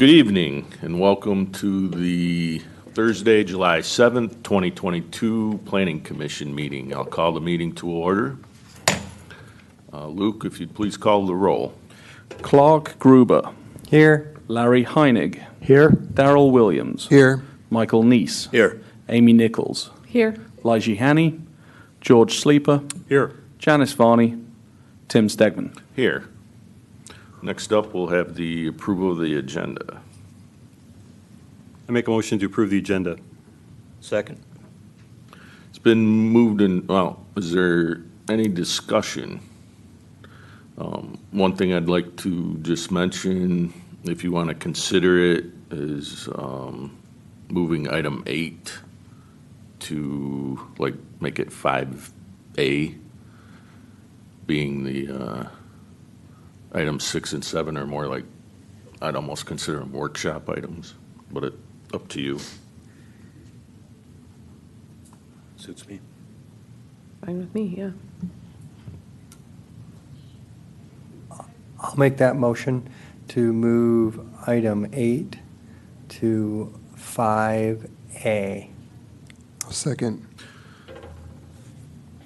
Good evening and welcome to the Thursday, July 7th, 2022 Planning Commission meeting. I'll call the meeting to order. Luke, if you'd please call the roll. Clark Gruber. Here. Larry Heinig. Here. Darrell Williams. Here. Michael Neese. Here. Amy Nichols. Here. Lige Haney. George Sleeper. Here. Janice Varney. Tim Stegman. Here. Next up, we'll have the approval of the agenda. I make a motion to approve the agenda. Second. It's been moved in, well, is there any discussion? One thing I'd like to just mention, if you want to consider it, is moving item 8 to like make it 5A, being the items 6 and 7 are more like, I'd almost consider them workshop items, but it up to you. Suits me. Fine with me, yeah. I'll make that motion to move item 8 to 5A. Second.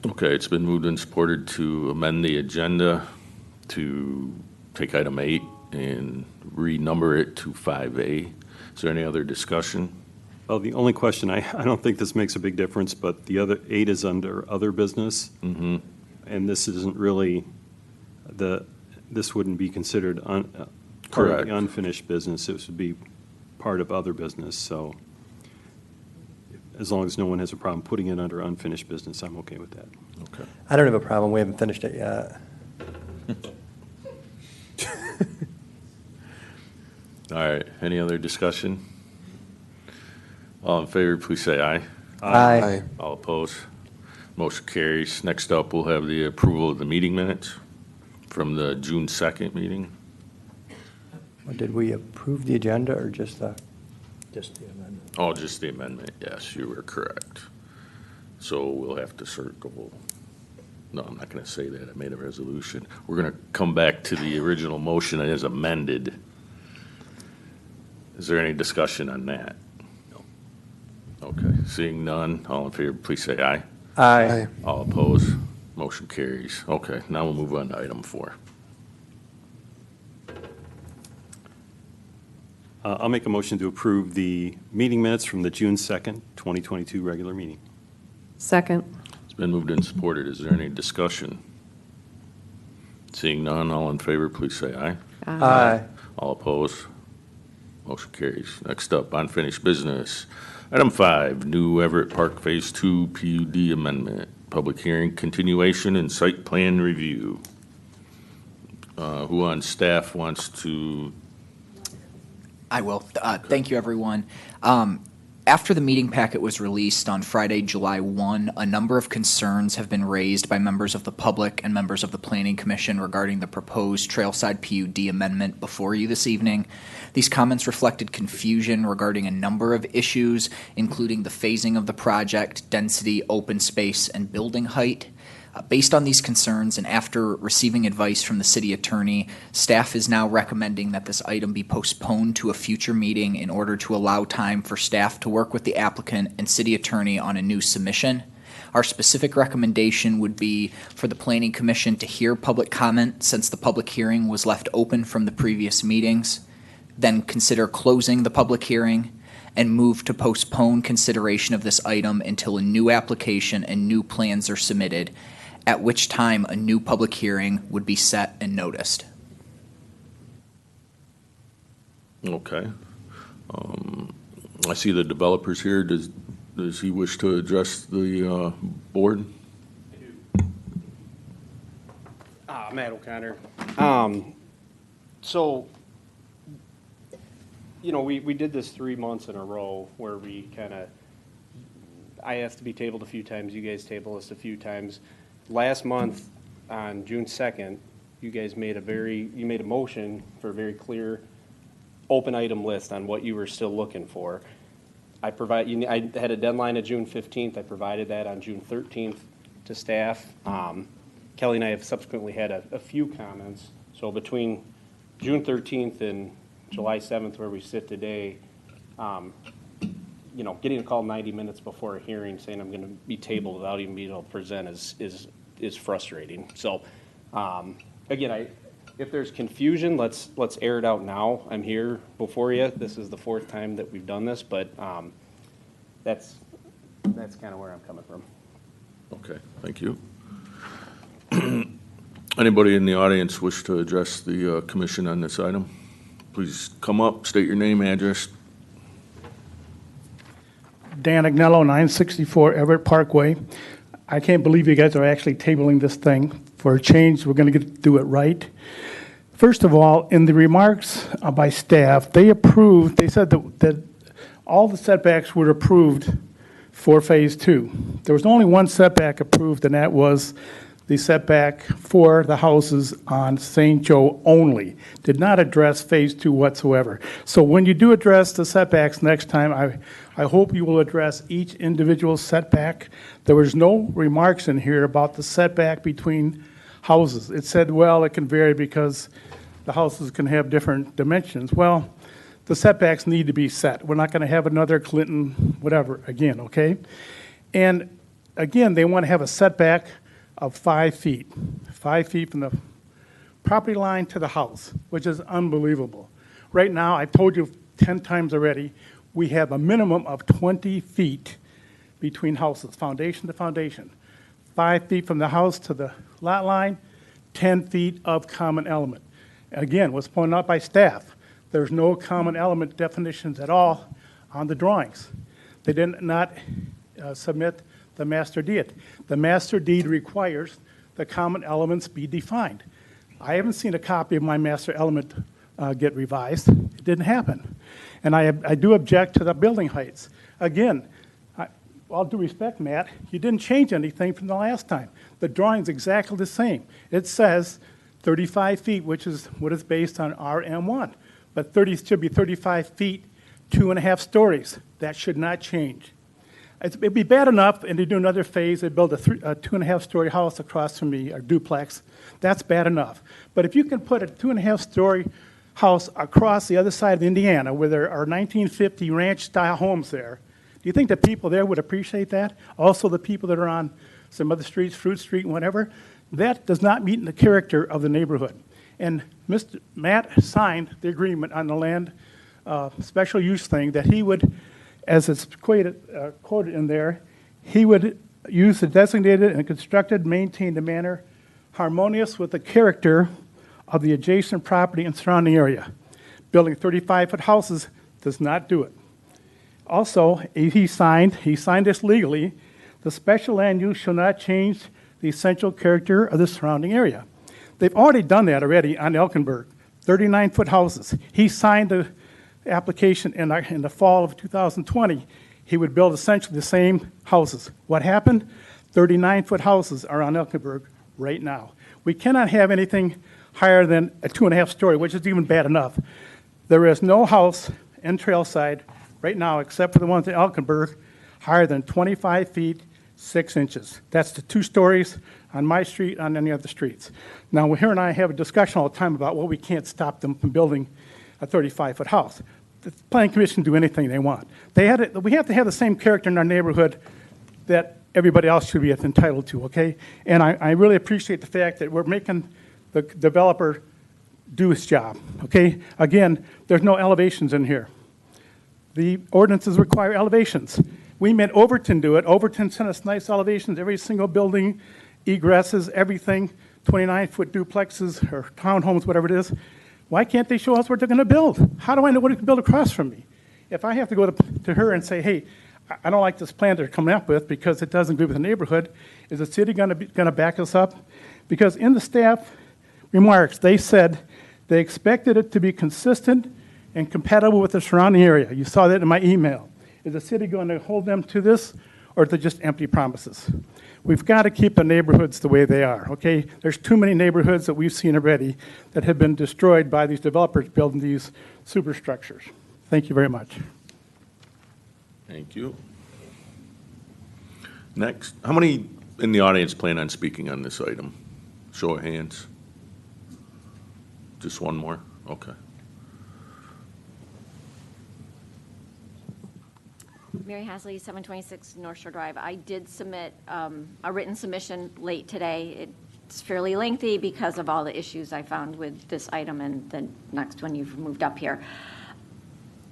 Okay, it's been moved and supported to amend the agenda to take item 8 and renumber it to 5A. Is there any other discussion? Well, the only question, I don't think this makes a big difference, but the other 8 is under other business. Mm-hmm. And this isn't really, this wouldn't be considered part of Correct. the unfinished business. It would be part of other business. So as long as no one has a problem putting it under unfinished business, I'm okay with that. Okay. I don't have a problem. We haven't finished it yet. All right, any other discussion? All in favor, please say aye. Aye. All opposed? Motion carries. Next up, we'll have the approval of the meeting minutes from the June 2nd meeting. Did we approve the agenda or just the? Just the amendment. Oh, just the amendment. Yes, you were correct. So we'll have to circle. No, I'm not going to say that. I made a resolution. We're going to come back to the original motion as amended. Is there any discussion on that? No. Okay, seeing none, all in favor, please say aye. Aye. All opposed, motion carries. Okay, now we'll move on to item 4. I'll make a motion to approve the meeting minutes from the June 2nd, 2022 regular meeting. Second. It's been moved and supported. Is there any discussion? Seeing none, all in favor, please say aye. Aye. All opposed, motion carries. Next up, unfinished business. Item 5, new Everett Park Phase 2 PUD amendment. Public hearing, continuation, and site plan review. Who on staff wants to? I will. Thank you, everyone. After the meeting packet was released on Friday, July 1, a number of concerns have been raised by members of the public and members of the Planning Commission regarding the proposed Trailside PUD amendment before you this evening. These comments reflected confusion regarding a number of issues, including the phasing of the project, density, open space, and building height. Based on these concerns and after receiving advice from the city attorney, staff is now recommending that this item be postponed to a future meeting in order to allow time for staff to work with the applicant and city attorney on a new submission. Our specific recommendation would be for the Planning Commission to hear public comment since the public hearing was left open from the previous meetings, then consider closing the public hearing, and move to postpone consideration of this item until a new application and new plans are submitted, at which time a new public hearing would be set and noticed. Okay. I see the developers here. Does he wish to address the board? Matt O'Connor. So, you know, we did this 3 months in a row where we I asked to be tabled a few times, you guys tabled us a few times. Last month, on June 2nd, you guys made a motion for a very clear open item list on what you were still looking for. I had a deadline of June 15th. I provided that on June 13th to staff. Kelly and I have subsequently had a few comments. So between June 13th and July 7th, where we sit today, getting a call 90 minutes before a hearing saying I'm going to be tabled without even being able to present is frustrating. So, again, if there's confusion, let's air it out now. I'm here before you. This is the 4th time that we've done this, but that's kind of where I'm coming from. Okay, thank you. Anybody in the audience wish to address the commission on this item? Please come up, state your name, address. Dan Agnello, 964 Everett Parkway. I can't believe you guys are actually tabling this thing. For a change, we're going to do it right. First of all, in the remarks by staff, they said that all the setbacks were approved for Phase 2. There was only one setback approved, and that was the setback for the houses on St. Joe only. Did not address Phase 2 whatsoever. So when you do address the setbacks next time, I hope you will address each individual setback. There was no remarks in here about the setback between houses. It said, well, it can vary because the houses can have different dimensions. Well, the setbacks need to be set. We're not going to have another Clinton whatever again, okay? And again, they want to have a setback of 5 feet. 5 feet from the property line to the house, which is unbelievable. Right now, I've told you 10 times already, we have a minimum of 20 feet between houses, foundation to foundation. 5 feet from the house to the lot line, 10 feet of common element. Again, what's pointed out by staff, there's no common element definitions at all on the drawings. They did not submit the master deed. The master deed requires the common elements be defined. I haven't seen a copy of my master element get revised. It didn't happen. And I do object to the building heights. Again, all due respect, Matt, you didn't change anything from the last time. The drawing's exactly the same. It says 35 feet, which is what is based on RM1. But 30 should be 35 feet, 2.5 stories. That should not change. It'd be bad enough, and they do another phase, they build a 2.5-story house across from me, or duplex. That's bad enough. But if you can put a 2.5-story house across the other side of Indiana, where there are 1950 ranch-style homes there, do you think the people there would appreciate that? Also, the people that are on some other streets, Fruit Street and whatever, that does not meet the character of the neighborhood. And Mr. Matt signed the agreement on the land special use thing that he would, as it's quoted in there, he would use the designated and constructed, maintained in a manner harmonious with the character of the adjacent property and surrounding area. Building 35-foot houses does not do it. Also, he signed this legally, the special land use shall not change the essential character of the surrounding area. They've already done that already on Elkenberg, 39-foot houses. He signed the application in the fall of 2020. He would build essentially the same houses. What happened? 39-foot houses are on Elkenberg right now. We cannot have anything higher than a 2.5-story, which is even bad enough. There is no house in Trailside right now, except for the ones in Elkenberg, higher than 25 feet, 6 inches. That's the 2 stories on my street, on any other streets. Now, here and I have a discussion all the time about, well, we can't stop them from building a 35-foot house. The planning commission can do anything they want. We have to have the same character in our neighborhood that everybody else should be entitled to, okay? And I really appreciate the fact that we're making the developer do his job, okay? Again, there's no elevations in here. The ordinances require elevations. We made Overton do it. Overton sent us nice elevations, every single building, egresses, everything, 29-foot duplexes or townhomes, whatever it is. Why can't they show us what they're going to build? How do I know what they can build across from me? If I have to go to her and say, hey, I don't like this plan they're coming up with because it doesn't agree with the neighborhood, is the city going to back us up? Because in the staff remarks, they said they expected it to be consistent and compatible with the surrounding area. You saw that in my email. Is the city going to hold them to this, or are they just empty promises? We've got to keep the neighborhoods the way they are, okay? There's too many neighborhoods that we've seen already that have been destroyed by these developers building these superstructures. Thank you very much. Thank you. Next, how many in the audience plan on speaking on this item? Show of hands. Just one more? Okay. Mary Hasley, 726 North Shore Drive. I did submit a written submission late today. It's fairly lengthy because of all the issues I found with this item and the next one you've moved up here.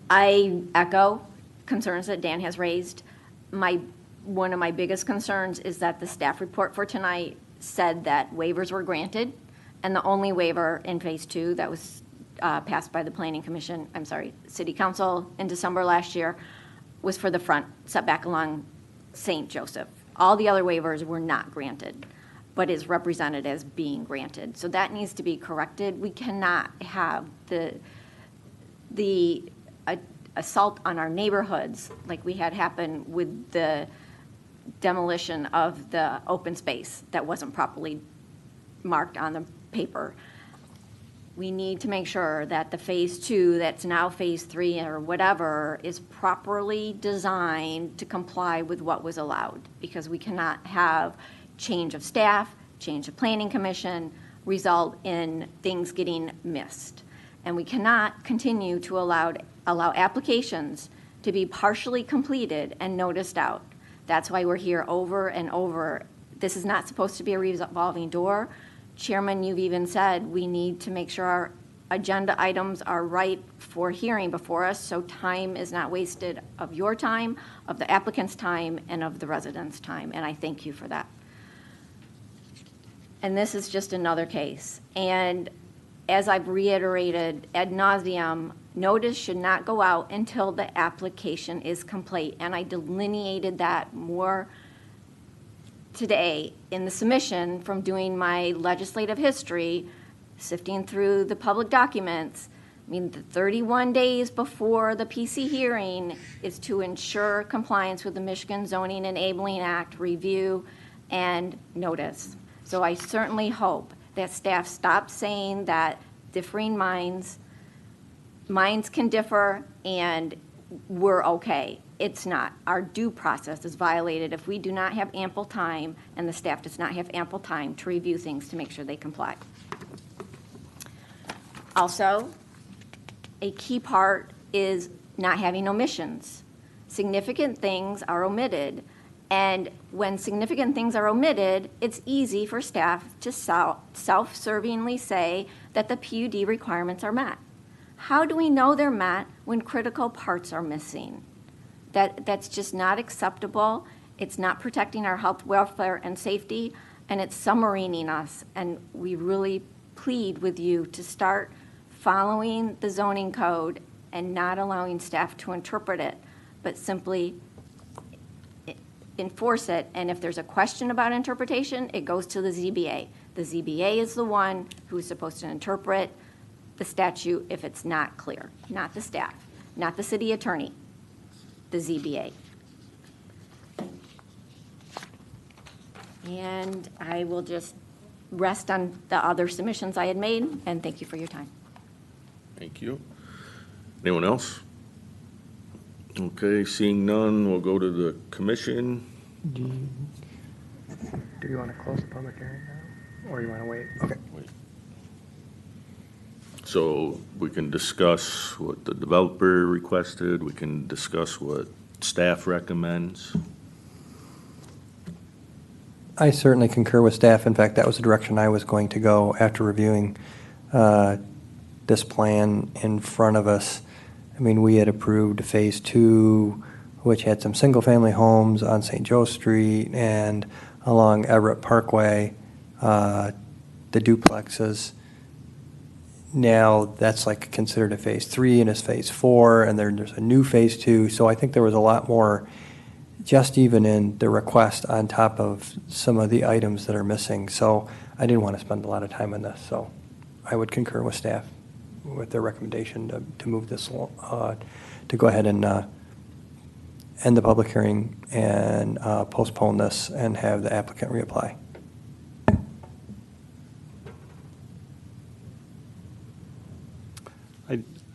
I echo concerns that Dan has raised. One of my biggest concerns is that the staff report for tonight said that waivers were granted, and the only waiver in Phase 2 that was passed by the City Council in December last year was for the front setback along St. Joseph. All the other waivers were not granted, but is represented as being granted. So that needs to be corrected. We cannot have the assault on our neighborhoods like we had happen with the demolition of the open space that wasn't properly marked on the paper. We need to make sure that the Phase 2, that's now Phase 3 or whatever, is properly designed to comply with what was allowed, because we cannot have change of staff, change of planning commission, result in things getting missed. And we cannot continue to allow applications to be partially completed and noticed out. That's why we're here over and over. This is not supposed to be a revolving door. Chairman, you've even said we need to make sure our agenda items are ripe for hearing before us, so time is not wasted of your time, of the applicant's time, and of the residents' time, and I thank you for that. And this is just another case. And as I've reiterated ad nauseum, notice should not go out until the application is complete, and I delineated that more today in the submission from doing my legislative history, sifting through the public documents. I mean, the 31 days before the PC hearing is to ensure compliance with the Michigan Zoning Enabling Act review and notice. So I certainly hope that staff stops saying that differing minds can differ and we're okay. It's not. Our due process is violated if we do not have ample time and the staff does not have ample time to review things to make sure they comply. Also, a key part is not having omissions. Significant things are omitted, and when significant things are omitted, it's easy for staff to self-servingly say that the PUD requirements are met. How do we know they're met when critical parts are missing? That's just not acceptable. It's not protecting our health, welfare, and safety, and it's submarining us. And we really plead with you to start following the zoning code and not allowing staff to interpret it, but simply enforce it. And if there's a question about interpretation, it goes to the ZBA. The ZBA is the one who's supposed to interpret the statute if it's not clear, not the staff, not the city attorney, the ZBA. And I will just rest on the other submissions I had made, and thank you for your time. Thank you. Anyone else? Okay, seeing none, we'll go to the commission. Do you want to close the public hearing now, or you want to wait? Okay. Wait. So we can discuss what the developer requested, we can discuss what staff recommends. I certainly concur with staff. In fact, that was the direction I was going to go after reviewing this plan in front of us. I mean, we had approved Phase 2, which had some single-family homes on St. Joe Street and along Everett Parkway, the duplexes. Now that's like considered a Phase 3 and it's Phase 4, and there's a new Phase 2. So I think there was a lot more just even in the request on top of some of the items that are missing. So I didn't want to spend a lot of time on this. So I would concur with staff with their recommendation to move this, to go ahead and end the public hearing and postpone this and have the applicant reapply.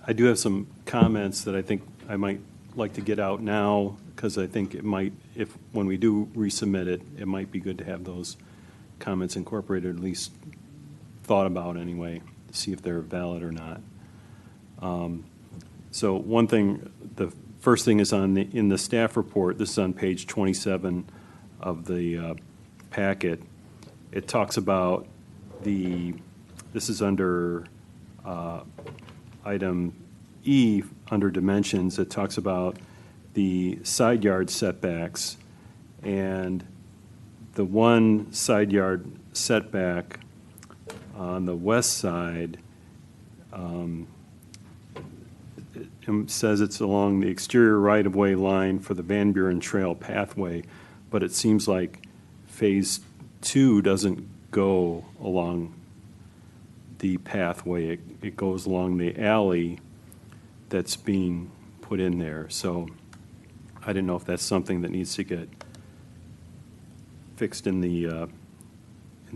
I do have some comments that I think I might like to get out now, because I think it might, if, when we do resubmit it, it might be good to have those comments incorporated, at least thought about anyway, to see if they're valid or not. So one thing, the first thing is in the staff report, this is on page 27 of the packet. It talks about this is under item E, under dimensions. It talks about the side yard setbacks, and the one side yard setback on the west side, it says it's along the exterior right-of-way line for the Van Buren Trail pathway, but it seems like Phase 2 doesn't go along the pathway. It goes along the alley that's being put in there. So I didn't know if that's something that needs to get fixed in the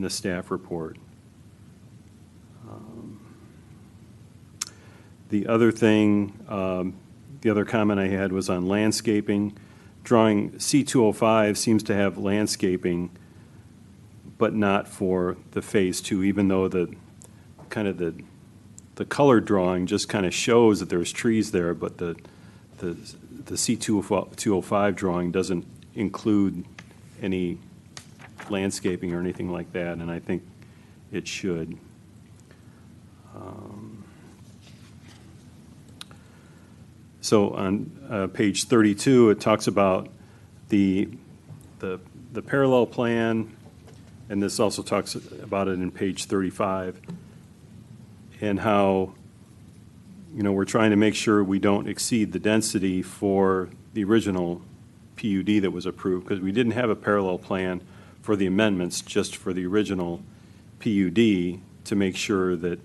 staff report. The other thing, the other comment I had was on landscaping. Drawing C205 seems to have landscaping, but not for the Phase 2, even though the color drawing just kind of shows that there's trees there, but the C205 drawing doesn't include any landscaping or anything like that, and I think it should. So on page 32, it talks about the parallel plan, and this also talks about it in page 35, and how, we're trying to make sure we don't exceed the density for the original PUD that was approved, because we didn't have a parallel plan for the amendments, just for the original PUD, to make sure that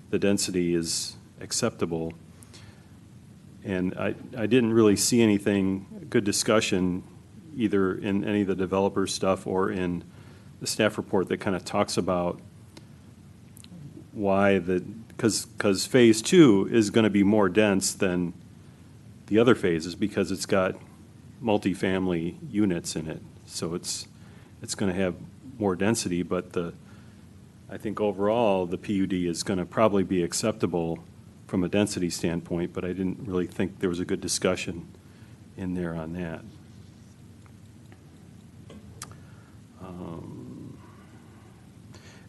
the density is acceptable. And I didn't really see anything, good discussion, either in any of the developer stuff or in the staff report that kind of talks about why because Phase 2 is going to be more dense than the other phases because it's got multifamily units in it. So it's going to have more density, but I think overall the PUD is going to probably be acceptable from a density standpoint, but I didn't really think there was a good discussion in there on that.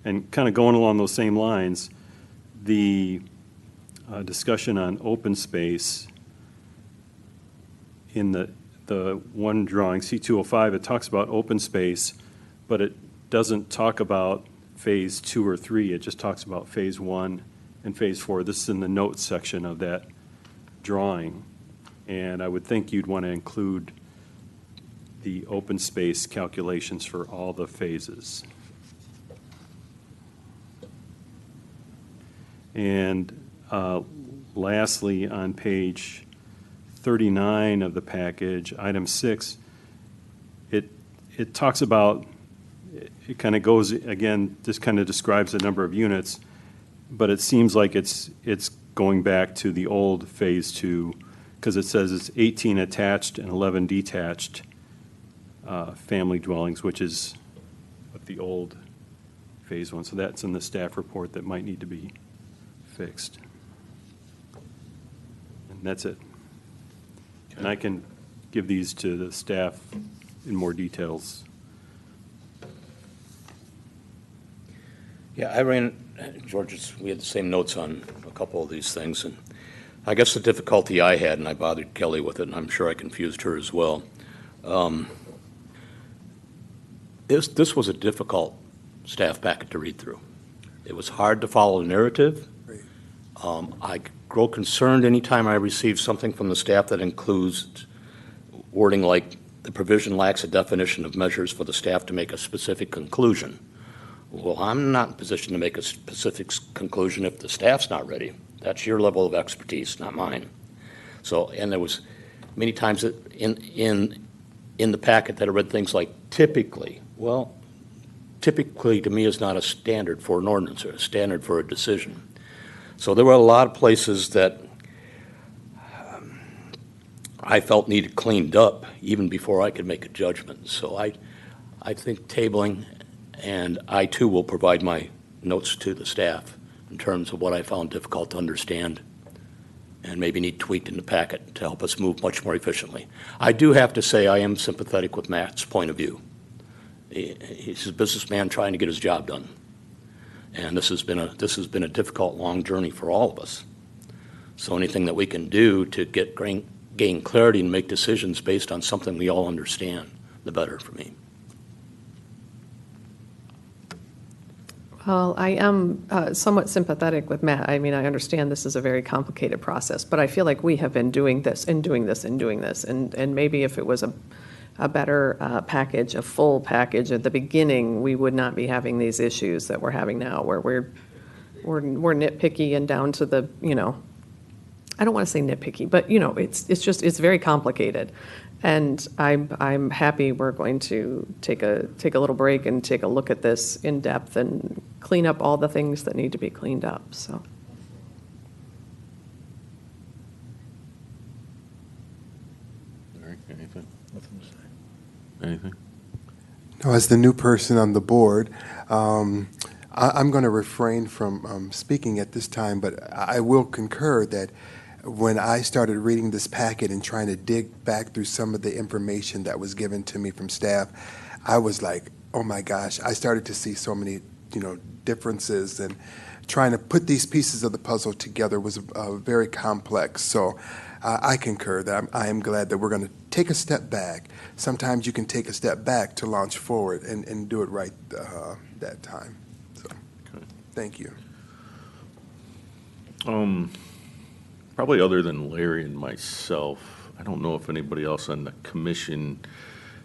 And kind of going along those same lines, the discussion on open space in the one drawing, C205, it talks about open space, but it doesn't talk about Phase 2 or 3. It just talks about Phase 1 and Phase 4. This is in the notes section of that drawing. And I would think you'd want to include the open space calculations for all the phases. And lastly, on page 39 of the package, item 6, it talks about, it kind of goes, again, just kind of describes the number of units, but it seems like it's going back to the old Phase 2, because it says it's 18 attached and 11 detached family dwellings, which is what the old Phase 1. So that's in the staff report that might need to be fixed. And that's it. And I can give these to the staff in more details. Yeah, George, we had the same notes on a couple of these things, and I guess the difficulty I had, and I bothered Kelly with it, and I'm sure I confused her as well. This was a difficult staff packet to read through. It was hard to follow the narrative. I grow concerned anytime I receive something from the staff that includes wording like the provision lacks a definition of measures for the staff to make a specific conclusion. Well, I'm not in a position to make a specific conclusion if the staff's not ready. That's your level of expertise, not mine. So, and there was many times that in the packet that I read things like typically. Well, typically to me is not a standard for an ordinance or a standard for a decision. So there were a lot of places that I felt needed cleaned up even before I could make a judgment. So I think tabling, and I too will provide my notes to the staff in terms of what I found difficult to understand. and maybe need tweaked in the packet to help us move much more efficiently. I do have to say I am sympathetic with Matt's point of view. He's a businessman trying to get his job done. And this has been a difficult, long journey for all of us. So anything that we can do to gain clarity and make decisions based on something we all understand, the better for me. Well, I am somewhat sympathetic with Matt. I mean, I understand this is a very complicated process, but I feel like we have been doing this and doing this and doing this. And maybe if it was a better package, a full package at the beginning, we would not be having these issues that we're having now, where we're nitpicky and down to the, I don't want to say nitpicky, but it's very complicated. And I'm happy we're going to take a little break and take a look at this in depth and clean up all the things that need to be cleaned up, so. Eric, anything? Anything? Now, as the new person on the board, I'm going to refrain from speaking at this time, but I will concur that when I started reading this packet and trying to dig back through some of the information that was given to me from staff, I was like, oh my gosh, I started to see so many, differences, and trying to put these pieces of the puzzle together was very complex. So I concur that I am glad that we're going to take a step back. Sometimes you can take a step back to launch forward and do it right that time. So, Thank you. Probably other than Larry and myself, I don't know if anybody else on the commission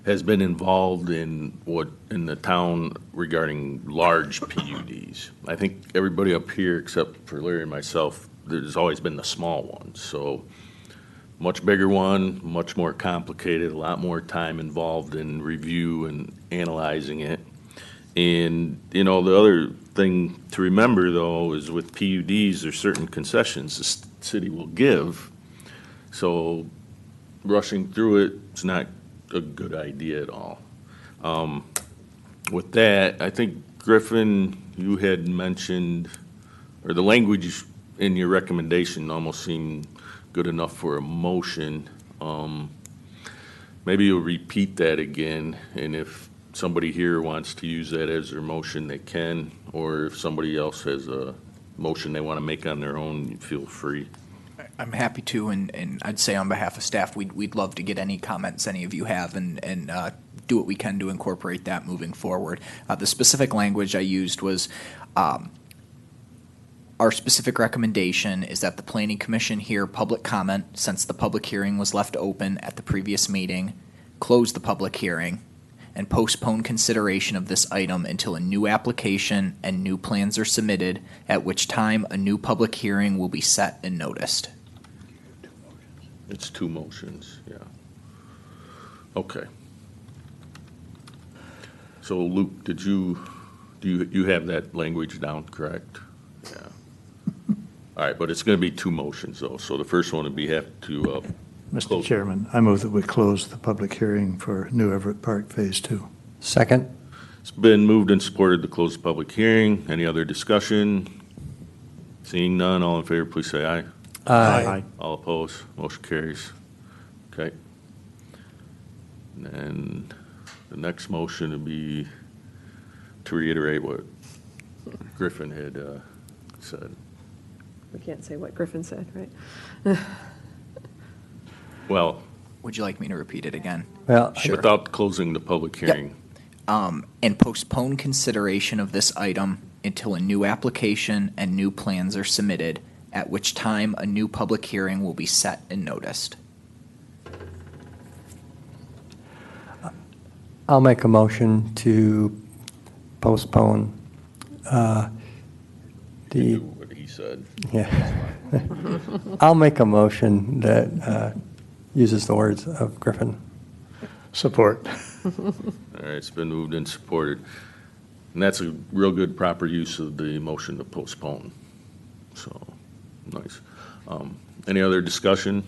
has been involved in the town regarding large PUDs. I think everybody up here, except for Larry and myself, there's always been the small ones. So much bigger one, much more complicated, a lot more time involved in review and analyzing it. And, the other thing to remember, though, is with PUDs, there's certain concessions the city will give. So rushing through it is not a good idea at all. With that, I think, Griffin, you had mentioned, or the language in your recommendation almost seemed good enough for a motion. Maybe you'll repeat that again, and if somebody here wants to use that as their motion, they can, or if somebody else has a motion they want to make on their own, feel free. I'm happy to, and I'd say on behalf of staff, we'd love to get any comments any of you have and do what we can to incorporate that moving forward. The specific language I used was, our specific recommendation is that the Planning Commission hear public comment since the public hearing was left open at the previous meeting, close the public hearing, and postpone consideration of this item until a new application and new plans are submitted, at which time a new public hearing will be set and noticed. It's two motions, yeah. Okay. So Luke, do you have that language down, correct? Yeah. All right, but it's going to be two motions, though. So the first one would be have to Mr. close. Chairman, I move that we close the public hearing for New Everett Park Phase 2. Second? It's been moved and supported to close the public hearing. Any other discussion? Seeing none, all in favor, please say aye. Aye. All opposed, motion carries. Okay. And then the next motion would be to reiterate what Griffin had said. We can't say what Griffin said, right? Well, Would you like me to repeat it again? Well, Sure. without closing the public hearing. And postpone consideration of this item until a new application and new plans are submitted, at which time a new public hearing will be set and noticed. I'll make a motion to postpone Do what he said. yeah. I'll make a motion that uses the words of Griffin. Support. All right, it's been moved and supported. And that's a real good, proper use of the motion to postpone. So, nice. Any other discussion?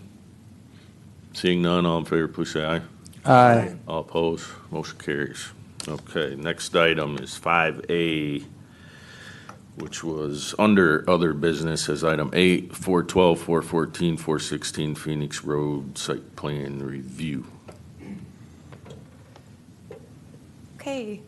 Seeing none, all in favor, please say aye. Aye. All opposed, motion carries. Okay, next item is 5A, which was under other business as item 8, 412, 414, 416 Phoenix Road site plan review. Okay,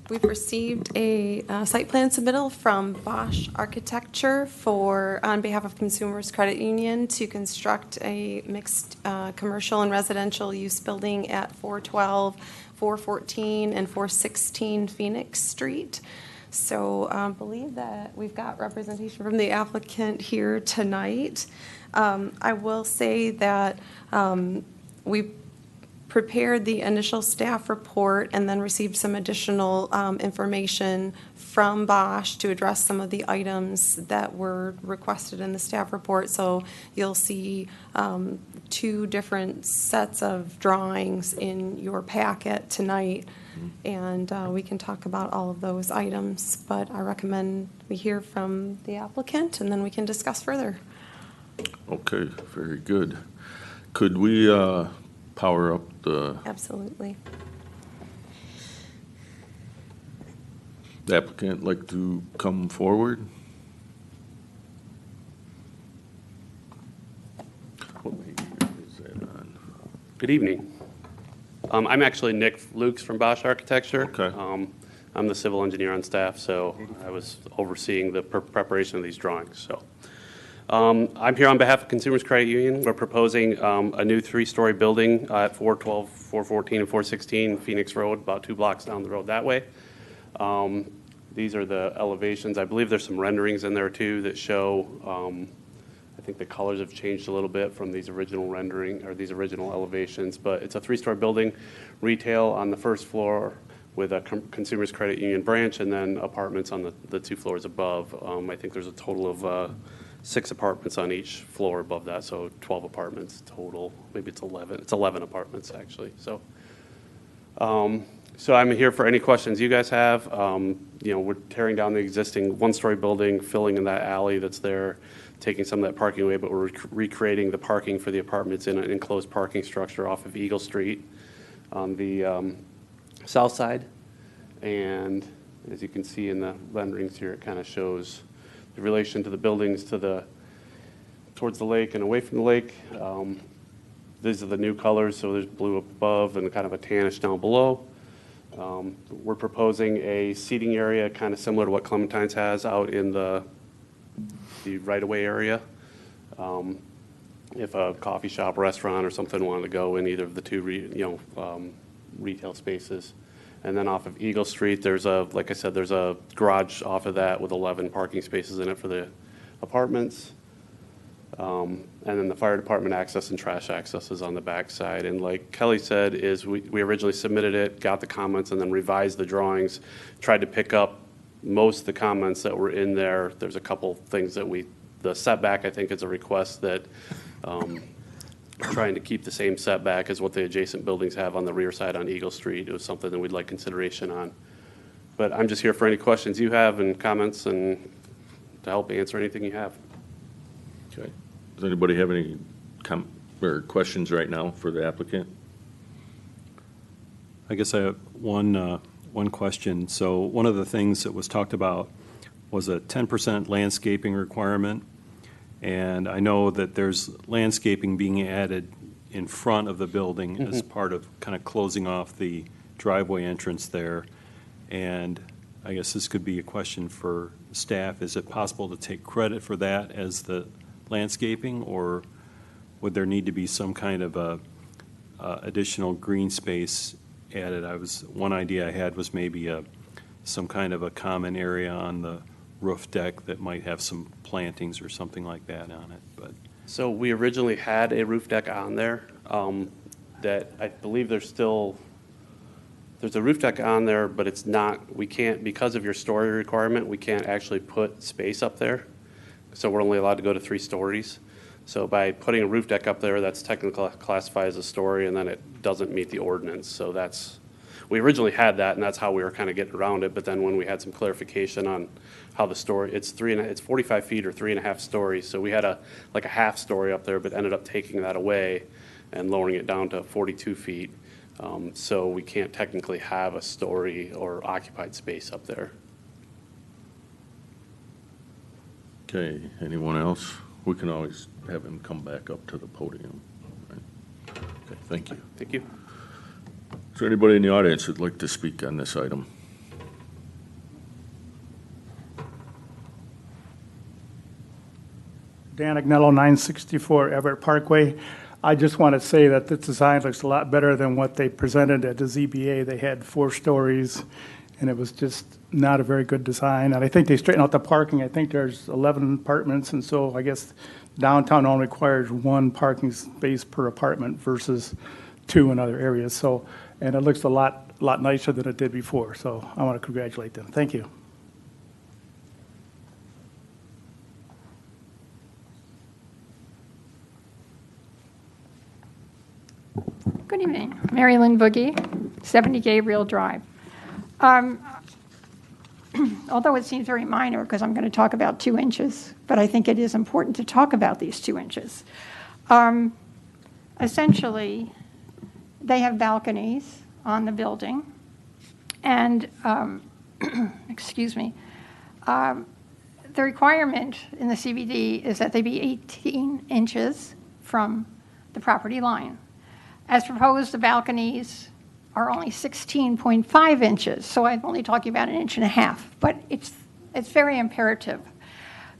we've received a site plan submittal from Bosch Architecture on behalf of Consumers Credit Union to construct a mixed commercial and residential use building at 412, 414, and 416 Phoenix Street. So I believe that we've got representation from the applicant here tonight. I will say that we prepared the initial staff report and then received some additional information from Bosch to address some of the items that were requested in the staff report. So you'll see 2 different sets of drawings in your packet tonight, and we can talk about all of those items. But I recommend we hear from the applicant, and then we can discuss further. Okay, very good. Could we power up the Absolutely. applicant like to come forward? What page is that on? Good evening. I'm actually Nick Lukes from Bosch Architecture. Okay. I'm the civil engineer on staff, so I was overseeing the preparation of these drawings. So I'm here on behalf of Consumers Credit Union. We're proposing a new 3-story building at 412, 414, and 416 Phoenix Road, about 2 blocks down the road that way. These are the elevations. I believe there's some renderings in there too that show, I think the colors have changed a little bit from these original rendering or these original elevations, but it's a 3-story building, retail on the first floor with a Consumers Credit Union branch, and then apartments on the 2 floors above. I think there's a total of 6 apartments on each floor above that, so 12 apartments total. Maybe it's 11. It's 11 apartments, actually. So I'm here for any questions you guys have. We're tearing down the existing 1-story building, filling in that alley that's there, taking some of that parking away, but we're recreating the parking for the apartments in an enclosed parking structure off of Eagle Street on the south side. And as you can see in the renderings here, it kind of shows the relation to the buildings towards the lake and away from the lake. These are the new colors, so there's blue up above and kind of a tannish down below. We're proposing a seating area kind of similar to what Clementine's has out in the right-of-way area. If a coffee shop, restaurant, or something wanted to go in either of the 2 retail spaces. And then off of Eagle Street, like I said, there's a garage off of that with 11 parking spaces in it for the apartments. And then the fire department access and trash access is on the back side. And like Kelly said, is we originally submitted it, got the comments, and then revised the drawings, tried to pick up most of the comments that were in there. There's a couple things that the setback, I think, is a request that trying to keep the same setback as what the adjacent buildings have on the rear side on Eagle Street. It was something that we'd like consideration on. But I'm just here for any questions you have and comments and to help answer anything you have. Okay. Does anybody have any questions right now for the applicant? I guess I have one question. So one of the things that was talked about was a 10% landscaping requirement. And I know that there's landscaping being added in front of the building as part of kind of closing off the driveway entrance there. And I guess this could be a question for staff. Is it possible to take credit for that as the landscaping, or would there need to be some kind of additional green space added? One idea I had was maybe some kind of a common area on the roof deck that might have some plantings or something like that on it. But So we originally had a roof deck on there that I believe there's a roof deck on there, but it's not, we can't, because of your story requirement, we can't actually put space up there. So we're only allowed to go to 3 stories. So by putting a roof deck up there, that's technically classified as a story, and then it doesn't meet the ordinance. So we originally had that, and that's how we were kind of getting around it. But then when we had some clarification on how the story, it's 45 feet or 3.5 stories. So we had a half story up there, but ended up taking that away and lowering it down to 42 feet. So we can't technically have a story or occupied space up there. Okay, anyone else? We can always have him come back up to the podium. Right? Okay, thank you. Thank you. Is there anybody in the audience who'd like to speak on this item? Dan Agnello, 964 Everett Parkway. I just want to say that this design looks a lot better than what they presented at the ZBA. They had 4 stories, and it was just not a very good design. And I think they straightened out the parking. I think there's 11 apartments, and so I guess downtown only requires 1 parking space per apartment versus 2 in other areas. So, and it looks a lot nicer than it did before. So I want to congratulate them. Thank you. Good evening. Mary Lynn Boogie, 70 Gabriel Drive. Although it seems very minor because I'm going to talk about 2 inches, but I think it is important to talk about these 2 inches. Essentially, they have balconies on the building, and excuse me, the requirement in the CBD is that they be 18 inches from the property line. As proposed, the balconies are only 16.5 inches, so I'm only talking about 1.5 inches, but it's very imperative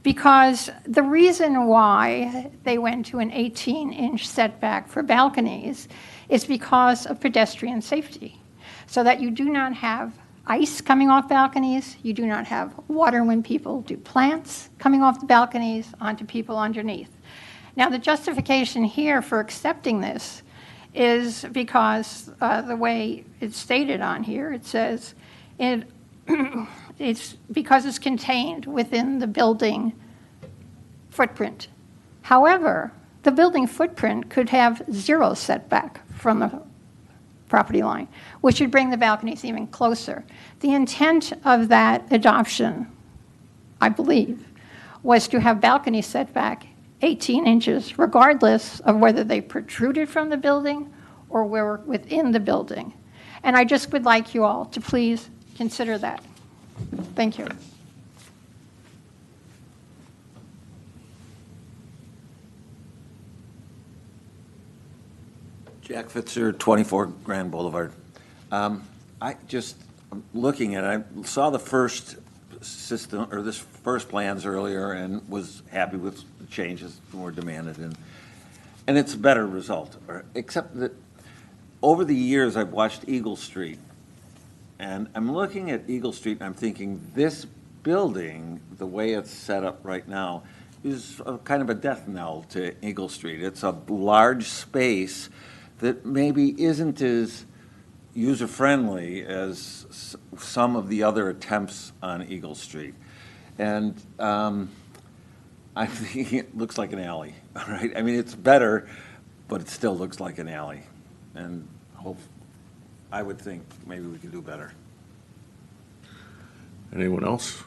because the reason why they went to an 18-inch setback for balconies is because of pedestrian safety, so that you do not have ice coming off balconies, you do not have water when people do plants coming off the balconies onto people underneath. Now, the justification here for accepting this is because the way it's stated on here, it says it's because it's contained within the building footprint. However, the building footprint could have 0 setback from the property line, which would bring the balconies even closer. The intent of that adoption, I believe, was to have balcony setback 18 inches, regardless of whether they protruded from the building or were within the building. And I just would like you all to please consider that. Thank you. Jack Fitzer, 24 Grand Boulevard. I'm looking at it, I saw the first system, or this first plans earlier, and was happy with the changes that were demanded, and it's a better result. Except that over the years, I've watched Eagle Street, and I'm looking at Eagle Street, and I'm thinking, this building, the way it's set up right now, is kind of a death knell to Eagle Street. It's a large space that maybe isn't as user-friendly as some of the other attempts on Eagle Street. And I think it looks like an alley, all right? I mean, it's better, but it still looks like an alley. And I would think maybe we could do better. Anyone else?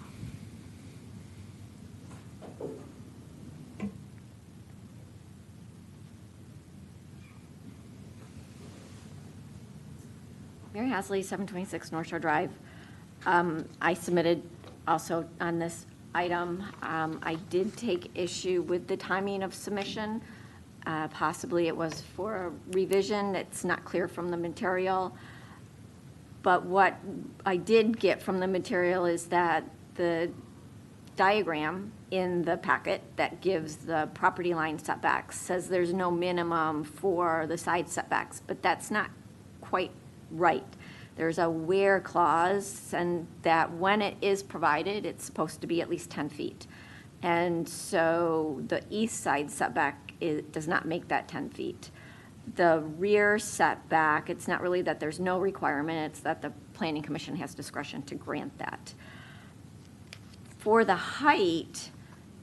Mary Hasley, 726 North Shore Drive. I submitted also on this item. I did take issue with the timing of submission. Possibly it was for a revision. It's not clear from the material. But what I did get from the material is that the diagram in the packet that gives the property line setbacks says there's no minimum for the side setbacks, but that's not quite right. There's a where clause, and that when it is provided, it's supposed to be at least 10 feet. And so the east side setback does not make that 10 feet. The rear setback, it's not really that there's no requirement, it's that the Planning Commission has discretion to grant that. For the height,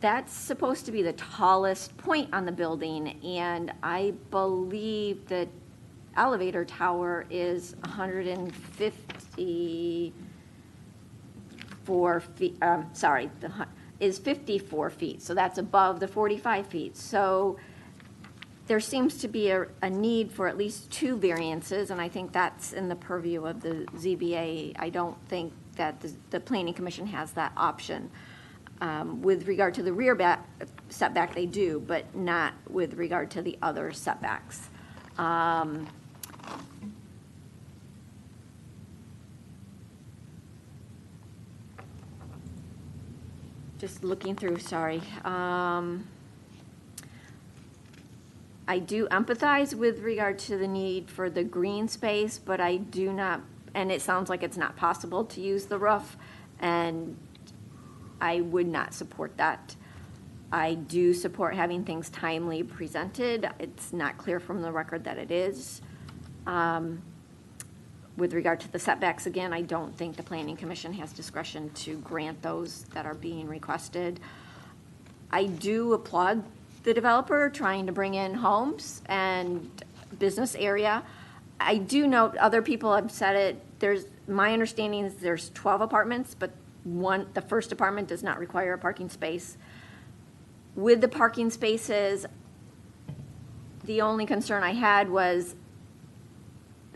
that's supposed to be the tallest point on the building, and I believe that elevator tower is 154 feet, is 54 feet, so that's above the 45 feet. So there seems to be a need for at least 2 variances, and I think that's in the purview of the ZBA. I don't think that the Planning Commission has that option. With regard to the rear setback, they do, but not with regard to the other setbacks. Just looking through, sorry. I do empathize with regard to the need for the green space, but I do not, and it sounds like it's not possible to use the roof, and I would not support that. I do support having things timely presented. It's not clear from the record that it is. With regard to the setbacks, again, I don't think the Planning Commission has discretion to grant those that are being requested. I do applaud the developer trying to bring in homes and business area. I do note, other people have said it, my understanding is there's 12 apartments, but the first apartment does not require a parking space. With the parking spaces, the only concern I had was,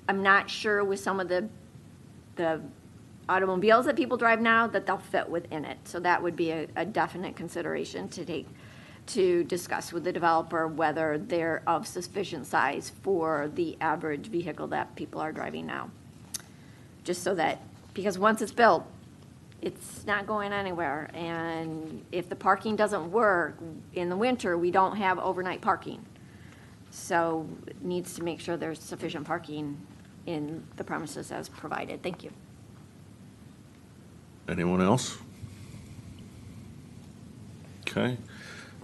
I'm not sure with some of the automobiles that people drive now that they'll fit within it. So that would be a definite consideration to discuss with the developer whether they're of sufficient size for the average vehicle that people are driving now. Just so that, because once it's built, it's not going anywhere. And if the parking doesn't work in the winter, we don't have overnight parking. So it needs to make sure there's sufficient parking in the premises as provided. Thank you. Anyone else? Okay.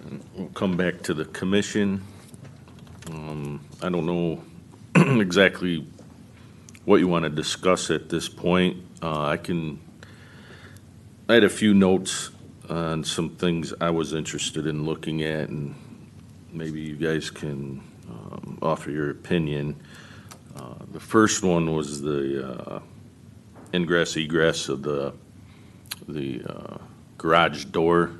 And we'll come back to the commission. I don't know exactly what you want to discuss at this point. I had a few notes on some things I was interested in looking at, and maybe you guys can offer your opinion. The first one was the ingress egress of the garage door.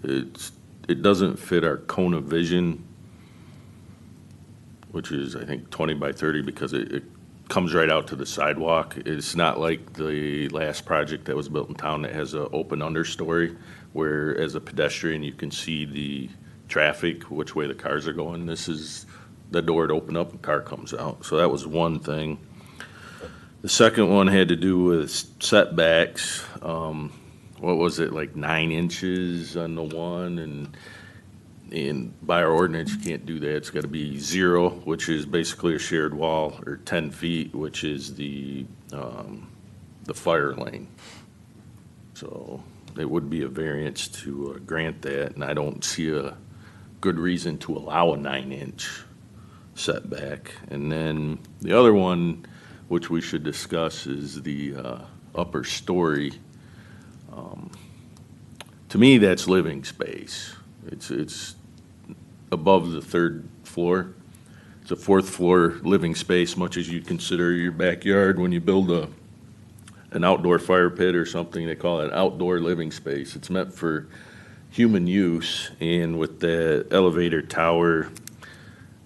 It doesn't fit our cone of vision, which is I think 20 by 30, because it comes right out to the sidewalk. It's not like the last project that was built in town that has an open understory, where as a pedestrian you can see the traffic, which way the cars are going. This is the door to open up and car comes out. So that was one thing. The second one had to do with setbacks. What was it, like 9 inches on the one? And by our ordinance, you can't do that. It's got to be 0, which is basically a shared wall, or 10 feet, which is the fire lane. So it would be a variance to grant that, and I don't see a good reason to allow a 9-inch setback. And then the other one, which we should discuss, is the upper story. To me, that's living space. It's above the 3rd floor. It's a 4th floor living space, much as you consider your backyard when you build an outdoor fire pit or something. They call it outdoor living space. It's meant for human use, and with the elevator tower,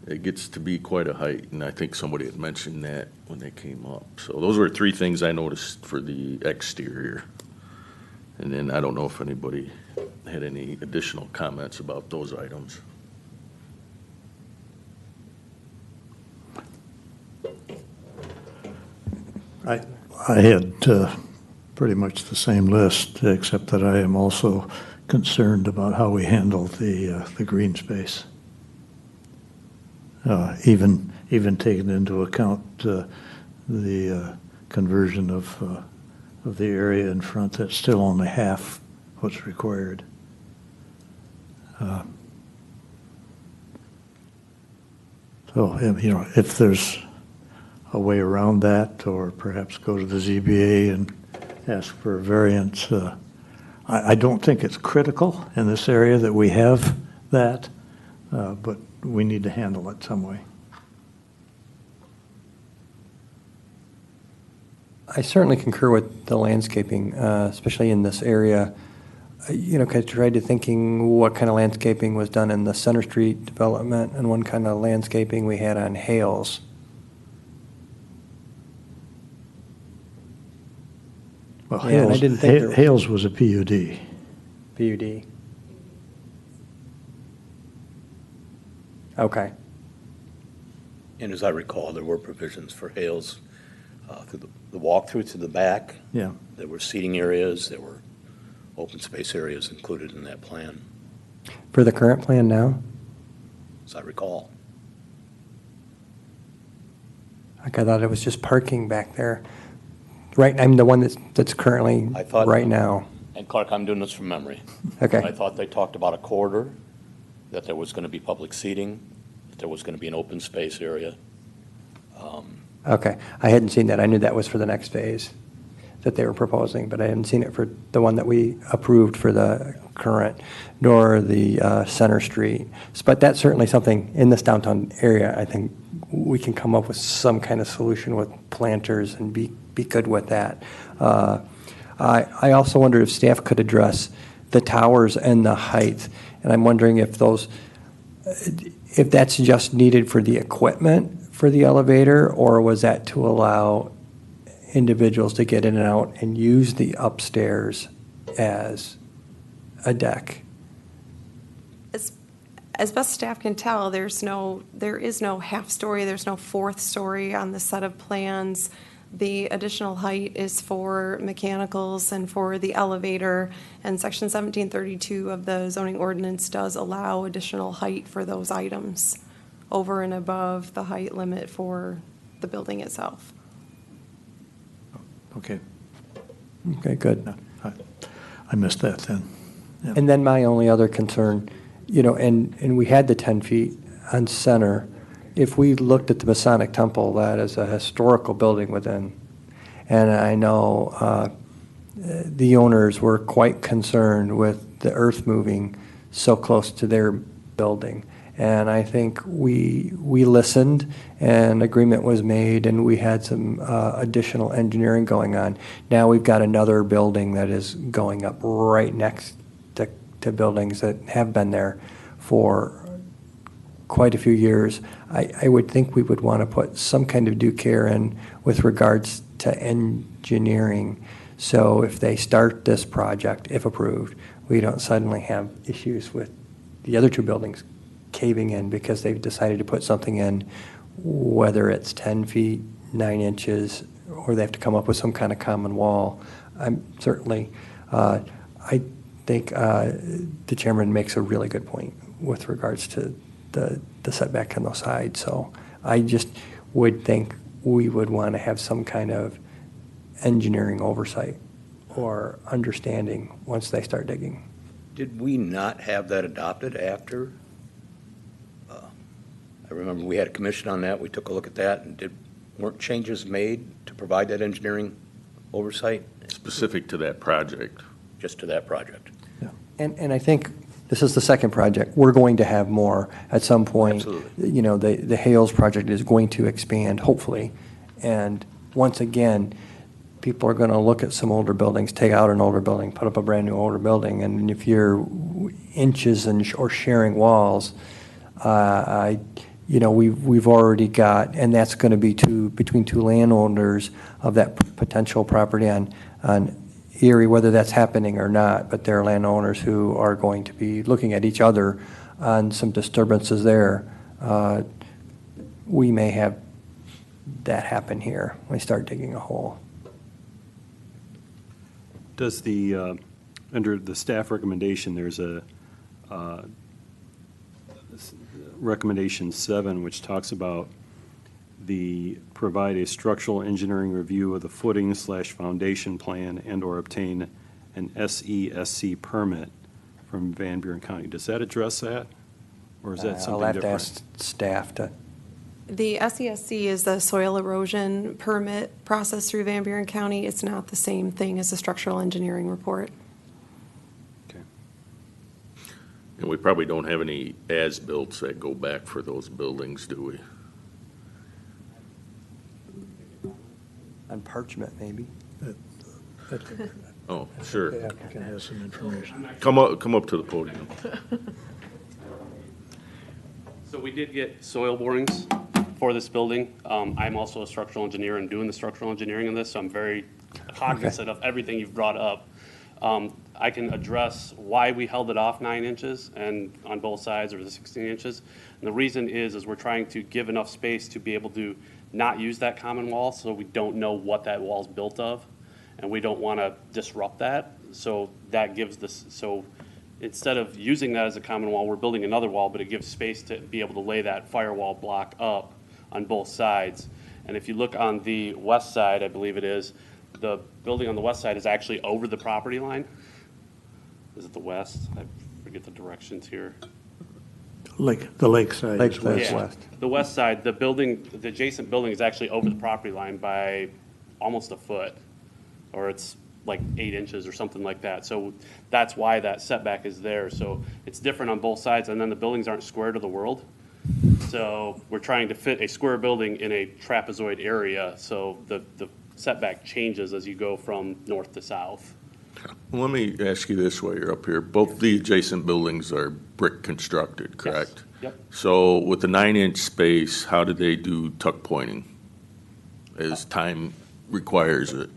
it gets to be quite a height, and I think somebody had mentioned that when they came up. So those were 3 things I noticed for the exterior. And then I don't know if anybody had any additional comments about those items. I had pretty much the same list, except that I am also concerned about how we handle the green space. Even taking into account the conversion of the area in front, that's still only half what's required. So, if there's a way around that, or perhaps go to the ZBA and ask for a variance. I don't think it's critical in this area that we have that, but we need to handle it some way. I certainly concur with the landscaping, especially in this area. Kind of tried to thinking what kind of landscaping was done in the Center Street development and what kind of landscaping we had on Hales. Well, Yeah, and I didn't think there- Hales was a PUD. PUD. Okay. And as I recall, there were provisions for Hales through the walkthrough to the back. Yeah. There were seating areas, there were open space areas included in that plan, For the current plan now? as I recall. Like I thought it was just parking back there. Right, I'm the one that's currently I thought- right now. And Clark, I'm doing this from memory. Okay. I thought they talked about a corridor, that there was going to be public seating, that there was going to be an open space area. Okay, I hadn't seen that. I knew that was for the next phase that they were proposing, but I hadn't seen it for the one that we approved for the current, nor the Center Street. But that's certainly something in this downtown area, I think we can come up with some kind of solution with planters and be good with that. I also wonder if staff could address the towers and the height, and I'm wondering if that's just needed for the equipment for the elevator, or was that to allow individuals to get in and out and use the upstairs as a deck? As best staff can tell, there is no half story, there's no fourth story on the set of plans. The additional height is for mechanicals and for the elevator, and Section 1732 of the zoning ordinance does allow additional height for those items over and above the height limit for the building itself. Okay. Okay, good. I missed that then. Yeah. And then my only other concern, and we had the 10 feet on Center. If we looked at the Masonic Temple, that is a historical building within, and I know the owners were quite concerned with the earth moving so close to their building. And I think we listened, and agreement was made, and we had some additional engineering going on. Now we've got another building that is going up right next to buildings that have been there for quite a few years. I would think we would want to put some kind of due care in with regards to engineering. So if they start this project, if approved, we don't suddenly have issues with the other two buildings caving in because they've decided to put something in, whether it's 10 feet, 9 inches, or they have to come up with some kind of common wall. I'm certainly, I think the chairman makes a really good point with regards to the setback on the side. So I just would think we would want to have some kind of engineering oversight or understanding once they start digging. Did we not have that adopted after? I remember we had a commission on that. We took a look at that, and weren't changes made to provide that engineering oversight? Specific to that project. Just to that project. And I think this is the second project. We're going to have more at some point. Absolutely. The Hales project is going to expand, hopefully. And once again, people are going to look at some older buildings, take out an older building, put up a brand-new older building. And if you're inches or sharing walls, we've already got, and that's going to be between two landowners of that potential property on Erie, whether that's happening or not, but they're landowners who are going to be looking at each other on some disturbances there. We may have that happen here when we start digging a hole. Does under the staff recommendation, there's a recommendation 7, which talks about provide a structural engineering review of the footing/foundation plan and/or obtain an SESC permit from Van Buren County. Does that address that? Or is that something I'll have different? to ask staff to. The SESC is the soil erosion permit process through Van Buren County. It's not the same thing as a structural engineering report. And we probably don't have any as-built that go back for those buildings, do we? On parchment, maybe. Oh, sure. The applicant has some information. Come up to the podium. So we did get soil borings for this building. I'm also a structural engineer and doing the structural engineering in this, so I'm very cognizant of everything you've brought up. I can address why we held it off 9 inches and on both sides, or the 16 inches. And the reason is we're trying to give enough space to be able to not use that common wall, so we don't know what that wall's built of, and we don't want to disrupt that. So that gives this, so instead of using that as a common wall, we're building another wall, but it gives space to be able to lay that firewall block up on both sides. And if you look on the west side, I believe it is, the building on the west side is actually over the property line. Is it the west? I forget the directions here. The lakeside is Lakeside. west. The west side, the building, the adjacent building is actually over the property line by almost a foot, or it's like 8 inches or something like that. So that's why that setback is there. So it's different on both sides, and then the buildings aren't square to the world. So we're trying to fit a square building in a trapezoid area, so the setback changes as you go from north to south. Well, let me ask you this while you're up here. Both the adjacent buildings are brick constructed, correct? Yep. So with the 9-inch space, how do they do tuck pointing as time requires it?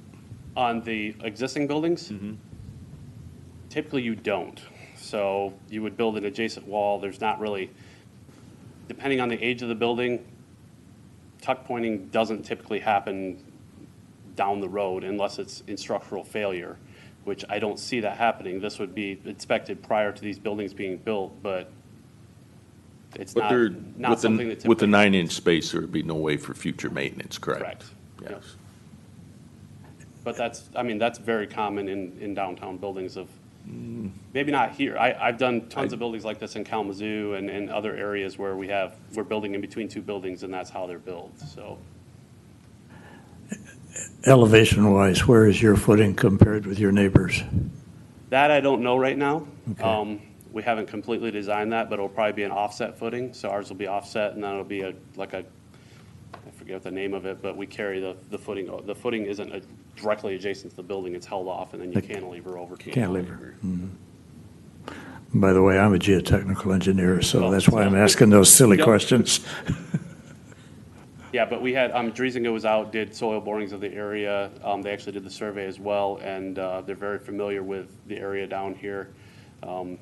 On the existing buildings, typically you don't. So you would build an adjacent wall. There's not really, depending on the age of the building, tuck pointing doesn't typically happen down the road unless it's in structural failure, which I don't see that happening. This would be inspected prior to these buildings being built, but it's But not something that typically. with the 9-inch space, there would be no way for future maintenance, correct? Correct. Yes. Yep. But that's very common in downtown buildings of, maybe not here. I've done tons of buildings like this in Kalamazoo and other areas where we're building in between two buildings, and that's how they're built, so. Elevation-wise, where is your footing compared with your neighbors? That I don't know right now. Okay. We haven't completely designed that, but it'll probably be an offset footing, so ours will be offset, and then it'll be I forget what the name of it, but we carry the footing. The footing isn't directly adjacent to the building, it's held off, and then you cantilever over. Cantilever. By the way, I'm a geotechnical engineer, so that's why I'm asking those silly Yep. questions. Yeah, but we had, Driesinga was out, did soil borings of the area. They actually did the survey as well, and they're very familiar with the area down here, and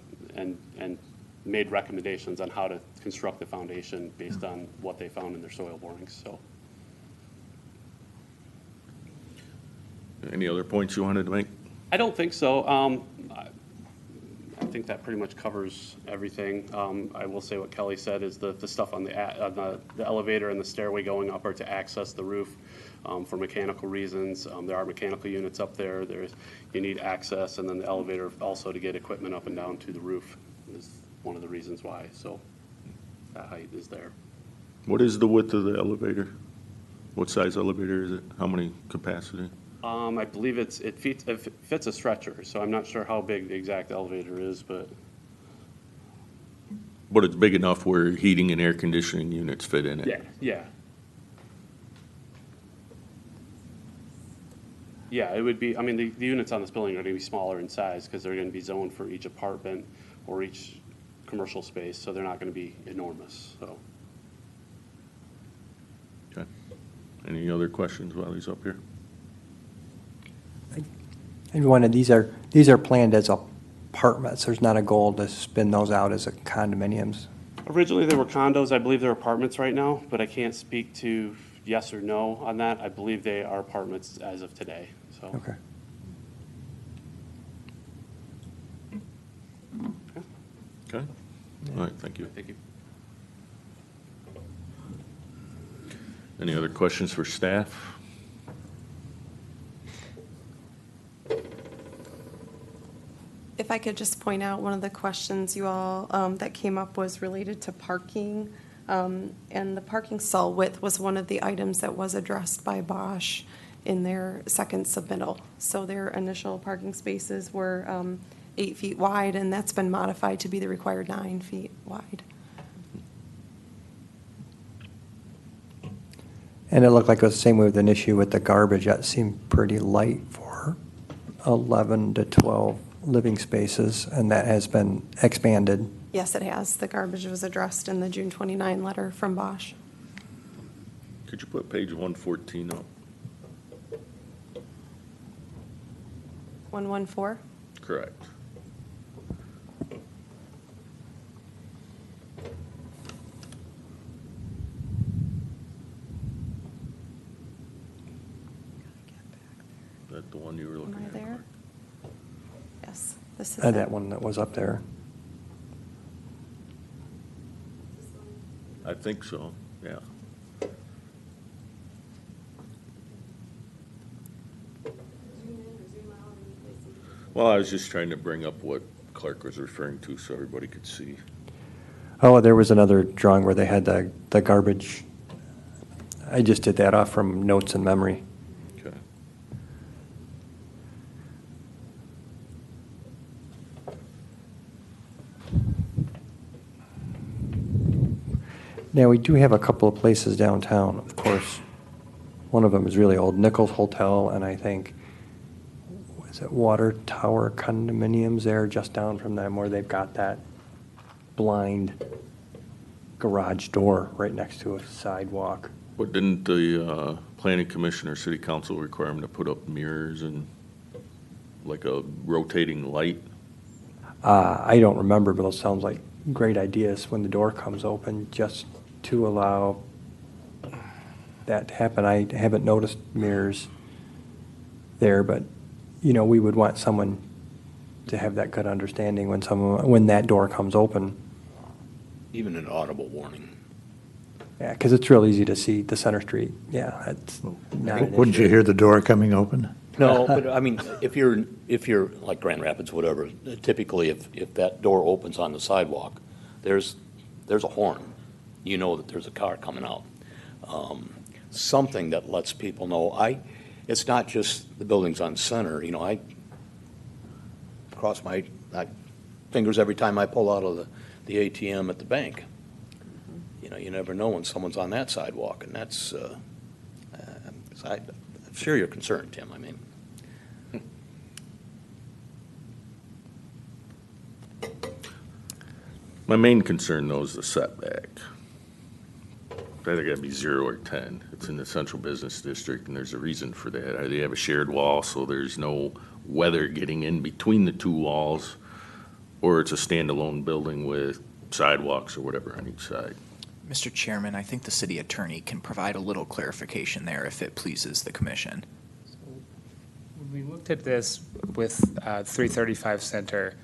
made recommendations on how to construct the foundation based on what they found in their soil borings, so. Any other points you wanted to make? I don't think so. I think that pretty much covers everything. I will say what Kelly said is the stuff on the elevator and the stairway going up are to access the roof for mechanical reasons. There are mechanical units up there. You need access, and then the elevator also to get equipment up and down to the roof is one of the reasons why. So that height is there. What is the width of the elevator? What size elevator is it? How many capacity? I believe it fits a stretcher, so I'm not sure how big the exact elevator is, but. But it's big enough where heating and air conditioning units fit in it? Yeah, yeah. Yeah, it would be, I mean, the units on this building are going to be smaller in size because they're going to be zoned for each apartment or each commercial space, so they're not going to be enormous, so. Okay. Any other questions while he's up here? And one, these are planned as apartments. There's not a goal to spin those out as a condominiums. Originally, they were condos. I believe they're apartments right now, but I can't speak to yes or no on that. I believe they are apartments as of today, so. Okay. Okay. All right, thank you. Thank you. Any other questions for staff? If I could just point out, one of the questions you all, that came up was related to parking. And the parking stall width was one of the items that was addressed by Bosch in their second submittal. So their initial parking spaces were 8 feet wide, and that's been modified to be the required 9 feet wide. And it looked like it was the same way with an issue with the garbage. That seemed pretty light for 11 to 12 living spaces, and that has been expanded. Yes, it has. The garbage was addressed in the June 29 letter from Bosch. Could you put page 114 up? 114? Correct. This is That it. one that was up there. I think so, yeah. Well, I was just trying to bring up what Clark was referring to so everybody could see. Oh, there was another drawing where they had the garbage. I just did that off from notes and memory. Okay. Now, we do have a couple of places downtown, of course. One of them is really old, Nichols Hotel, and I think, is it Water Tower condominiums there just down from them where they've got that blind garage door right next to a sidewalk. But didn't the planning commission or city council require them to put up mirrors and like a rotating light? I don't remember, but those sounds like great ideas when the door comes open, just to allow that to happen. I haven't noticed mirrors there, but, you know, we would want someone to have that good understanding when that door comes open. Even an audible warning. Yeah, because it's real easy to see the Center Street. Yeah, that's not an Wouldn't issue. you hear the door coming open? No, but I mean, if you're like Grand Rapids, whatever, typically if that door opens on the sidewalk, there's a horn. You know that there's a car coming out. Something that lets people know. It's not just the buildings on Center. You know, I cross my fingers every time I pull out of the ATM at the bank. You know, you never know when someone's on that sidewalk, and that's. I share your concern, Tim. I mean. My main concern, though, is the setback. It's either got to be 0 or 10. It's in the central business district, and there's a reason for that. They have a shared wall, so there's no weather getting in between the two walls, or it's a standalone building with sidewalks or whatever on each side. Mr. Chairman, I think the city attorney can provide a little clarification there if it pleases the commission. When we looked at this with 335 Center,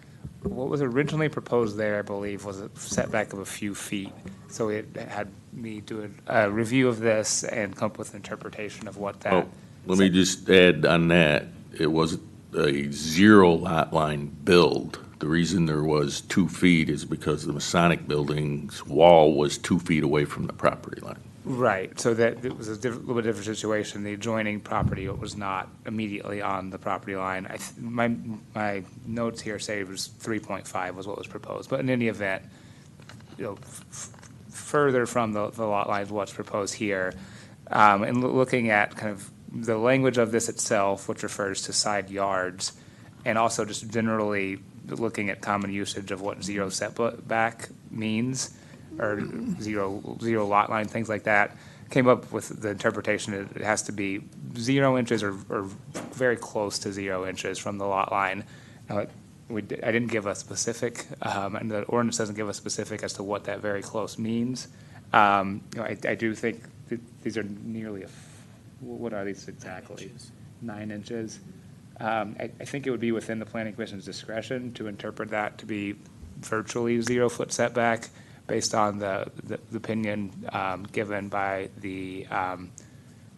what was originally proposed there, I believe, was a setback of a few feet. So it had me do a review of this and come up with an interpretation of what that. Oh, let me just add on that. It was a 0 lot line build. The reason there was 2 feet is because the Masonic building's wall was 2 feet away from the property line. Right, so that it was a little bit different situation. The adjoining property was not immediately on the property line. My notes here say it was 3.5 was what was proposed, but in any event, you know, further from the lot line is what's proposed here. And looking at kind of the language of this itself, which refers to side yards, and also just generally looking at common usage of what 0 setback means, or zero lot line, things like that, came up with the interpretation that it has to be 0 inches or very close to 0 inches from the lot line. Now, I didn't give a specific, and the ordinance doesn't give a specific as to what that very close means. You know, I do think that these are nearly what are these exactly? 9 inches. I think it would be within the planning commission's discretion to interpret that to be virtually 0 foot setback based on the opinion given by the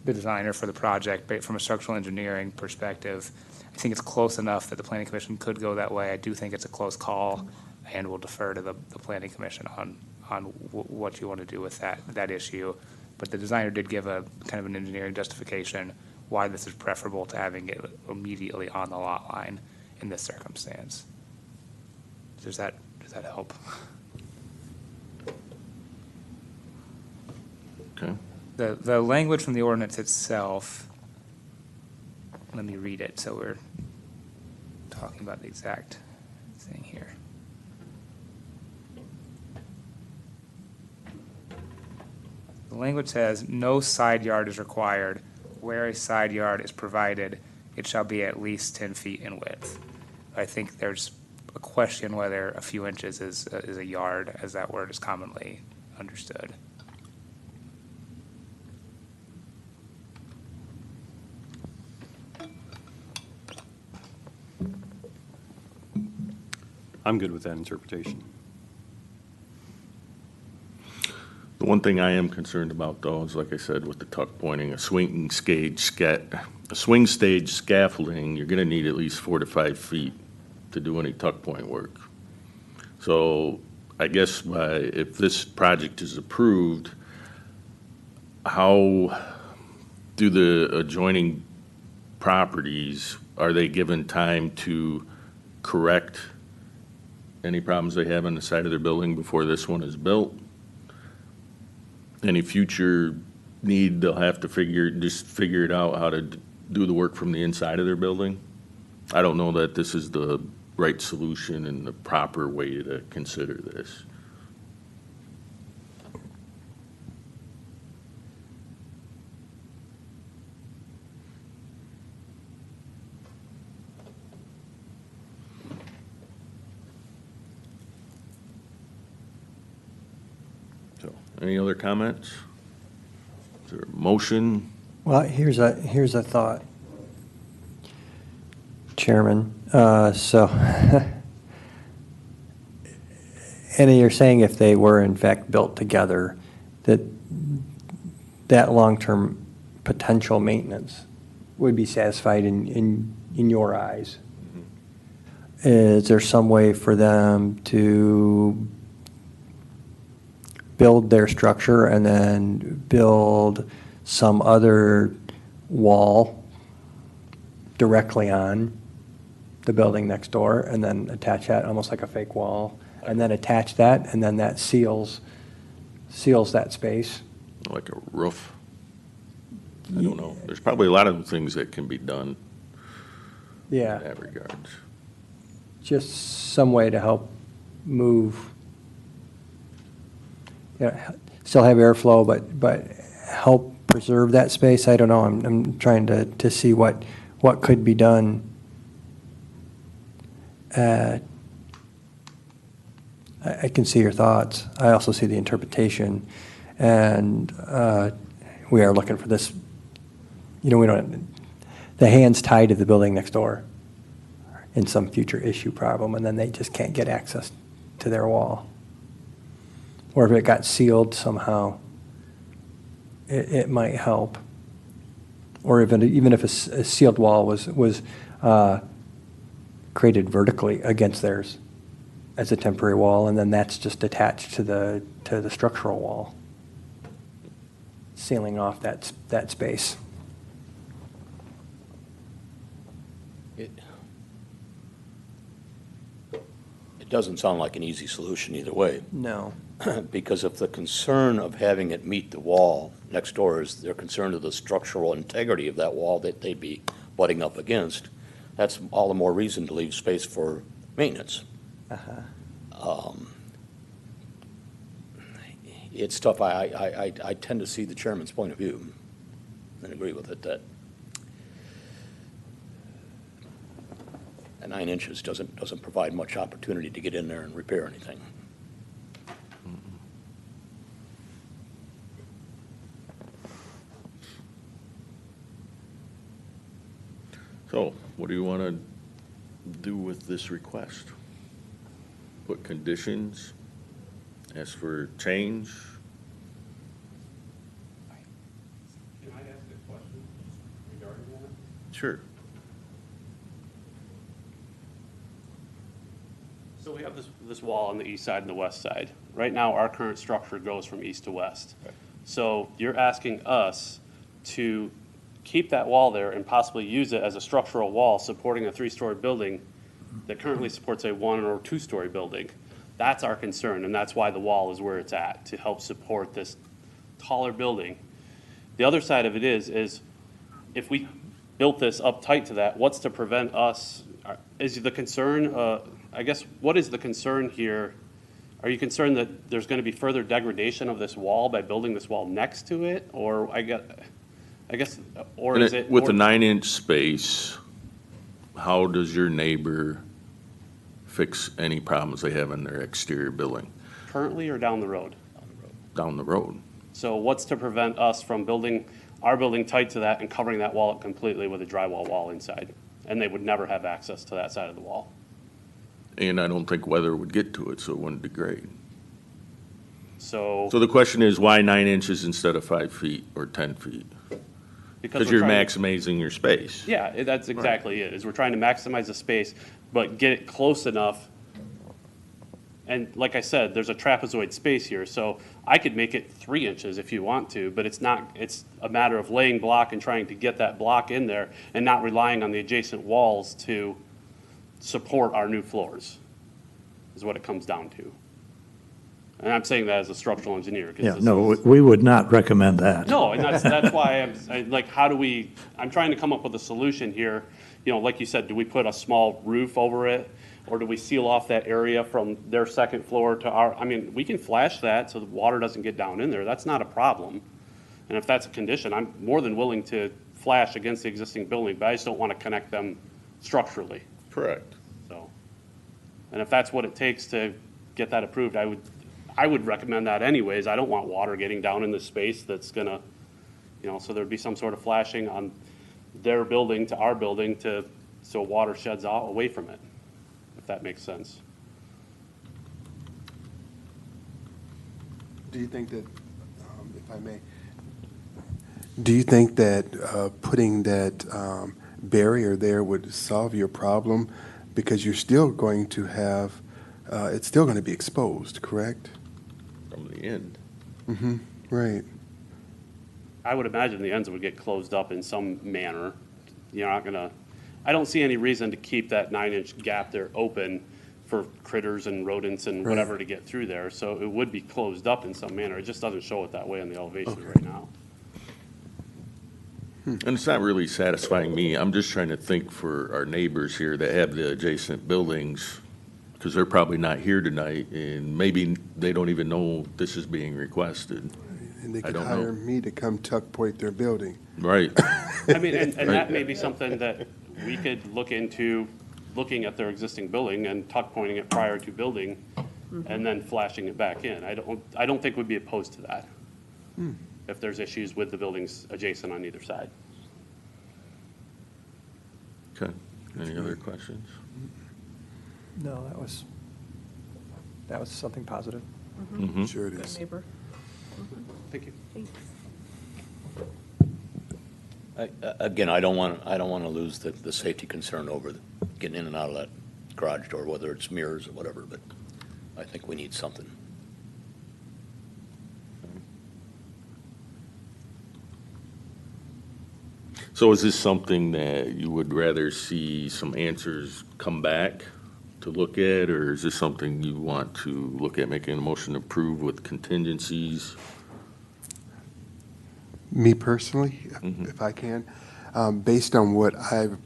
designer for the project. But from a structural engineering perspective, I think it's close enough that the planning commission could go that way. I do think it's a close call, and we'll defer to the planning commission on what you want to do with that issue. But the designer did give a kind of an engineering justification why this is preferable to having it immediately on the lot line in this circumstance. Does that help? Okay. The language from the ordinance itself, let me read it so we're talking about the exact thing here. The language says, no side yard is required. Where a side yard is provided, it shall be at least 10 feet in width. I think there's a question whether a few inches is a yard, as that word is commonly understood. I'm good with that interpretation. The one thing I am concerned about, though, is like I said, with the tuck pointing, a swing stage scaffolding, you're gonna need at least 4 to 5 feet to do any tuck point work. So I guess if this project is approved, how do the adjoining properties, are they given time to correct any problems they have on the side of their building before this one is built? Any future need, they'll have to figure it out how to do the work from the inside of their building? I don't know that this is the right solution and the proper way to consider this. So, any other comments? Is there a motion? Well, here's a thought, Chairman. And you're saying if they were in fact built together, that long-term potential maintenance would be satisfied in your eyes. Is there some way for them to build their structure and then build some other wall directly on the building next door and then attach that almost like a fake wall and then attach that and then that seals that space? Like a roof? I don't know. There's probably a lot of things that can be done in that regard. Just some way to help move, still have airflow, but help preserve that space. I don't know. I'm trying to see what could be done. I can see your thoughts. I also see the interpretation, and we are looking for this. We don't. The hands tied to the building next door in some future issue problem, and then they just can't get access to their wall. Or if it got sealed somehow, it might help. Or even if a sealed wall was created vertically against theirs as a temporary wall, and then that's just attached to the structural wall, sealing off that space. It doesn't sound like an easy solution either way. No. Because if the concern of having it meet the wall next door is they're concerned of the structural integrity of that wall that they'd be butting up against, that's all the more reason to leave space for maintenance. It's tough. I tend to see the chairman's point of view and agree with it that 9 inches doesn't provide much opportunity to get in there and repair anything. So, what do you want to do with this request? Put conditions, ask for change? Can I ask a question regarding that? Sure. So we have this wall on the east side and the west side. Right now, our current structure goes from east to west. Okay. So you're asking us to keep that wall there and possibly use it as a structural wall supporting a 3-story building that currently supports a 1 or 2-story building. That's our concern, and that's why the wall is where it's at, to help support this taller building. The other side of it is if we built this up tight to that, what's to prevent us? Is the concern, I guess, what is the concern here? Are you concerned that there's going to be further degradation of this wall by building this wall next to it? Or I guess, or And is it? with or- a 9-inch space, how does your neighbor fix any problems they have in their exterior building? Currently or down the road? Down the road. So what's to prevent us from building our building tight to that and covering that wall up completely with a drywall wall inside? And they would never have access to that side of the wall. And I don't think weather would get to it, so it wouldn't degrade. So. So the question is, why 9 inches instead of 5 feet or 10 feet? Because we're you're trying- maximizing your space. Yeah, that's exactly it, is we're trying to maximize the space, but get it close enough. And like I said, there's a trapezoid space here, so I could make it 3 inches if you want to, but it's not, it's a matter of laying block and trying to get that block in there and not relying on the adjacent walls to support our new floors, is what it comes down to. And I'm saying that as a structural engineer. 'Cause Yeah, this no, is- we would not recommend that. No, and that's why like, how do we, I'm trying to come up with a solution here. You know, like you said, do we put a small roof over it? Or do we seal off that area from their second floor to our, I mean, we can flash that so the water doesn't get down in there. That's not a problem. And if that's a condition, I'm more than willing to flash against the existing building, but I just don't want to connect them structurally. Correct. So, and if that's what it takes to get that approved, I would recommend that anyways. I don't want water getting down in the space that's gonna, you know, so there'd be some sort of flashing on their building to our building so water sheds out away from it, if that makes sense. Do you think that, if I may, do you think that putting that barrier there would solve your problem? Because you're still going to have, it's still going to be exposed, correct? From the end. Mm-hmm, right. I would imagine the ends would get closed up in some manner. You're not gonna, I don't see any reason to keep that 9-inch gap there open for critters and rodents and Right. whatever to get through there. So it would be closed up in some manner. It just doesn't show it that way on the elevation right now. And it's not really satisfying me. I'm just trying to think for our neighbors here that have the adjacent buildings, because they're probably not here tonight, and maybe they don't even know this is being requested. And they I could don't hire know. me to come tuck point their building. Right. I mean, and that Right. may be something that we could look into, looking at their existing building and tuck pointing it prior to building, and then flashing it back in. I don't think we'd be opposed to that, if there's issues with the buildings adjacent on either side. Okay. Any other questions? No, that was something positive. Mhm. Sure it Good is. neighbor. Thank you. Thanks. Again, I don't want to lose the safety concern over getting in and out of that garage door, whether it's mirrors or whatever, but I think we need something. So is this something that you would rather see some answers come back to look at, or is this something you want to look at making a motion to approve with contingencies? Me personally, if I can, based on what I've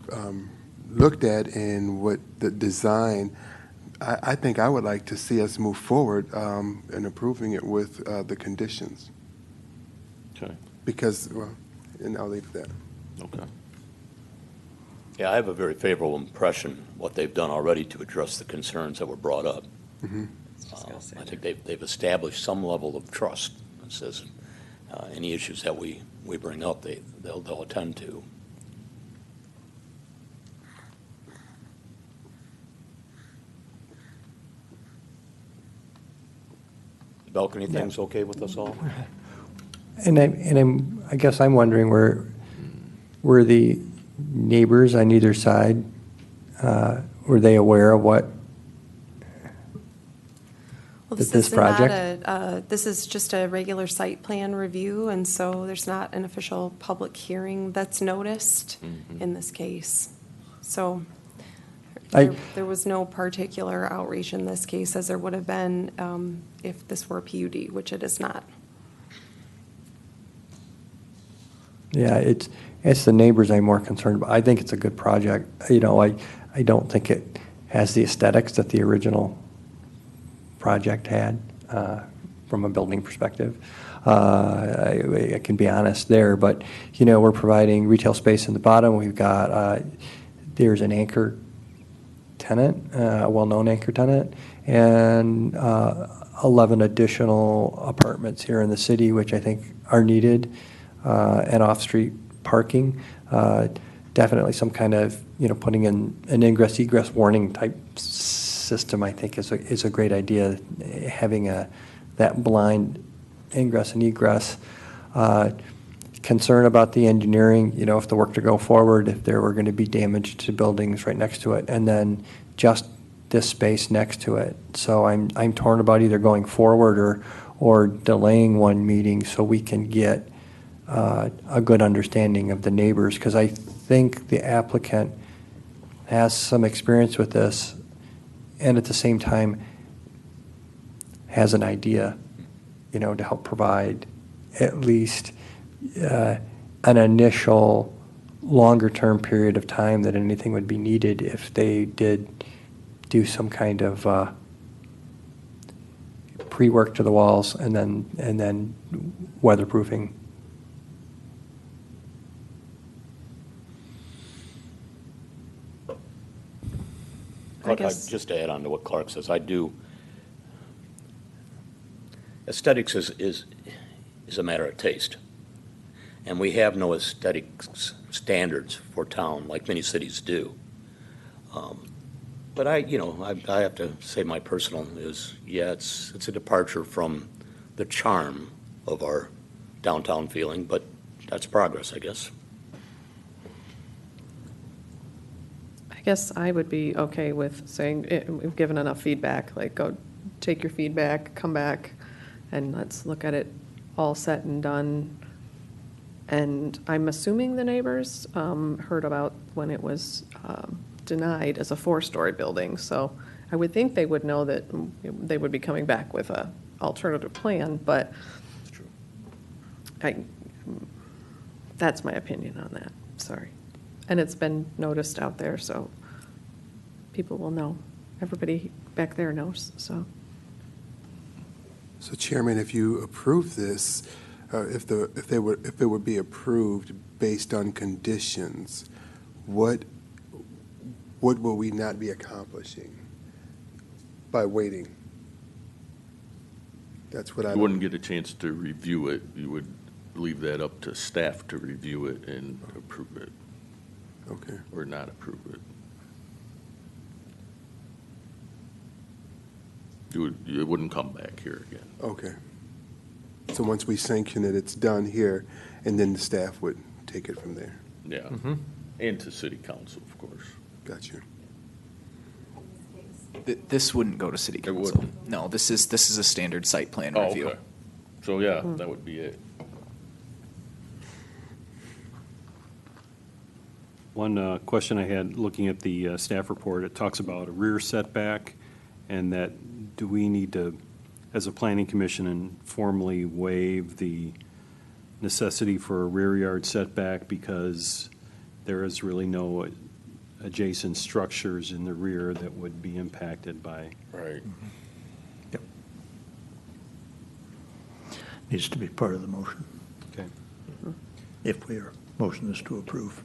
looked at and what the design, I think I would like to see us move forward in approving it with the conditions. Okay. Because, well, and I'll leave that. Okay. Yeah, I have a very favorable impression what they've done already to address the concerns that were brought up. Mhm. I think they've established some level of trust. It says any issues that we bring up, they'll attend to. The balcony thing's okay with us all? And I guess I'm wondering were the neighbors on either side, were they aware of what? Well, This this is not project? this is just a regular site plan review, and so there's not an official public hearing that's noticed in this case. So there was no particular outreach in this case, as there would have been if this were a PUD, which it is not. Yeah, it's the neighbors I'm more concerned about. I think it's a good project. You know, I don't think it has the aesthetics that the original project had from a building perspective. I can be honest there, but, you know, we're providing retail space in the bottom. We've got, there's an anchor tenant, a well-known anchor tenant, and 11 additional apartments here in the city, which I think are needed, and off-street parking. Definitely some kind of, you know, putting in an ingress egress warning type system, I think, is a great idea, having that blind ingress and egress. Concern about the engineering, if the work to go forward, if there were going to be damage to buildings right next to it, and then just this space next to it. So I'm torn about either going forward or delaying one meeting so we can get a good understanding of the neighbors, because I think the applicant has some experience with this, and at the same time has an idea, to help provide at least an initial longer-term period of time that anything would be needed if they did do some kind of pre-work to the walls and then weatherproofing. Just to add on to what Clark says, aesthetics is a matter of taste. And we have no aesthetics standards for town like many cities do. But I have to say my personal is, it's a departure from the charm of our downtown feeling, but that's progress, I guess. I guess I would be okay with saying, we've given enough feedback, like go take your feedback, come back, and let's look at it all set and done. And I'm assuming the neighbors heard about when it was denied as a 4-story building. So I would think they would know that they would be coming back with a alternative plan, but that's my opinion on that, sorry. And it's been noticed out there, so people will know. Everybody back there knows, so. So Chairman, if you approve this, if it would be approved based on conditions, what will we not be accomplishing by waiting? That's what I You wouldn't get a chance to review it. You would leave that up to staff to review it and approve it. Okay. Or not approve it. It wouldn't come back here again. Okay. So once we sanction it, it's done here, and then the staff would take it from there. Yeah. And to city council, of course. Gotcha. This wouldn't go to city council. No, this is a standard site plan review. Okay. So, yeah, that would be it. One question I had, looking at the staff report, it talks about a rear setback, and that do we need to, as a planning commission, informally waive the necessity for a rear yard setback because there is really no adjacent structures in the rear that would be impacted by. Right. Yep. Needs to be part of the motion. Okay. If our motion is to approve.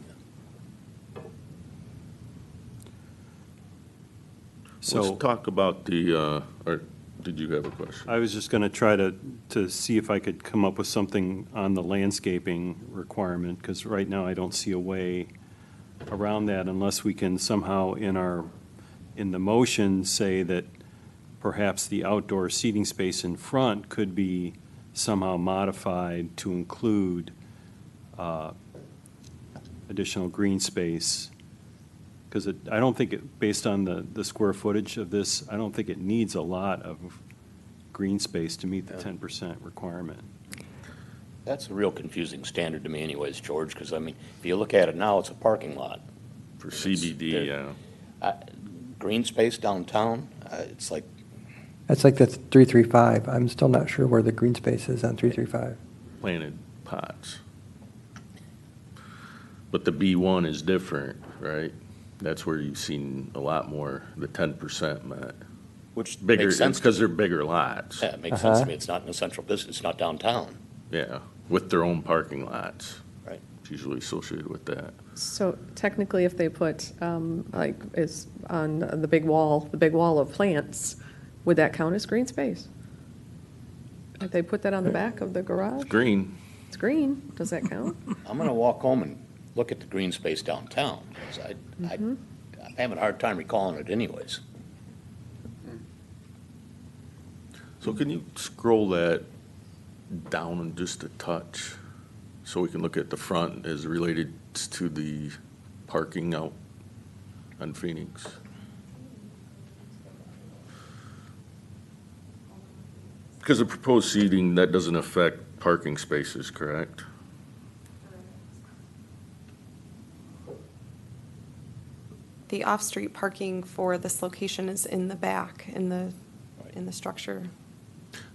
So let's talk about the, or did you have a question? I was just going to try to see if I could come up with something on the landscaping requirement, because right now I don't see a way around that unless we can somehow in the motion say that perhaps the outdoor seating space in front could be somehow modified to include additional green space. Because I don't think based on the square footage of this, I don't think it needs a lot of green space to meet the 10% requirement. That's a real confusing standard to me anyways, George, because, I mean, if you look at it now, it's a parking lot. For CBD, yeah. Green space downtown, it's like. That's like the 335. I'm still not sure where the green space is on 335. Planted pots. But the B1 is different, right? That's where you've seen a lot more, the 10% met. Which bigger, makes sense. because they're bigger lots. Yeah, it makes sense to me. It's not in a central business, it's not downtown. Yeah, with their own parking lots. Right. It's usually associated with that. So technically, if they put, like, is on the big wall of plants, would that count as green space? If they put that on the back of the garage? It's green. It's green, does that count? I'm going to walk home and look at the green space downtown, because I'm having a hard time recalling it anyways. So can you scroll that down just a touch so we can look at the front as related to the parking out on Phoenix? Because the proposed seating, that doesn't affect parking spaces, correct? The off-street parking for this location is in the back, in the structure.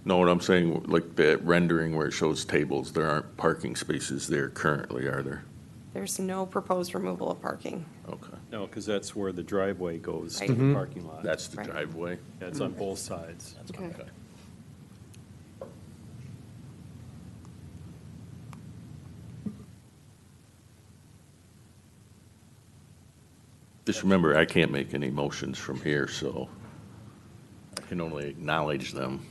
No, what I'm saying, like that rendering where it shows tables, there aren't parking spaces there currently, are there? There's no proposed removal of parking. Okay. No, because that's where the driveway goes to Right. the parking lot. That's the Right. driveway? Yeah, it's on both sides. Okay. Just remember, I can't make any motions from here, so I can only acknowledge them.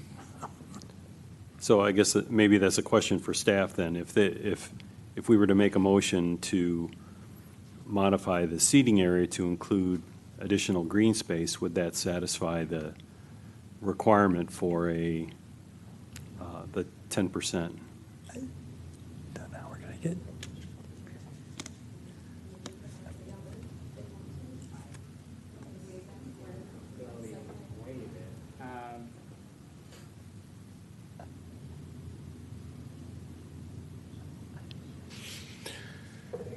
So I guess that maybe that's a question for staff then. If we were to make a motion to modify the seating area to include additional green space, would that satisfy the requirement for the 10%? Don't know how we're gonna get.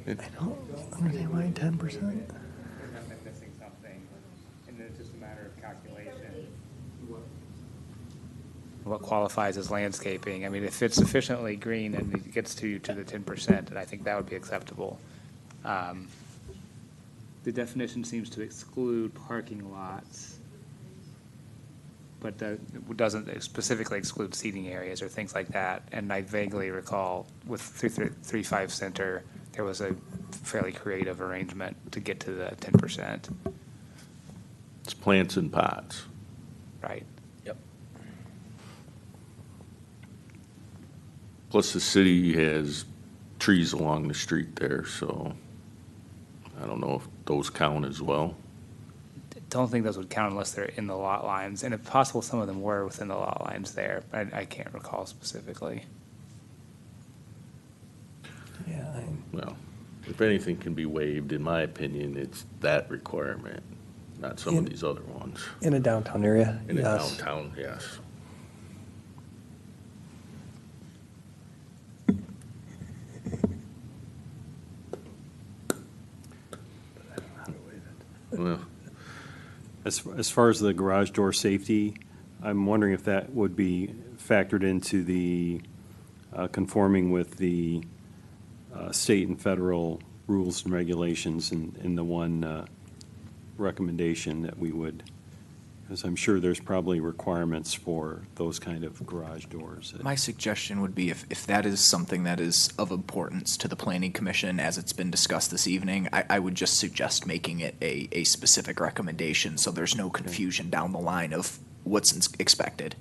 I don't understand why 10%. Missing something, and then it's just a matter of calculation. What qualifies as landscaping? I mean, if it's sufficiently green and it gets to the 10%, then I think that would be acceptable. The definition seems to exclude parking lots, but doesn't specifically exclude seating areas or things like that. And I vaguely recall with 335 Center, there was a fairly creative arrangement to get to the 10%. It's plants and pots. Right. Yep. Plus, the city has trees along the street there, so I don't know if those count as well. Don't think those would count unless they're in the lot lines, and if possible, some of them were within the lot lines there, but I can't recall specifically. Yeah, Well, if anything can be waived, in my opinion, it's that requirement, not some of In- these other ones. in a downtown area, In a yes. downtown, yes. Well, As far as the garage door safety, I'm wondering if that would be factored into the conforming with the state and federal rules and regulations in the one recommendation that we would, because I'm sure there's probably requirements for those kind of garage doors. My suggestion would be if that is something that is of importance to the Planning Commission, as it's been discussed this evening, I would just suggest making it a specific recommendation so there's no confusion down the line of what's expected.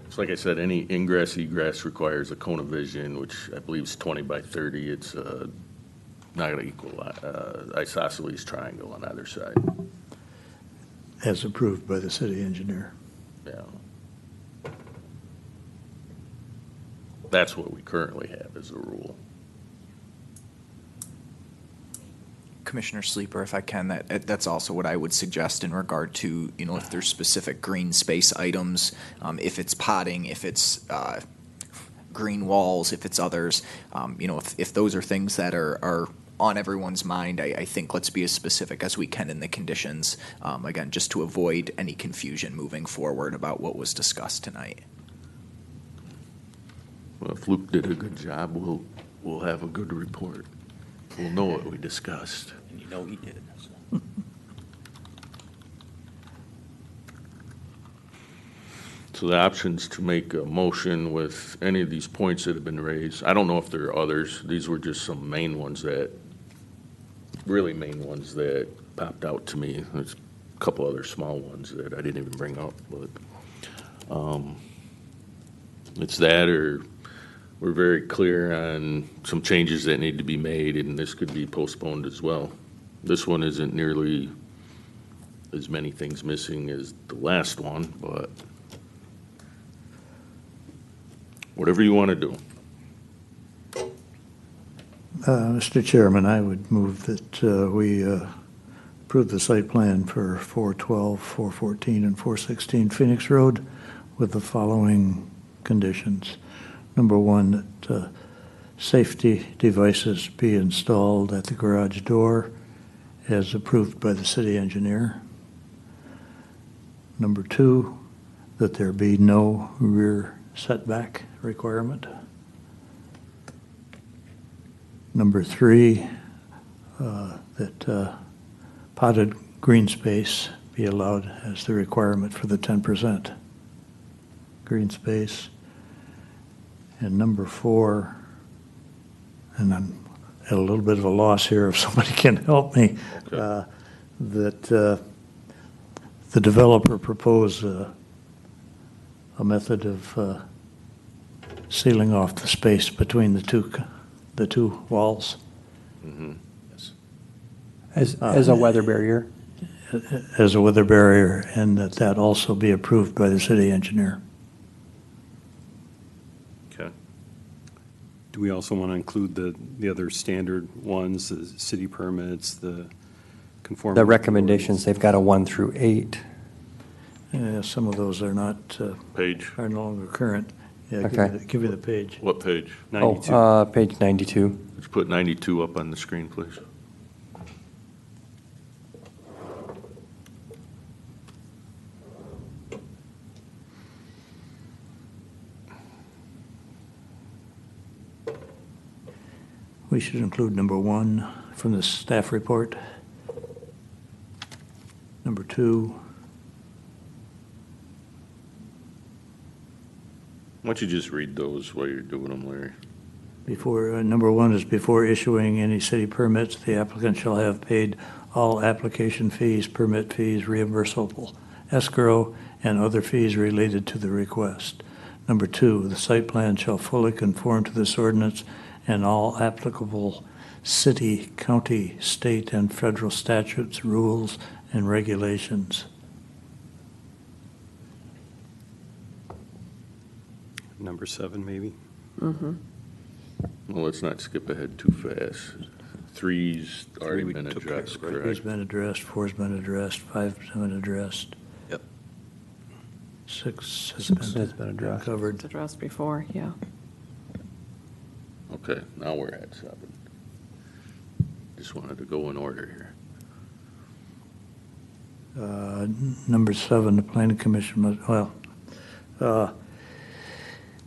it's like I said, any ingress egress requires a cone of vision, which I believe is 20 by 30. It's not going to equal isosceles triangle on either side. As approved by the city engineer. Yeah. That's what we currently have as a rule. Commissioner Sleeper, if I can, that's also what I would suggest in regard to, if there's specific green space items, if it's potting, if it's green walls, if it's others, if those are things that are on everyone's mind, I think let's be as specific as we can in the conditions, again, just to avoid any confusion moving forward about what was discussed tonight. Well, if Luke did a good job, we'll have a good report. We'll know what we discussed. And you know he did. So the options to make a motion with any of these points that have been raised, I don't know if there are others. These were just some main ones that popped out to me. There's a couple other small ones that I didn't even bring up, but it's that, or we're very clear on some changes that need to be made, and this could be postponed as well. This one isn't nearly as many things missing as the last one, but Whatever you want to do. Mr. Chairman, I would move that we approve the site plan for 412, 414, and 416 Phoenix Road with the following conditions. Number one, that safety devices be installed at the garage door as approved by the city engineer. Number two, that there be no rear setback requirement. Number three, that potted green space be allowed as the requirement for the 10% green space. And number four, and I'm at a little bit of a loss here if somebody can help me, that the developer propose a method of sealing off the space between the two walls. Mm-hmm. As a weather barrier. As a weather barrier, and that also be approved by the city engineer. Okay. Do we also want to include the other standard ones, the city permits, the conformity? The recommendations, they've got a 1 through 8. Yeah, some of those are not, Page. are no longer current. Yeah, Okay. give me the page. What page? 92. Page 92. Let's put 92 up on the screen, please. We should include number one from the staff report. Number two, Why don't you just read those while you're doing them, Larry? number one is before issuing any city permits, the applicant shall have paid all application fees, permit fees, reimbursable escrow, and other fees related to the request. Number two, the site plan shall fully conform to this ordinance and all applicable city, county, state, and federal statutes, rules, and regulations. Number 7, maybe? Mm-hmm. Well, let's not skip ahead too fast. Three's already we been took addressed, care of, right? Three's correct? been addressed, four's been addressed, five's been addressed. Yep. Six has Six has been addressed. covered. It's addressed before, yeah. Okay, now we're at 7. Just wanted to go in order here. Number 7, the planning commission must,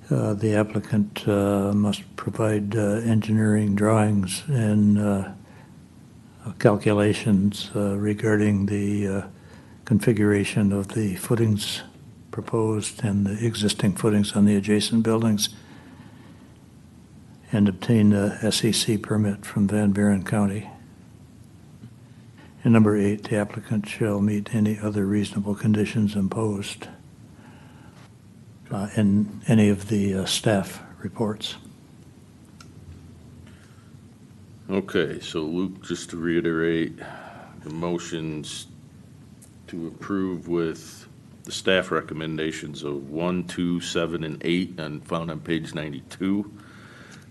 the applicant must provide engineering drawings and calculations regarding the configuration of the footings proposed and the existing footings on the adjacent buildings, and obtain the SEC permit from Van Buren County. And number 8, the applicant shall meet any other reasonable conditions imposed in any of the staff reports. Okay, so Luke, just to reiterate, the motions to approve with the staff recommendations of 1, 2, 7, and 8, and found on page 92.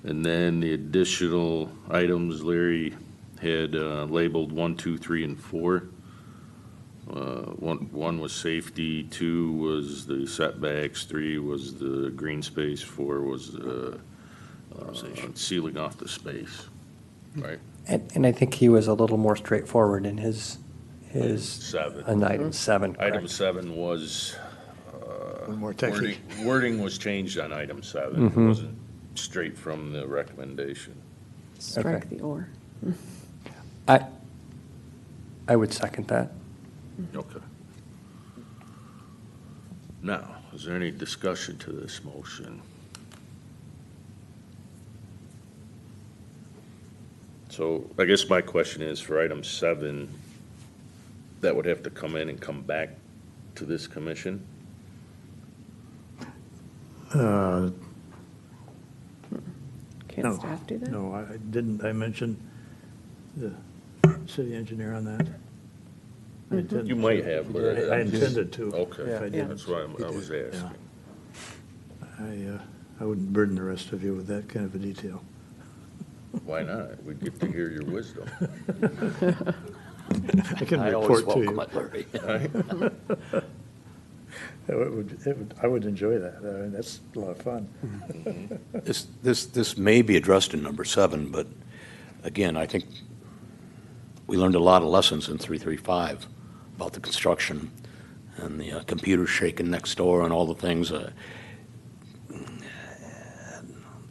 And then the additional items Larry had labeled 1, 2, 3, and 4. One was safety, 2 was the setbacks, 3 was the green space, 4 was the sealing off the space, right? And I think he was a little more straightforward in his 7. on item 7, correct? Item 7 was, More technical. wording was changed on item 7. It Mhm. wasn't straight from the recommendation. Strike Okay. the or. I would second that. Okay. Now, is there any discussion to this motion? So I guess my question is, for item 7, that would have to come in and come back to this commission? No, Can't staff do that? No, I mention the city engineer on that? I intended You might to. have, but I intended to. Okay, if I didn't. that's why I was asking. I wouldn't burden the rest of you with that kind of a detail. Why not? We get to hear your wisdom. I can I always report to welcome you. it, Larry. I would enjoy that. I mean, that's a lot of fun. This may be addressed in number 7, but again, I think we learned a lot of lessons in 335 about the construction and the computers shaking next door and all the things.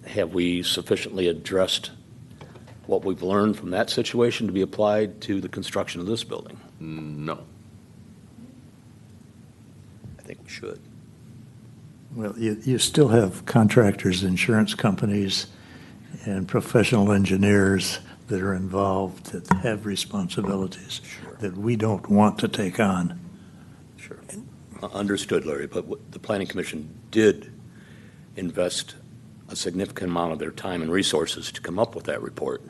Have we sufficiently addressed what we've learned from that situation to be applied to the construction of this building? No. I think we should. Well, you still have contractors, insurance companies, and professional engineers that are involved that have responsibilities that we don't want to take on. Sure. Understood, Larry, but the Planning Commission did invest a significant amount of their time and resources to come up with that report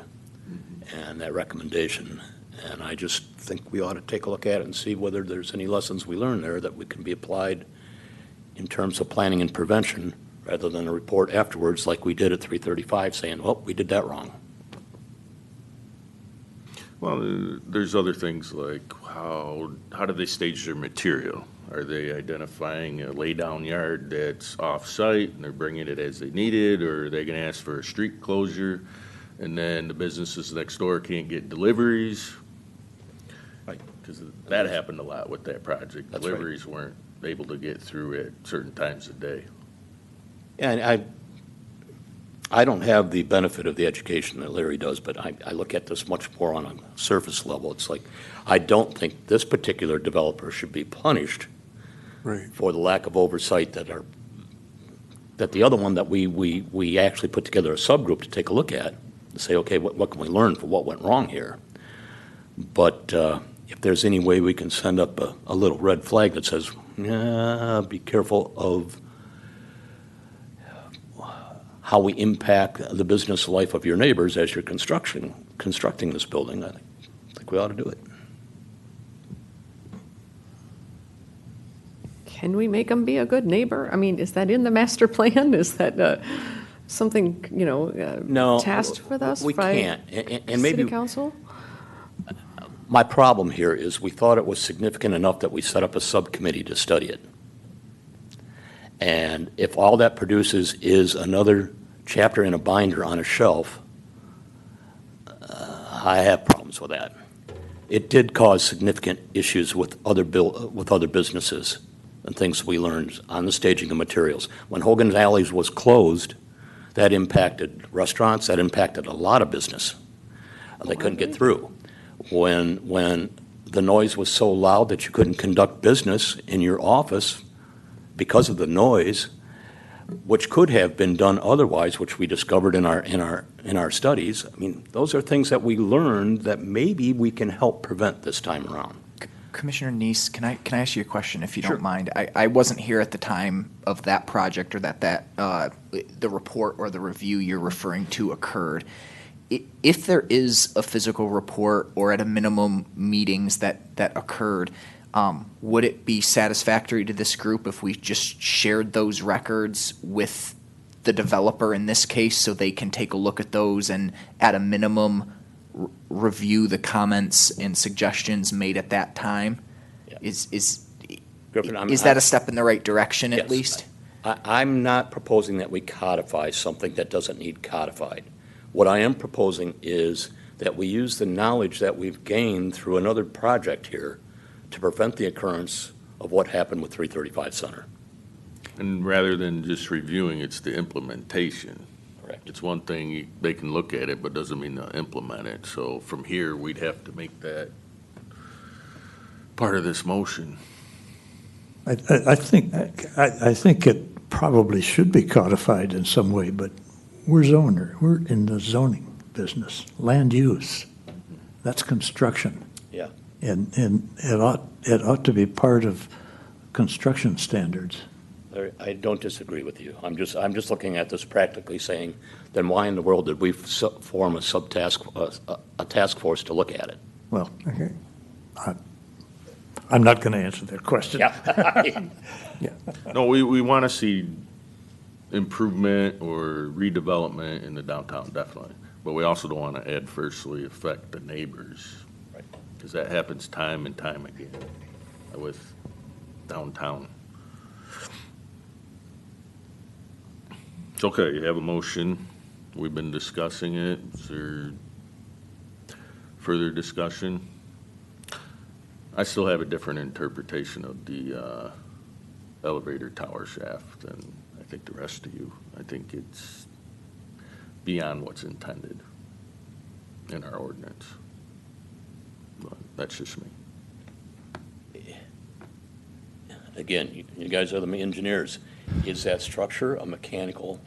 and that recommendation. And I just think we ought to take a look at it and see whether there's any lessons we learned there that we can be applied in terms of planning and prevention, rather than a report afterwards like we did at 335 saying, well, we did that wrong. Well, there's other things like how do they stage their material? Are they identifying a lay-down yard that's off-site and they're bringing it as they need it, or are they going to ask for a street closure and then the businesses next door can't get deliveries? Right. Because that happened a lot with that project. That's right. Deliveries weren't able to get through at certain times of day. And I don't have the benefit of the education that Larry does, but I look at this much more on a surface level. It's like, I don't think this particular developer should be punished for the lack of oversight that the other one that we actually put together a subgroup to take a look at and say, okay, what can we learn from what went wrong here? But if there's any way we can send up a little red flag that says, be careful of how we impact the business life of your neighbors as you're constructing this building, I think we ought to do it. Can we make them be a good neighbor? I mean, is that in the master plan? Is that something, No, tasked with us we by can't. And maybe city council? my problem here is we thought it was significant enough that we set up a subcommittee to study it. And if all that produces is another chapter in a binder on a shelf, I have problems with that. It did cause significant issues with other businesses and things we learned on the staging of materials. When Hogan's Alleys was closed, that impacted restaurants, that impacted a lot of business. They couldn't get through. When the noise was so loud that you couldn't conduct business in your office because of the noise, which could have been done otherwise, which we discovered in our studies. I mean, those are things that we learned that maybe we can help prevent this time around. Commissioner Neese, can I ask you a question, if you don't mind? I wasn't here at the time of that project or that the report or the review you're referring to occurred. If there is a physical report or at a minimum meetings that occurred, would it be satisfactory to this group if we just shared those records with the developer in this case so they can take a look at those and at a minimum review the comments and suggestions made at that time? Yeah. Is Griffin, that a step in the right direction at Yes. least? I'm not proposing that we codify something that doesn't need codified. What I am proposing is that we use the knowledge that we've gained through another project here to prevent the occurrence of what happened with 335 Center. And rather than just reviewing, it's the implementation. Correct. It's one thing, they can look at it, but doesn't mean they'll implement it. So from here, we'd have to make that part of this motion. I think it probably should be codified in some way, but we're in the zoning business, land use. That's construction. Yeah. And it ought to be part of construction standards. I don't disagree with you. I'm just looking at this practically saying, then why in the world did we form a task force to look at it? Well, okay. I'm not going to answer that question. Yeah. No, we want to see improvement or redevelopment in the downtown, definitely. But we also don't want to adversely affect the neighbors. Right. Because that happens time and time again with downtown. It's okay, you have a motion. We've been discussing it. Is there further discussion? I still have a different interpretation of the elevator tower shaft than I think the rest of you. I think it's beyond what's intended in our ordinance. But that's just me. Again, you guys are the engineers. Is that structure a mechanical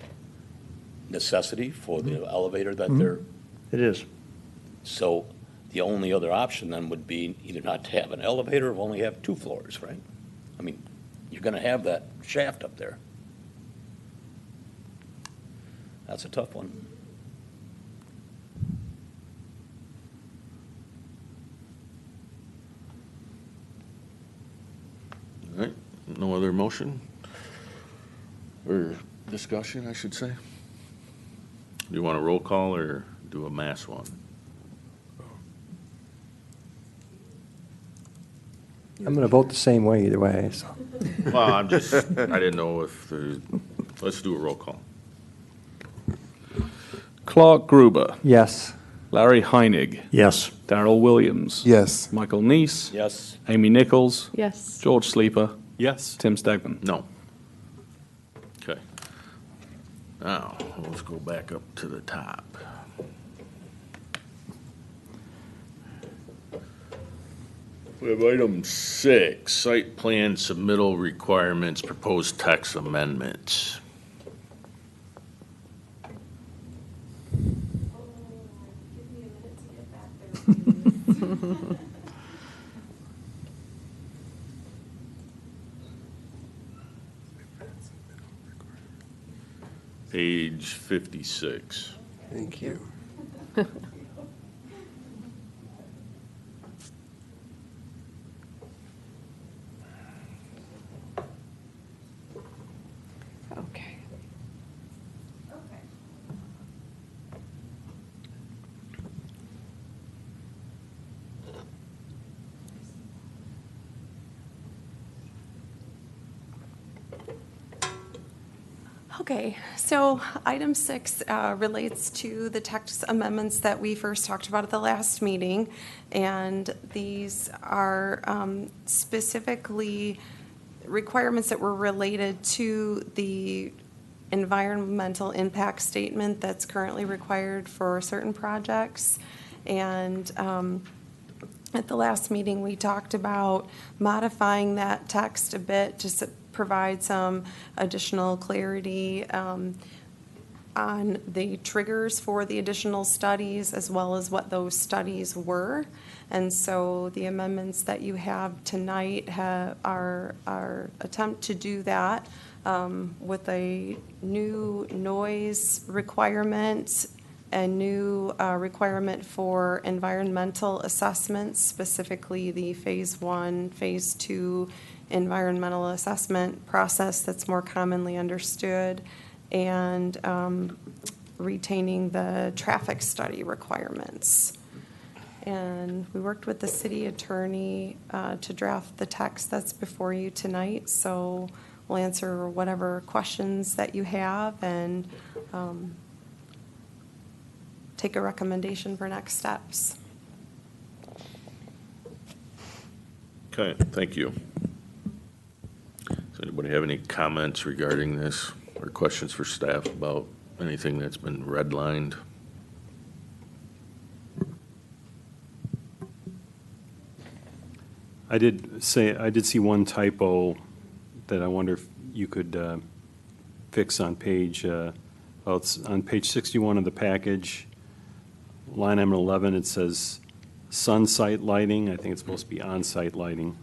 necessity for the elevator that they're? It is. So the only other option then would be either not to have an elevator or only have 2 floors, right? I mean, you're going to have that shaft up there. That's a tough one. All right, no other motion? Or discussion, I should say? Do you want a roll call or do a mass one? I'm going to vote the same way either way, so. Well, I didn't know if there's, let's do a roll call. Clark Gruber. Yes. Larry Heinig. Yes. Darrell Williams. Yes. Michael Neese. Yes. Amy Nichols. Yes. George Sleeper. Yes. Tim Stegman. No. Okay. Now, let's go back up to the top. We have item 6, site plan submittal requirements, proposed text amendments. Page 56. Thank you. Okay. Okay, so item 6 relates to the text amendments that we first talked about at the last meeting. And these are specifically requirements that were related to the environmental impact statement that's currently required for certain projects. And at the last meeting, we talked about modifying that text a bit to provide some additional clarity on the triggers for the additional studies, as well as what those studies were. And so the amendments that you have tonight are our attempt to do that with a new noise requirement, a new requirement for environmental assessments, specifically the Phase 1, Phase 2 environmental assessment process that's more commonly understood, and retaining the traffic study requirements. And we worked with the city attorney to draft the text that's before you tonight, so we'll answer whatever questions that you have and take a recommendation for next steps. Okay, thank you. Does anybody have any comments regarding this or questions for staff about anything that's been redlined? I did see one typo that I wonder if you could fix on page, it's on page 61 of the package, line item 11, it says sun-site lighting. I think it's supposed to be on-site lighting.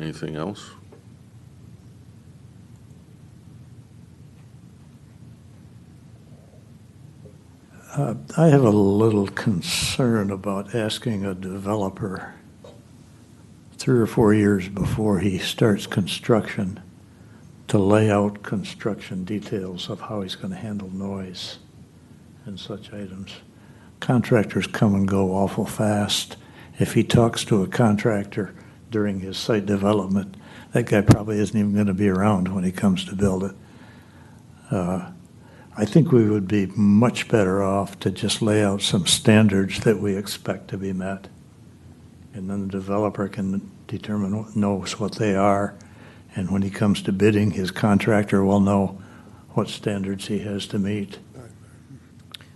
Anything else? I have a little concern about asking a developer 3 or 4 years before he starts construction to lay out construction details of how he's going to handle noise and such items. Contractors come and go awful fast. If he talks to a contractor during his site development, that guy probably isn't even going to be around when he comes to build it. I think we would be much better off to just lay out some standards that we expect to be met. And then the developer can knows what they are. And when he comes to bidding, his contractor will know what standards he has to meet.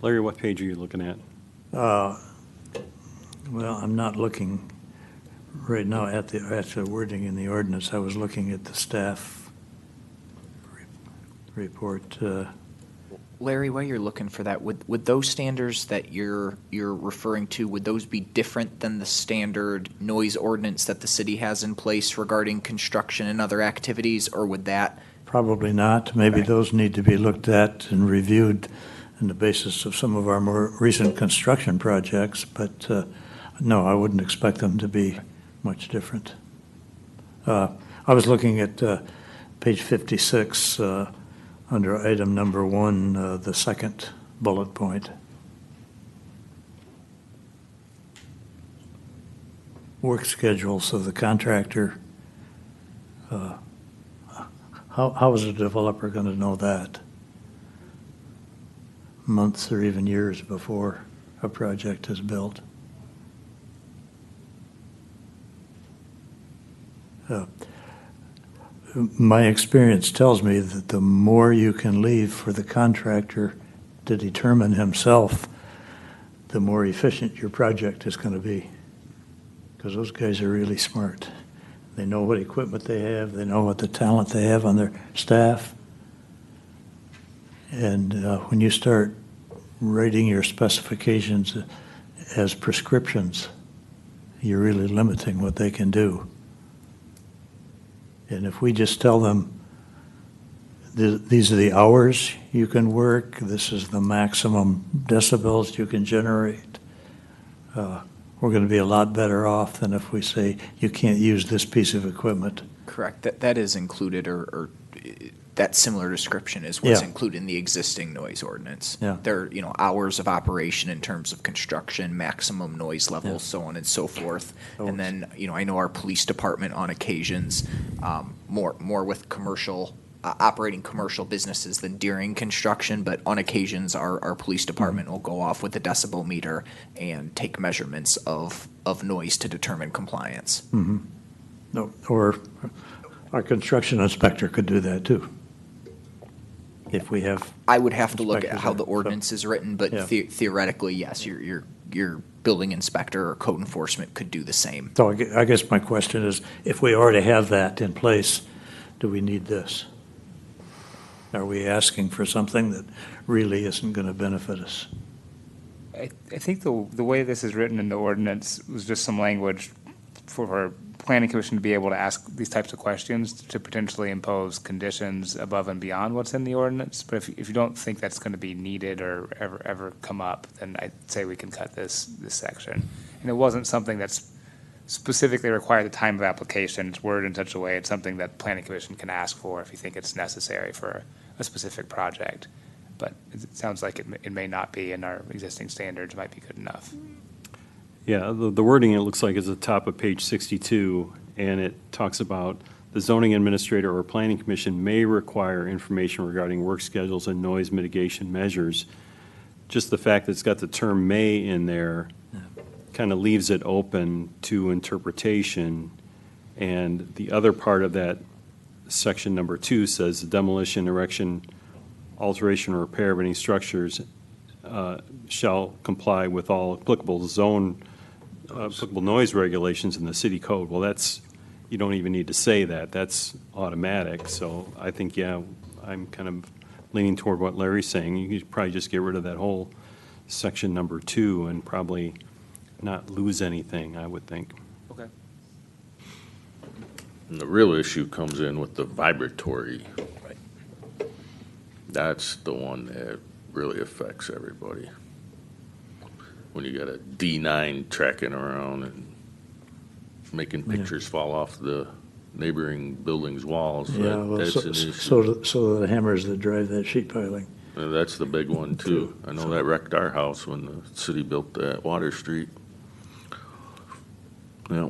Larry, what page are you looking at? Well, I'm not looking right now at the wording in the ordinance. I was looking at the staff report. Larry, while you're looking for that, would those standards that you're referring to, would those be different than the standard noise ordinance that the city has in place regarding construction and other activities, or would that? Probably not. Maybe those need to be looked at and reviewed on the basis of some of our more recent construction projects, but no, I wouldn't expect them to be much different. I was looking at page 56, under item number 1, the second bullet point. Work schedules of the contractor. How is a developer going to know that? Months or even years before a project is built. My experience tells me that the more you can leave for the contractor to determine himself, the more efficient your project is going to be. Because those guys are really smart. They know what equipment they have, they know what the talent they have on their staff. And when you start writing your specifications as prescriptions, you're really limiting what they can do. And if we just tell them, these are the hours you can work, this is the maximum decibels you can generate, we're going to be a lot better off than if we say you can't use this piece of equipment. Correct. That is included, or that similar description is what's Yeah. included in the existing noise ordinance. Yeah. There are, hours of operation in terms of construction, maximum noise levels, so on and so forth. And then, I know our police department on occasions, more with commercial, operating commercial businesses than during construction, but on occasions our police department will go off with a decibel meter and take measurements of noise to determine compliance. Mm-hmm. No, or our construction inspector could do that too. If we have. I would have to look at how the inspectors there, ordinance is written, but Yeah. theoretically, yes, your building inspector or code enforcement could do the same. So I guess my question is, if we already have that in place, do we need this? Are we asking for something that really isn't going to benefit us? I think the way this is written in the ordinance was just some language for planning commission to be able to ask these types of questions to potentially impose conditions above and beyond what's in the ordinance. But if you don't think that's going to be needed or ever come up, then I'd say we can cut this section. And it wasn't something that's specifically required the time of application. It's worded in such a way it's something that planning commission can ask for if you think it's necessary for a specific project. But it sounds like it may not be, and our existing standards might be good enough. Yeah, the wording, it looks like, is at the top of page 62, and it talks about the zoning administrator or planning commission may require information regarding work schedules and noise mitigation measures. Just the fact that it's got the term may in there kind of leaves it open to interpretation. And the other part of that, section number 2, says the demolition, erection, alteration, or repair of any structures shall comply with all applicable noise regulations in the city code. Well, you don't even need to say that. That's automatic. So I think, yeah, I'm kind of leaning toward what Larry's saying. You could probably just get rid of that whole section number 2 and probably not lose anything, I would think. Okay. And the real issue comes in with the vibratory. That's the one that really affects everybody. When you got a D9 tracking around and making pictures fall off the neighboring building's walls, Yeah, well, that's an issue. so the hammers that drive that sheet piling. That's the big one too. I know that wrecked our house when the city built that Water Street. Yeah,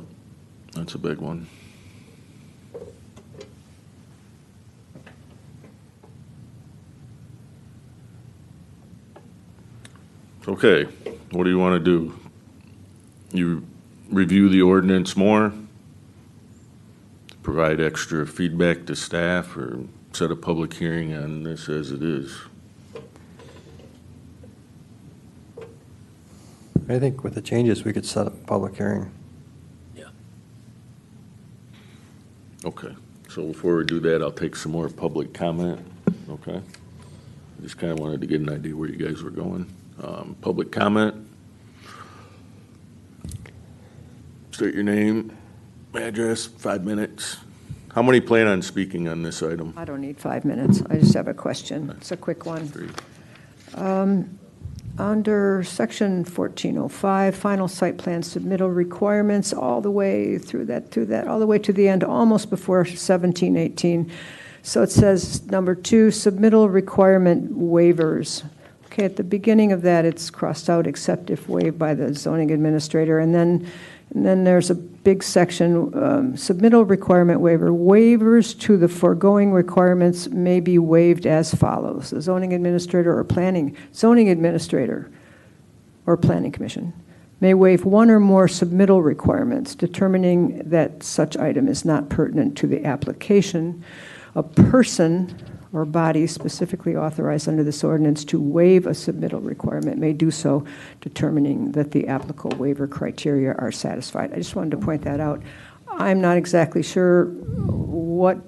that's a big one. Okay, what do you want to do? You review the ordinance more? Provide extra feedback to staff, or set a public hearing on this as it is? I think with the changes, we could set up a public hearing. Okay, so before we do that, I'll take some more public comment, okay? Just kind of wanted to get an idea where you guys were going. Public comment. State your name, address, 5 minutes. How many plan on speaking on this item? I don't need 5 minutes. I just have a question. It's a quick one. Under section 1405, final site plan submittal requirements, all the way through that, all the way to the end, almost before 1718. So it says, number 2, submittal requirement waivers. Okay, at the beginning of that, it's crossed out, except if waived by the zoning administrator. And then there's a big section, submittal requirement waiver. Waivers to the foregoing requirements may be waived as follows. The zoning administrator or planning commission may waive one or more submittal requirements, determining that such item is not pertinent to the application. A person or body specifically authorized under this ordinance to waive a submittal requirement may do so, determining that the applicable waiver criteria are satisfied. I just wanted to point that out. I'm not exactly sure what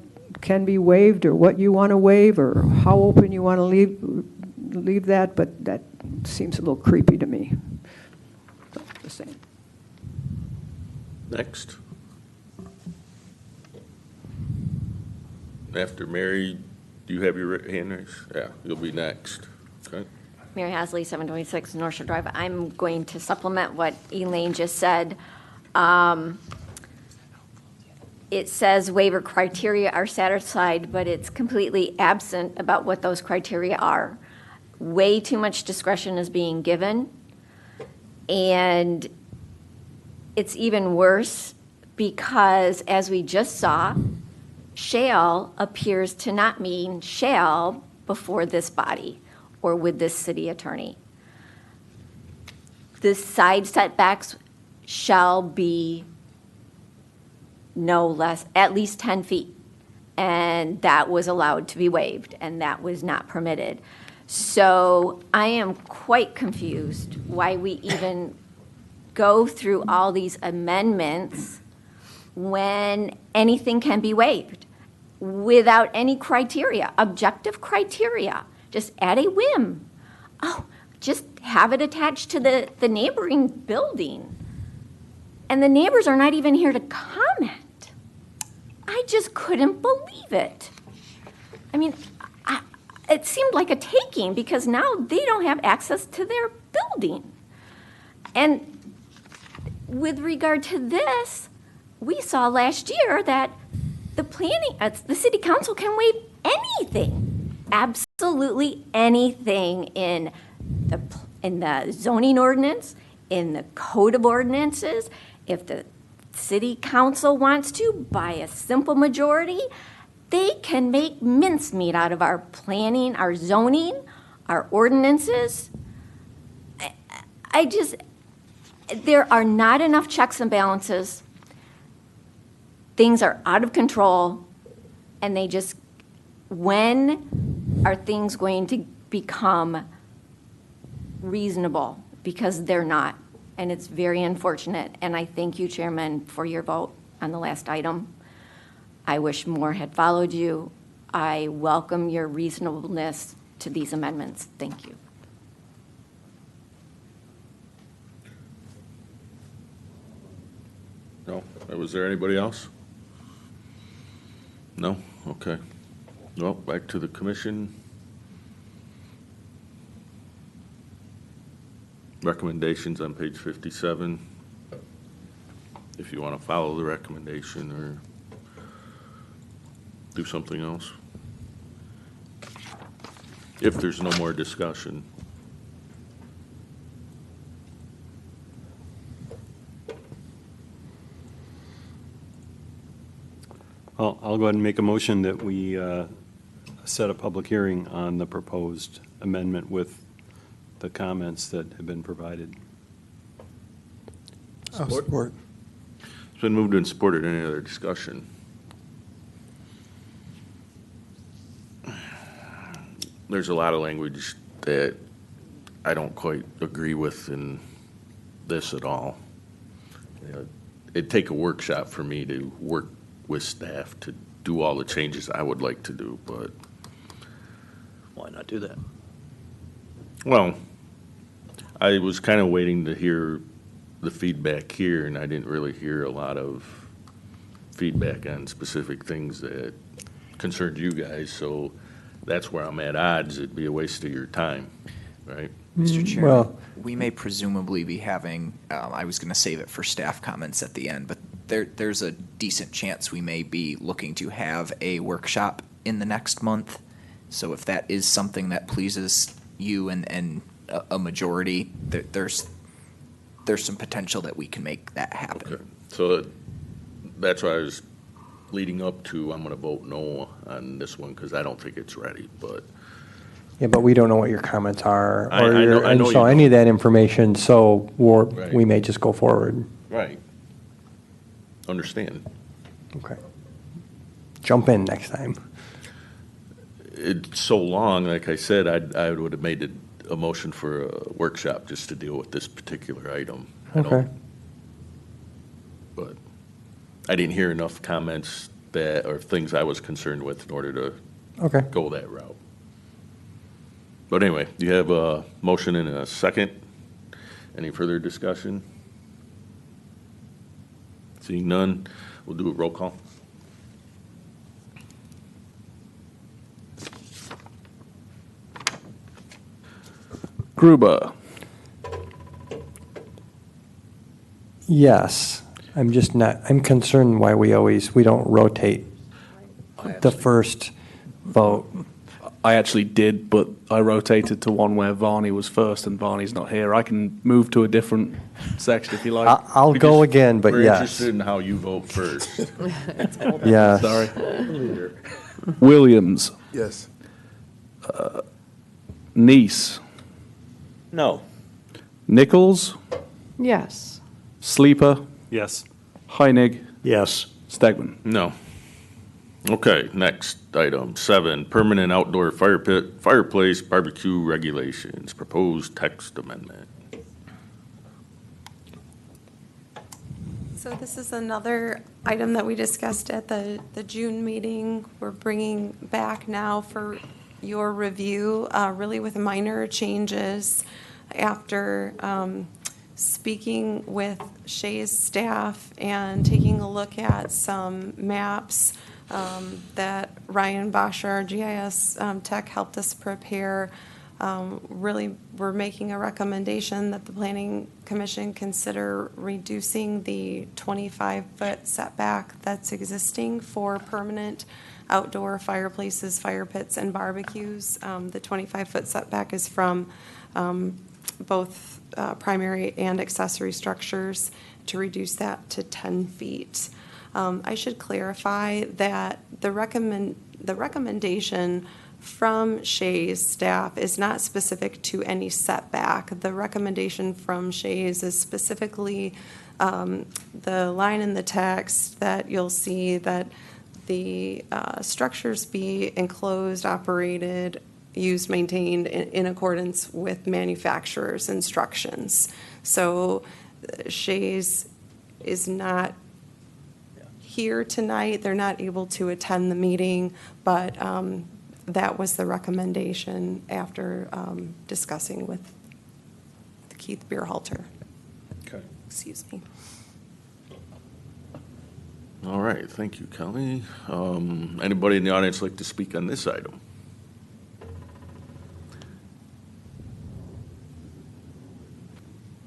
can be waived or what you want to waive or how open you want to leave that, but that seems a little creepy to me. So, just saying. Next. After Mary, do you have your hand raised? Yeah, you'll be next. Okay. Mary Hasley, 726 North Shore Drive. I'm going to supplement what Elaine just said. It says waiver criteria are satisfied, but it's completely absent about what those criteria are. Way too much discretion is being given, and it's even worse because, as we just saw, shall appears to not mean shall before this body or with this city attorney. The side setbacks shall be no less, at least 10 feet. And that was allowed to be waived, and that was not permitted. So I am quite confused why we even go through all these amendments when anything can be waived without any criteria, objective criteria, just at a whim. Oh, just have it attached to the neighboring building. And the neighbors are not even here to comment. I just couldn't believe it. I mean, it seemed like a taking because now they don't have access to their building. And with regard to this, we saw last year that the city council can waive anything, absolutely anything in the zoning ordinance, in the code of ordinances. If the city council wants to, by a simple majority, they can make mincemeat out of our planning, our zoning, our ordinances. There are not enough checks and balances. Things are out of control, and when are things going to become reasonable? Because they're not, and it's very unfortunate. And I thank you, Chairman, for your vote on the last item. I wish more had followed you. I welcome your reasonableness to these amendments. Thank you. No? Was there anybody else? No? Okay. Well, back to the commission. Recommendations on page 57. If you want to follow the recommendation or do something else. If there's no more discussion. I'll go ahead and make a motion that we set a public hearing on the proposed amendment with the comments that have been provided. I'll support. It's been moved and supported. Any other discussion? There's a lot of language that I don't quite agree with in this at all. You know, it'd take a workshop for me to work with staff to do all the changes I would like to do, but. Why not do that? Well, I was kind of waiting to hear the feedback here, and I didn't really hear a lot of feedback on specific things that concerned you guys, so that's where I'm at odds. It'd be a waste of your time, right? Mr. Chairman, Well- we may presumably be having, I was going to save it for staff comments at the end, but there's a decent chance we may be looking to have a workshop in the next month. So if that is something that pleases you and a majority, there's some potential that we can make that happen. Okay. So that's why I was leading up to, I'm going to vote no on this one because I don't think it's ready, but. Yeah, but we don't know what your comments are. I or know- your- I and know so you I need that information, so Right. we may just go forward. Right. Understand. Okay. Jump in next time. It's so long, like I said, I would have made a motion for a workshop just to deal with this particular item. I don't- Okay. But I didn't hear enough comments that, or things I was concerned with in order to Okay. go that route. But anyway, you have a motion and a second. Any further discussion? Seeing none, we'll do a roll call. Gruber, Yes. I'm just not, I'm concerned why we don't rotate the first vote. I actually did, but I rotated to one where Varney was first and Varney's not here. I can move to a different section if you like. I'll go again, but We're yes. interested in how you vote first. Yes. Sorry. Williams, Yes. Neese, No. Nichols, Yes. Sleeper, Yes. Heinig, Yes. Stegman. No. Okay, next item, 7, permanent outdoor fire pit, fireplace barbecue regulations, proposed text amendment. So this is another item that we discussed at the June meeting. We're bringing back now for your review, really with minor changes after speaking with Shay's staff and taking a look at some maps that Ryan Bosch, our GIS tech, helped us prepare. Really, we're making a recommendation that the Planning Commission consider reducing the 25-foot setback that's existing for permanent outdoor fireplaces, fire pits, and barbecues. The 25-foot setback is from both primary and accessory structures, to reduce that to 10 feet. I should clarify that the recommendation from Shay's staff is not specific to any setback. The recommendation from Shay's is specifically the line in the text that you'll see that the structures be enclosed, operated, used, maintained in accordance with manufacturer's instructions. So Shay's is not here tonight. They're not able to attend the meeting, but that was the recommendation after discussing with Keith Beerhalter. Okay. Excuse me. All right, thank you, Kelly. Anybody in the audience like to speak on this item?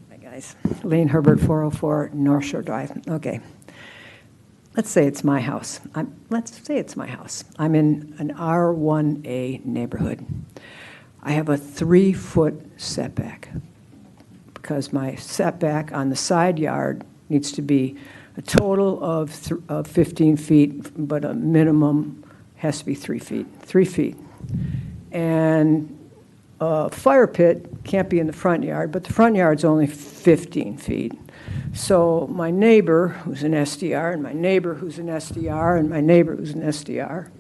Hi, guys. Lane Herbert, 404 North Shore Drive. Okay. Let's say it's my house. Let's say it's my house. I'm in an R1A neighborhood. I have a 3-foot setback because my setback on the side yard needs to be a total of 15 feet, but a minimum has to be 3 feet. 3 feet. And a fire pit can't be in the front yard, but the front yard's only 15 feet. So my neighbor, who's an SDR, and my neighbor who's an SDR, and my neighbor who's an SDR,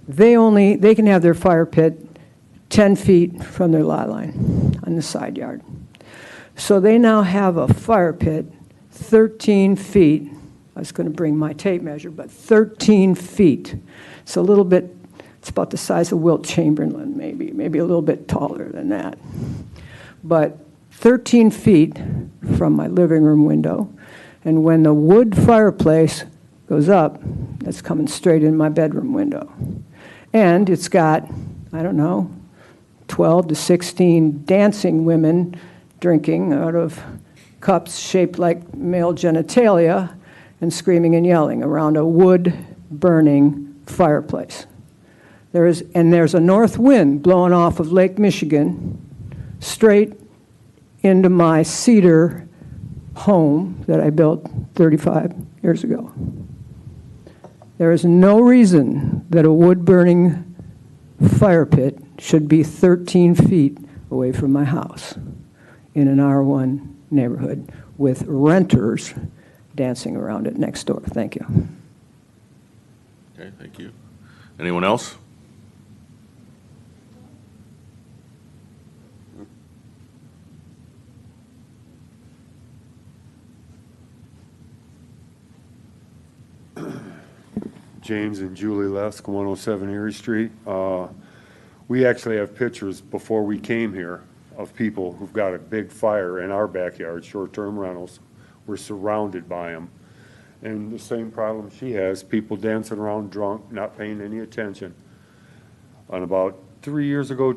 they can have their fire pit 10 feet from their lot line on the side yard. So they now have a fire pit 13 feet. I was going to bring my tape measure, but 13 feet. It's a little bit, it's about the size of Wilt Chamberlain, maybe a little bit taller than that. But 13 feet from my living room window. And when the wood fireplace goes up, that's coming straight in my bedroom window. And it's got, I don't know, 12 to 16 dancing women drinking out of cups shaped like male genitalia and screaming and yelling around a wood-burning fireplace. There's a north wind blowing off of Lake Michigan straight into my cedar home that I built 35 years ago. There is no reason that a wood-burning fire pit should be 13 feet away from my house in an R1 neighborhood with renters dancing around it next door. Thank you. Okay, thank you. Anyone else? James and Julie Lesk, 107 Erie Street. We actually have pictures before we came here of people who've got a big fire in our backyard, short-term rentals. We're surrounded by them. And the same problem she has, people dancing around drunk, not paying any attention. And about 2 years ago,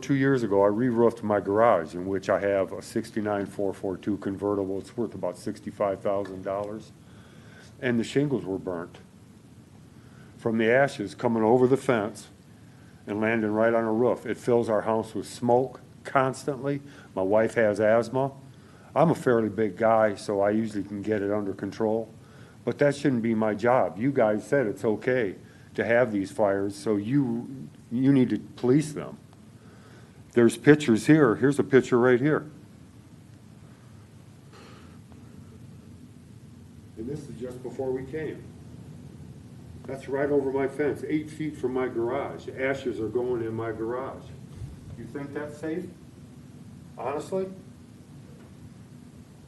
I re-roofed my garage, in which I have a 69 442 convertible. It's worth about $65,000. And the shingles were burnt from the ashes coming over the fence and landing right on a roof. It fills our house with smoke constantly. My wife has asthma. I'm a fairly big guy, so I usually can get it under control. But that shouldn't be my job. You guys said it's okay to have these fires, so you need to police them. There's pictures here. Here's a picture right here. And this is just before we came. That's right over my fence, 8 feet from my garage. Ashes are going in my garage. You think that's safe? Honestly?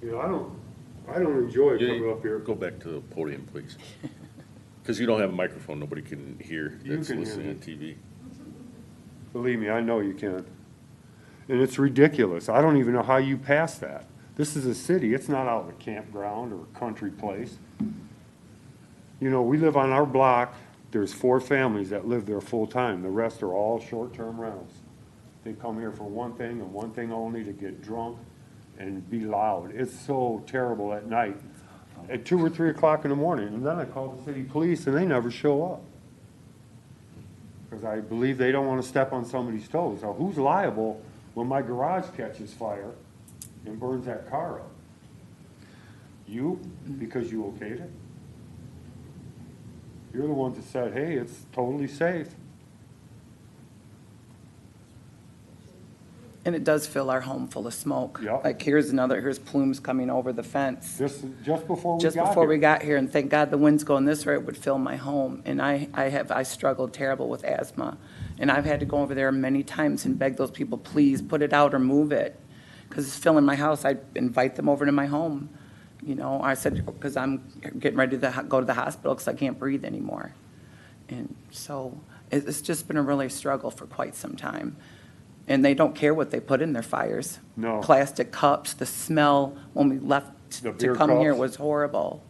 You know, I don't enjoy coming up here. Go back to the podium, please. Because you don't have a microphone, nobody can hear that's can hear listening me. on TV. Believe me, I know you can. And it's ridiculous. I don't even know how you pass that. This is a city. It's not out of a campground or a country place. You know, we live on our block. There's 4 families that live there full time. The rest are all short-term rentals. They come here for one thing and one thing only, to get drunk and be loud. It's so terrible at night at 2 or 3 o'clock in the morning. And then I call the city police and they never show up, because I believe they don't want to step on somebody's toes. Now, who's liable when my garage catches fire and burns that car up? You, because you okayed it? You're the ones that said, hey, it's totally safe. And it does fill our home full of smoke. Yep. Like, here's plumes coming over the fence. Just before we Just got before here. we got here, and thank God the wind's going this way, it would fill my home. And I struggled terrible with asthma. And I've had to go over there many times and beg those people, please put it out or move it, because it's filling my house. I invite them over to my home. You know, I said, because I'm getting ready to go to the hospital because I can't breathe anymore. And so it's just been a really struggle for quite some time. And they don't care what they put in their fires. No. Plastic cups, the smell when we left The to beer come here cups. was horrible.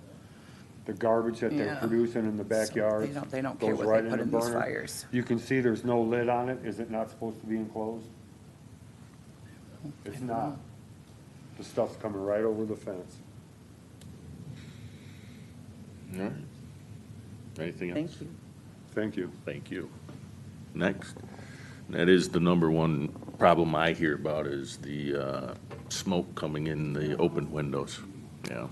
the garbage that they're Yeah. producing in the backyard. They don't care goes what right they put the in these burner. fires. You can see there's no lid on it. Is it not supposed to be enclosed? It's not. The stuff's coming right over the fence. All right. Anything else? Thank you. Thank you. Thank you. Next. That is the number one problem I hear about is the smoke coming in the open windows. Yeah.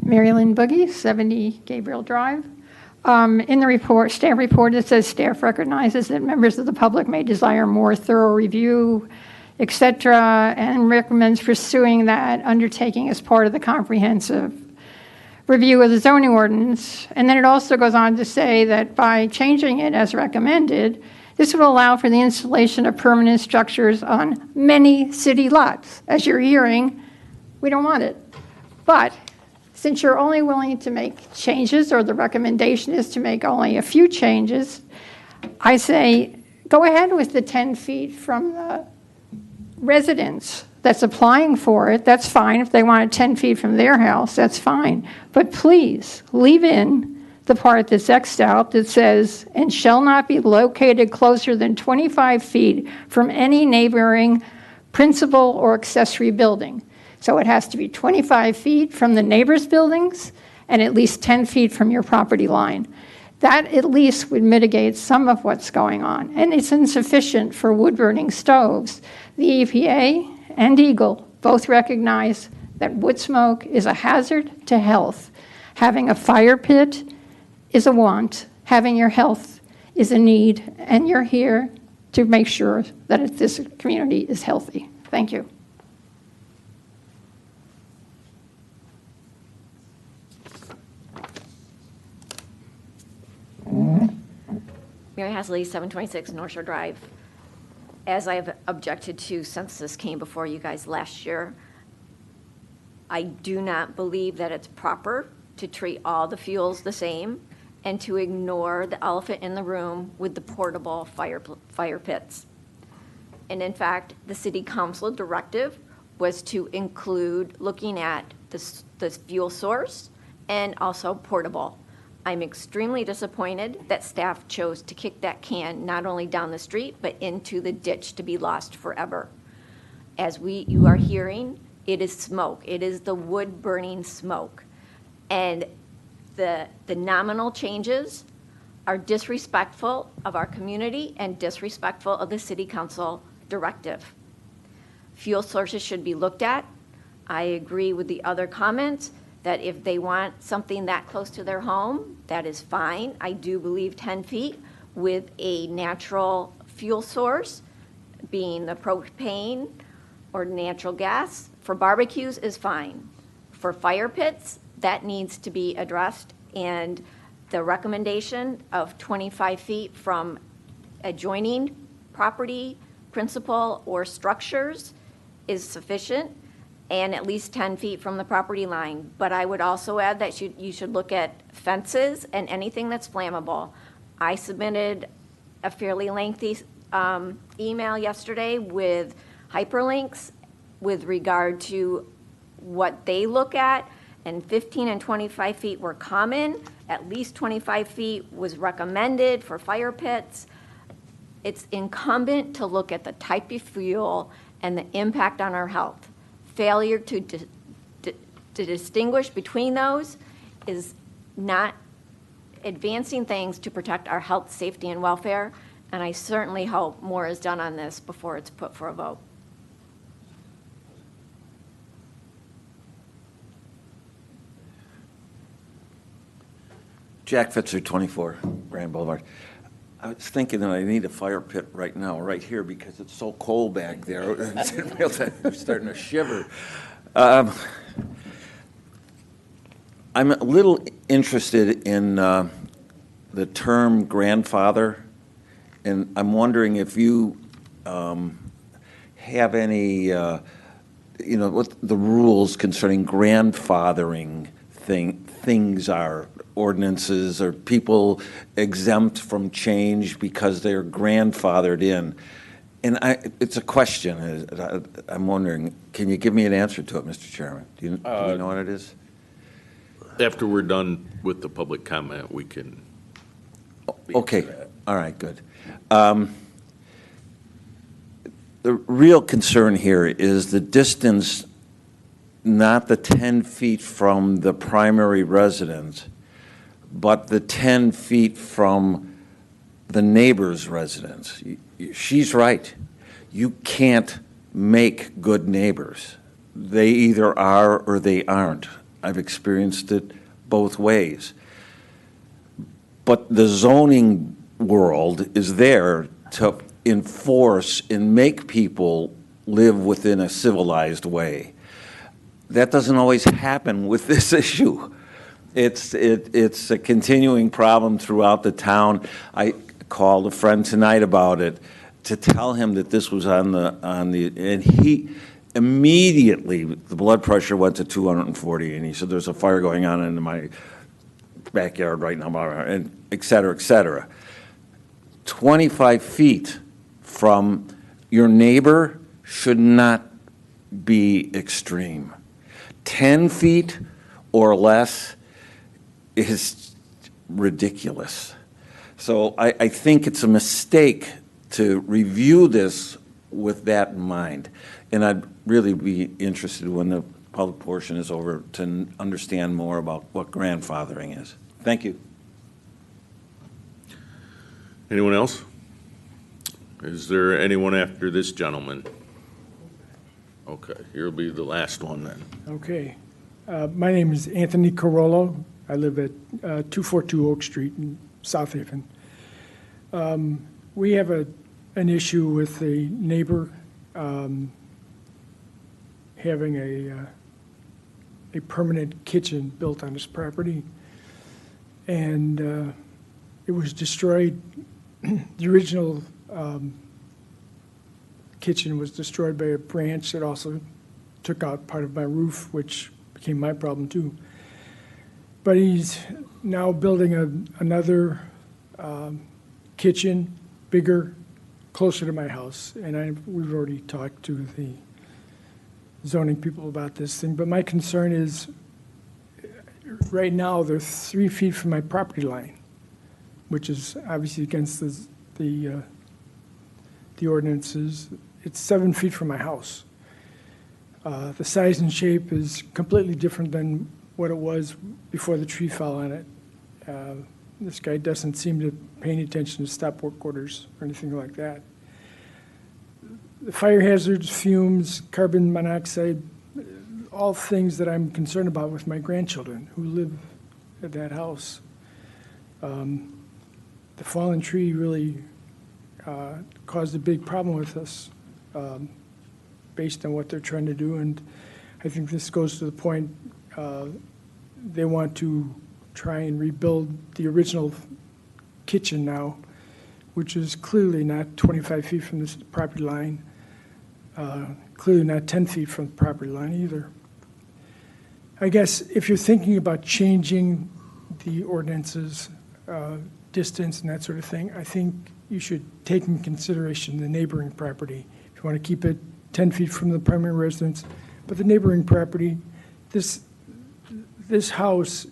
Mary Lynn Boogie, 70 Gabriel Drive. In the report, staff report, it says staff recognizes that members of the public may desire more thorough review, et cetera, and recommends pursuing that undertaking as part of the comprehensive review of the zoning ordinance. And then it also goes on to say that by changing it as recommended, this will allow for the installation of permanent structures on many city lots. As you're hearing, we don't want it. But since you're only willing to make changes, or the recommendation is to make only a few changes, I say go ahead with the 10 feet from the residence that's applying for it. That's fine. If they want it 10 feet from their house, that's fine. But please leave in the part that's Xed out that says, and shall not be located closer than 25 feet from any neighboring principal or accessory building. So it has to be 25 feet from the neighbor's buildings and at least 10 feet from your property line. That at least would mitigate some of what's going on. And it's insufficient for wood-burning stoves. The EPA and Eagle both recognize that wood smoke is a hazard to health. Having a fire pit is a want. Having your health is a need. And you're here to make sure that this community is healthy. Thank you. Mary Hasley, 726 North Shore Drive. As I have objected to since this came before you guys last year, I do not believe that it's proper to treat all the fuels the same and to ignore the elephant in the room with the portable fire pits. And in fact, the city council directive was to include looking at the fuel source and also portable. I'm extremely disappointed that staff chose to kick that can not only down the street, but into the ditch to be lost forever. As you are hearing, it is smoke. It is the wood burning smoke. And the nominal changes are disrespectful of our community and disrespectful of the city council directive. Fuel sources should be looked at. I agree with the other comments that if they want something that close to their home, that is fine. I do believe 10 feet with a natural fuel source, being the propane or natural gas, for barbecues is fine. For fire pits, that needs to be addressed, and the recommendation of 25 feet from adjoining property, principal, or structures is sufficient, and at least 10 feet from the property line. But I would also add that you should look at fences and anything that's flammable. I submitted a fairly lengthy email yesterday with hyperlinks with regard to what they look at, and 15 and 25 feet were common. At least 25 feet was recommended for fire pits. It's incumbent to look at the type of fuel and the impact on our health. Failure to distinguish between those is not advancing things to protect our health, safety, and welfare, and I certainly hope more is done on this before it's put for a vote. Jack Fitzer, 24 Grand Boulevard. I was thinking that I need a fire pit right now, right here, because it's so cold back there. I'm starting to shiver. I'm a little interested in the term grandfather, and I'm wondering if you have any, what the rules concerning grandfathering things are. Ordinances, or people exempt from change because they're grandfathered in. And it's a question. I'm wondering, can you give me an answer to it, Mr. Chairman? Do you know what it is? After we're done with the public comment, we can. Okay, all right, good. The real concern here is the distance, not the 10 feet from the primary residence, but the 10 feet from the neighbor's residence. She's right. You can't make good neighbors. They either are or they aren't. I've experienced it both ways. But the zoning world is there to enforce and make people live within a civilized way. That doesn't always happen with this issue. It's a continuing problem throughout the town. I called a friend tonight about it to tell him that this was on the, and he immediately, the blood pressure went to 240, and he said, there's a fire going on in my backyard right now, and et cetera, et cetera. 25 feet from your neighbor should not be extreme. 10 feet or less is ridiculous. So I think it's a mistake to review this with that in mind. And I'd really be interested when the public portion is over to understand more about what grandfathering is. Thank you. Anyone else? Is there anyone after this gentleman? Okay, here'll be the last one then. Okay. My name is Anthony Carollo. I live at 242 Oak Street in South Haven. We have an issue with a neighbor having a permanent kitchen built on his property. And it was destroyed. The original kitchen was destroyed by a branch that also took out part of my roof, which became my problem too. But he's now building another kitchen, bigger, closer to my house. And we've already talked to the zoning people about this thing. But my concern is, right now, they're 3 feet from my property line, which is obviously against the ordinances. It's 7 feet from my house. The size and shape is completely different than what it was before the tree fell on it. This guy doesn't seem to pay any attention to stop work orders or anything like that. The fire hazards, fumes, carbon monoxide, all things that I'm concerned about with my grandchildren who live at that house. The fallen tree really caused a big problem with us based on what they're trying to do. And I think this goes to the point they want to try and rebuild the original kitchen now, which is clearly not 25 feet from this property line, clearly not 10 feet from the property line either. I guess if you're thinking about changing the ordinances, distance and that sort of thing, I think you should take in consideration the neighboring property. If you want to keep it 10 feet from the primary residence, but the neighboring property, this house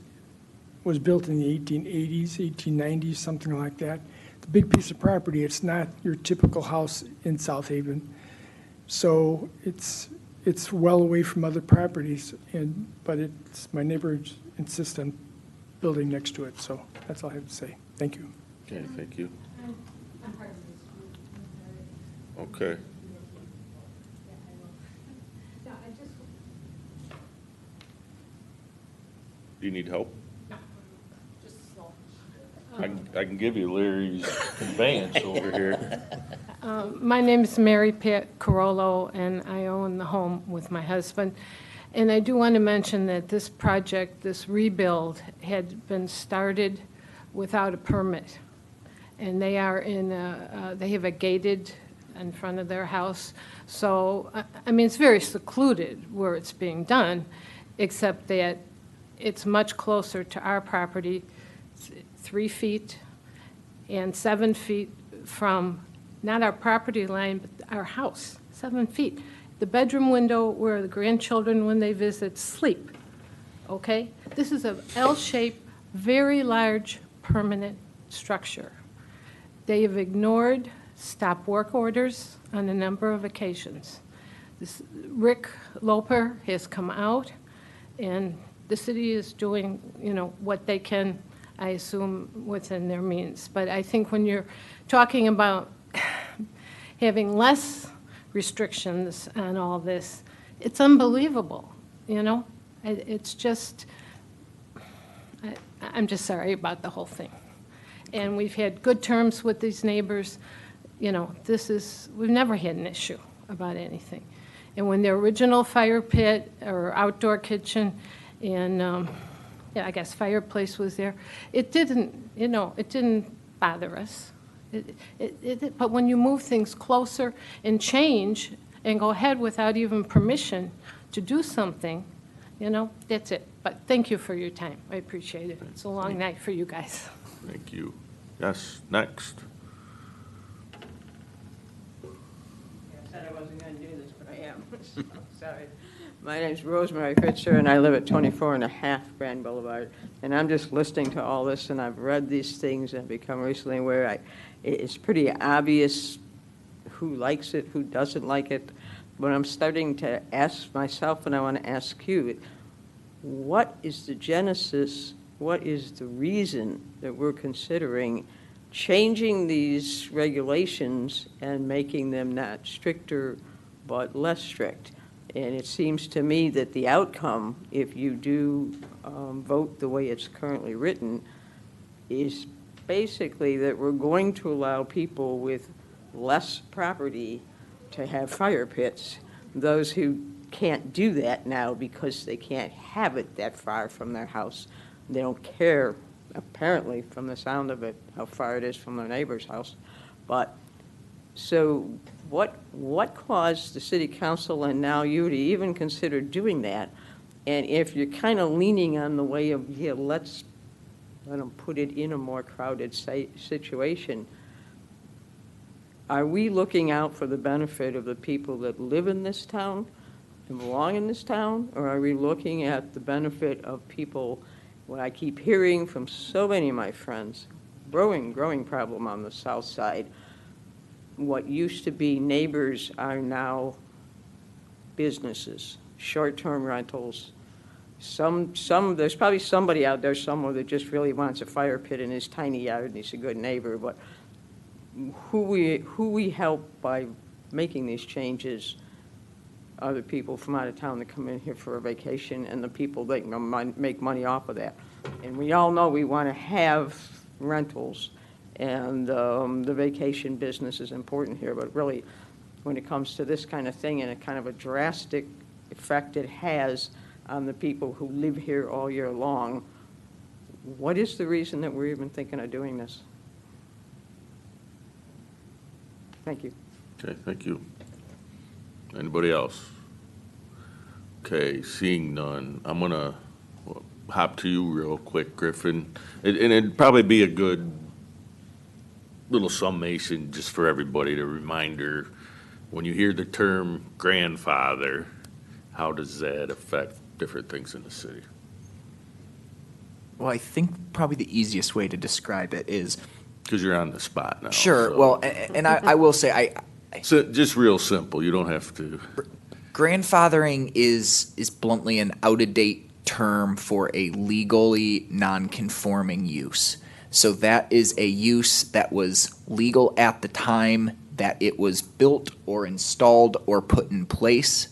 was built in the 1880s, 1890s, something like that. It's a big piece of property. It's not your typical house in South Haven. So it's well away from other properties, but my neighbors insist on building next to it. So that's all I have to say. Thank you. Okay, thank you. Okay. Do you need help? I can give you Larry's conveyance over here. My name is Mary Pat Carollo, and I own the home with my husband. And I do want to mention that this project, this rebuild, had been started without a permit. And they are they have a gated in front of their house. So, I mean, it's very secluded where it's being done, except that it's much closer to our property, 3 feet and 7 feet from not our property line, but our house, 7 feet. The bedroom window where the grandchildren, when they visit, sleep, okay? this is a L-shaped, very large, permanent structure. They have ignored stop work orders on a number of occasions. Rick Loper has come out, and the city is doing, what they can, I assume, within their means. But I think when you're talking about having less restrictions on all this, it's unbelievable, It's just, I'm just sorry about the whole thing. And we've had good terms with these neighbors. We've never had an issue about anything. And when the original fire pit or outdoor kitchen and, I guess fireplace was there, it didn't bother us. But when you move things closer and change and go ahead without even permission to do something, that's it. But thank you for your time. I appreciate it. It's a long night for you guys. Thank you. Yes, next. I said I wasn't going to do this, but I am. Sorry. My name's Rosemary Fitzer, and I live at 24.5 Grand Boulevard. And I'm just listening to all this, and I've read these things and become recently aware it's pretty obvious who likes it, who doesn't like it. But I'm starting to ask myself, and I want to ask you, what is the genesis, what is the reason that we're considering changing these regulations and making them not stricter but less strict? And it seems to me that the outcome, if you do vote the way it's currently written, is basically that we're going to allow people with less property to have fire pits. Those who can't do that now because they can't have it that far from their house. They don't care, apparently, from the sound of it, how far it is from their neighbor's house. But so what caused the city council and now you to even consider doing that? And if you're kind of leaning on the way of, let's let them put it in a more crowded situation, are we looking out for the benefit of the people that live in this town and belong in this town? Or are we looking at the benefit of people, what I keep hearing from so many of my friends, growing problem on the south side, what used to be neighbors are now businesses, short-term rentals. There's probably somebody out there somewhere that just really wants a fire pit in his tiny yard and he's a good neighbor, but who we help by making these changes are the people from out of town that come in here for a vacation and the people that make money off of that. And we all know we want to have rentals, and the vacation business is important here, but really when it comes to this kind of thing and a kind of a drastic effect it has on the people who live here all year long, what is the reason that we're even thinking of doing this? Thank you. Okay, thank you. Anybody else? Okay, seeing none, I'm going to hop to you real quick, Griffin. And it'd probably be a good little summation just for everybody, to reminder, when you hear the term grandfather, how does that affect different things in the city? Well, I think probably the easiest way to describe it is... Because you're on the spot now. Sure. So. Well, and I will say, so just real simple. You don't have to... Grandfathering is bluntly an out-of-date term for a legally non-conforming use. So that is a use that was legal at the time that it was built or installed or put in place,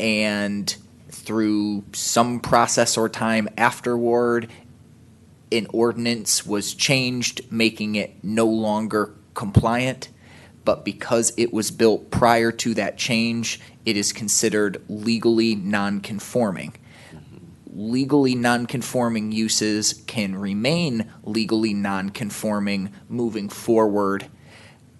and through some process or time afterward, an ordinance was changed, making it no longer compliant. But because it was built prior to that change, it is considered legally non-conforming. Legally non-conforming uses can remain legally non-conforming moving forward,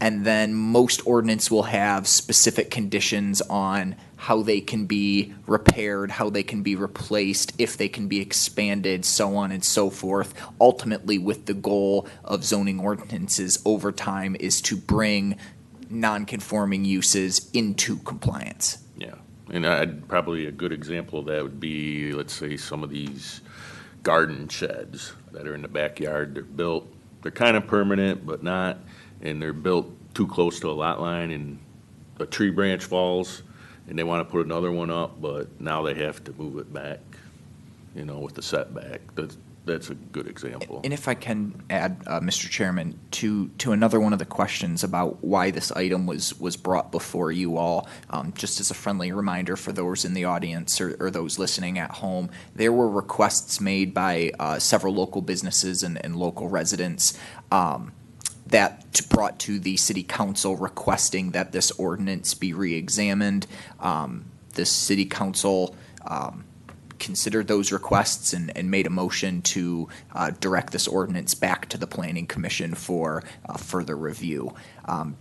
and then most ordinance will have specific conditions on how they can be repaired, how they can be replaced, if they can be expanded, so on and so forth. Ultimately, with the goal of zoning ordinances over time is to bring non-conforming uses into compliance. Yeah, and probably a good example of that would be, let's say, some of these garden sheds that are in the backyard. They're kind of permanent, but not, and they're built too close to a lot line, and a tree branch falls, and they want to put another one up, but now they have to move it back, with the setback. That's a good example. And if I can add, Mr. Chairman, to another one of the questions about why this item was brought before you all, just as a friendly reminder for those in the audience or those listening at home, there were requests made by several local businesses and local residents that brought to the city council requesting that this ordinance be reexamined. The city council considered those requests and made a motion to direct this ordinance back to the Planning Commission for further review.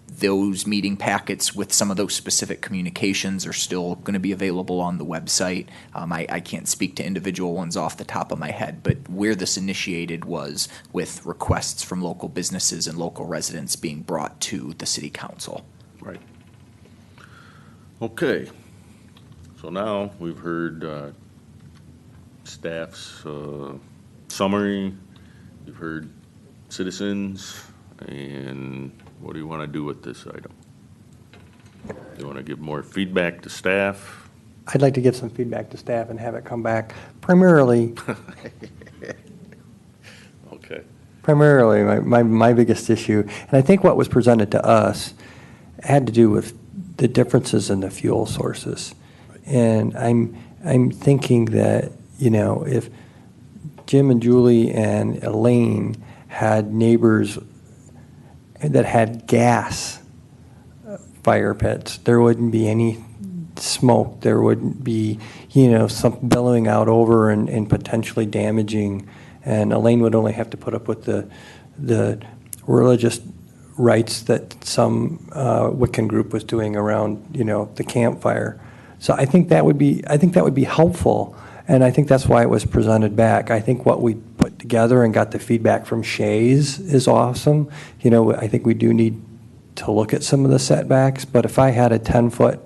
Those meeting packets with some of those specific communications are still going to be available on the website. I can't speak to individual ones off the top of my head, but where this initiated was with requests from local businesses and local residents being brought to the City Council. Right. Okay. So now we've heard staff's summary, you've heard citizens, and what do you want to do with this item? You want to give more feedback to staff? I'd like to give some feedback to staff and have it come back primarily. Okay. Primarily, my biggest issue, and I think what was presented to us had to do with the differences in the fuel sources. And I'm thinking that, if Jim and Julie and Elaine had neighbors that had gas fire pits, there wouldn't be any smoke. There wouldn't be, some billowing out over and potentially damaging. And Elaine would only have to put up with the religious rites that some Wiccan group was doing around, the campfire. So I think that would be helpful. And I think that's why it was presented back. I think what we put together and got the feedback from Shays is awesome. I think we do need to look at some of the setbacks, but if I had a 10-foot,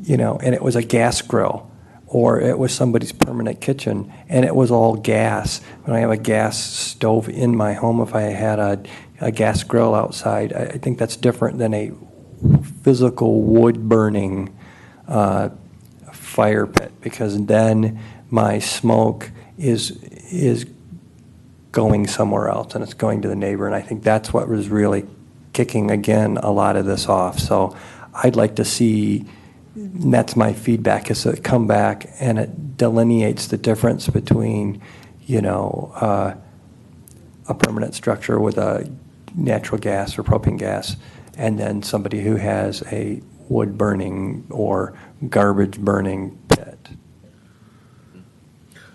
and it was a gas grill, or it was somebody's permanent kitchen, and it was all gas, when I have a gas stove in my home, if I had a gas grill outside, I think that's different than a physical wood-burning fire pit, because then my smoke is going somewhere else and it's going to the neighbor, and I think that's what was really kicking again a lot of this off. So I'd like to see, and that's my feedback, is to come back and it delineates the difference between a permanent structure with a natural gas or propane gas and then somebody who has a wood burning or garbage burning pit.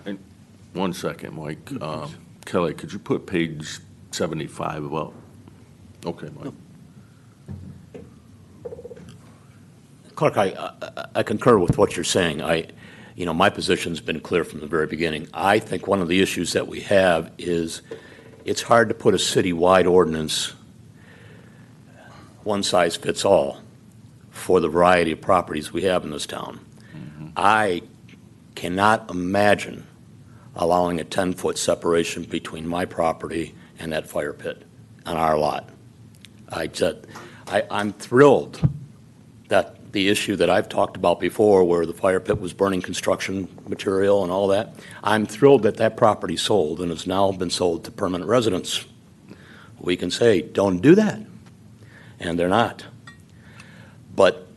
And 1 second, Mike. Kelly, could you put page 75 up? Okay, Mike. Clark, I concur with what you're saying. My position's been clear from the very beginning. I think one of the issues that we have is it's hard to put a citywide ordinance, one size fits all, for the variety of properties we have in this town. Mm-hmm. I cannot imagine allowing a 10-foot separation between my property and that fire pit on our lot. I'm thrilled that the issue that I've talked about before, where the fire pit was burning construction material and all that, I'm thrilled that that property sold and has now been sold to permanent residents. We can say, don't do that, and they're not. But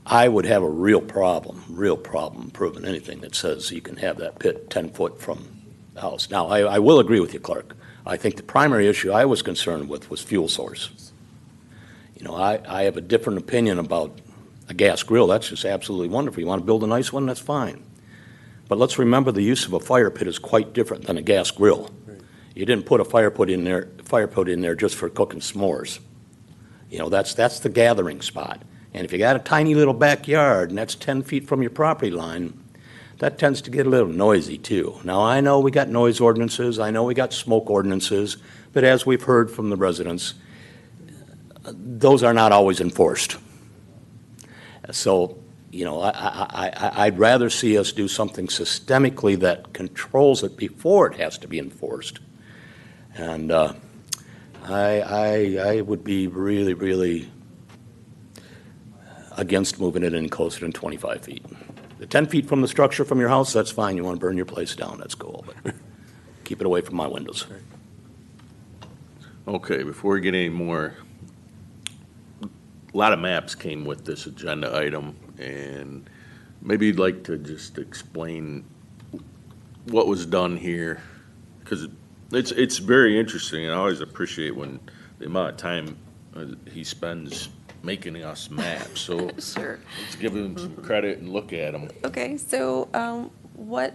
I would have a real problem proving anything that says you can have that pit 10 foot from the house. Now, I will agree with you, Clark. I think the primary issue I was concerned with was fuel source. I have a different opinion about a gas grill. That's just absolutely wonderful. You want to build a nice one, that's fine. But let's remember the use of a fire pit is quite different than a gas grill. Right. You didn't put a fire pit in there just for cooking s'mores. That's the gathering spot. And if you got a tiny little backyard and that's 10 feet from your property line, that tends to get a little noisy too. Now, I know we got noise ordinances, I know we got smoke ordinances, but as we've heard from the residents, those are not always enforced. So, I'd rather see us do something systemically that controls it before it has to be enforced. And I would be really, really against moving it any closer than 25 feet. The 10 feet from the structure from your house, that's fine. You want to burn your place down, that's cool. But keep it away from my windows. Okay, before we get any more, a lot of maps came with this agenda item, and maybe you'd like to just explain what was done here, because it's very interesting, and I always appreciate when the amount of time he spends making us maps. So Sure. let's give him some credit and look at them. Okay, so what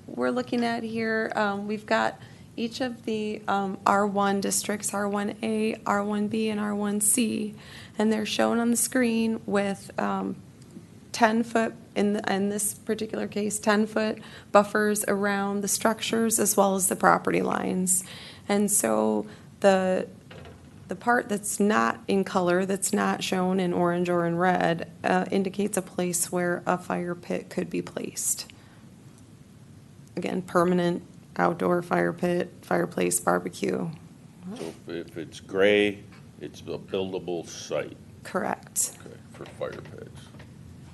we're looking at here, we've got each of the R1 districts, R1A, R1B, and R1C, and they're shown on the screen with 10-foot, in this particular case, 10-foot buffers around the structures as well as the property lines. And so the part that's not in color, that's not shown in orange or in red, indicates a place where a fire pit could be placed. Again, permanent outdoor fire pit, fireplace, barbecue. So if it's gray, it's a buildable site. Correct. Okay, for fire pits.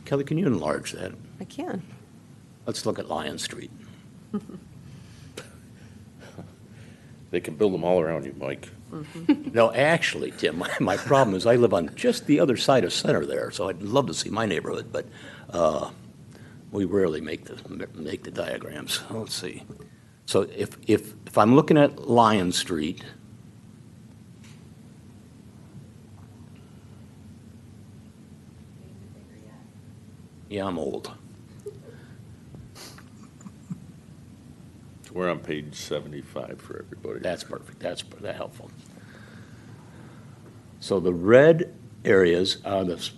Kelly, can you enlarge that? I can. Let's look at Lion Street. They can build them all around you, Mike. No, actually, Tim, my problem is I live on just the other side of Center there, so I'd love to see my neighborhood, but we rarely make the diagrams. Let's see. So if I'm looking at Lion Street, yeah, I'm old. We're on page 75 for everybody. That's perfect. That's helpful. So the red areas are the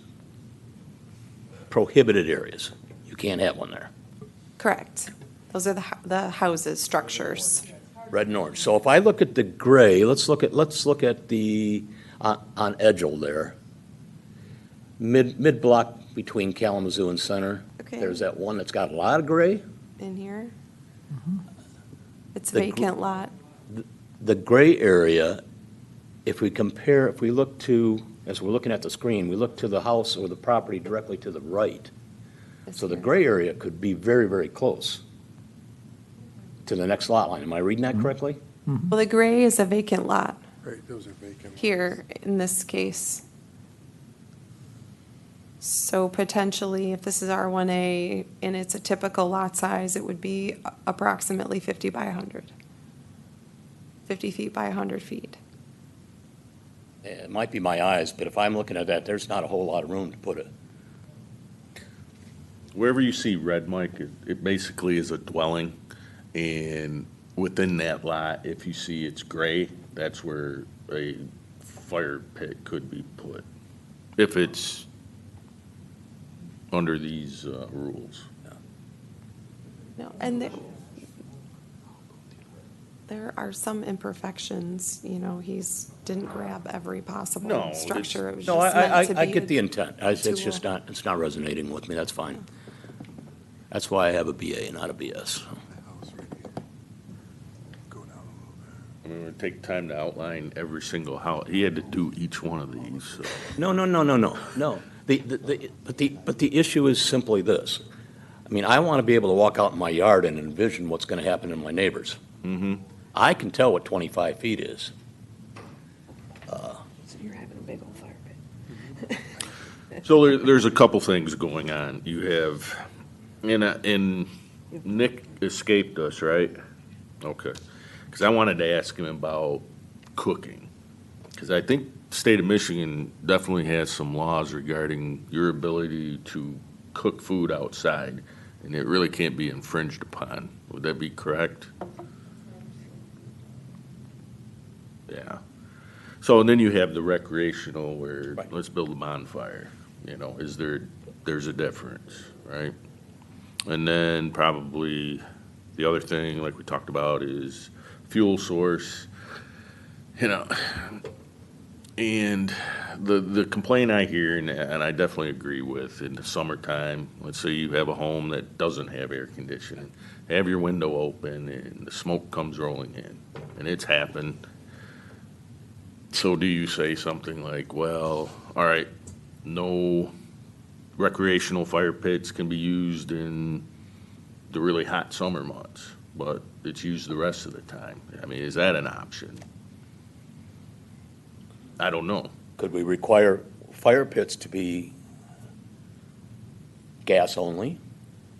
prohibited areas. You can't have one there. Correct. Those are the houses, structures. Red and orange. So if I look at the gray, let's look at the on Edgell there. Mid block between Kalamazoo and Center. Okay. There's that one that's got a lot of gray. In here. It's a The vacant lot. The gray area, if we look to, as we're looking at the screen, we look to the house or the property directly to the right. So the gray area could be very, very close to the next lot line. Am I reading that correctly? Well, the gray is a vacant lot Right, those are vacant. here in this case. So potentially, if this is R1A and it's a typical lot size, it would be approximately 50 by 100. 50 feet by 100 feet. It might be my eyes, but if I'm looking at that, there's not a whole lot of room to put it. Wherever you see red, Mike, it basically is a dwelling, and within that lot, if you see it's gray, that's where a fire pit could be put, if it's under these rules. No, and there are some imperfections, he's didn't grab every possible No, structure. It was No, just meant to be I get the a intent. It's tool. just not, it's not resonating with me. That's fine. That's why I have a BA, not a BS. I mean, it would take time to outline every single house. He had to do each one of these, so. No. But the issue is simply this. I mean, I want to be able to walk out in my yard and envision what's going to happen to my neighbors. Mm-hmm. I can tell what 25 feet is. So you're having a big old fire pit. So there's a couple things going on. You have, and Nick escaped us, right? Okay. Because I wanted to ask him about cooking. Because I think the state of Michigan definitely has some laws regarding your ability to cook food outside, and it really can't be infringed upon. Would that be correct? Yeah. So, and then you have the recreational where, let's build a bonfire, there's a difference, right? And then probably the other thing, like we talked about, is fuel source. And the complaint I hear, and I definitely agree with, in the summertime, let's say you have a home that doesn't have air conditioning, have your window open and the smoke comes rolling in, and it's happened. So do you say something like, well, all right, no recreational fire pits can be used in the really hot summer months, but it's used the rest of the time? I mean, is that an option? I don't know. Could we require fire pits to be gas only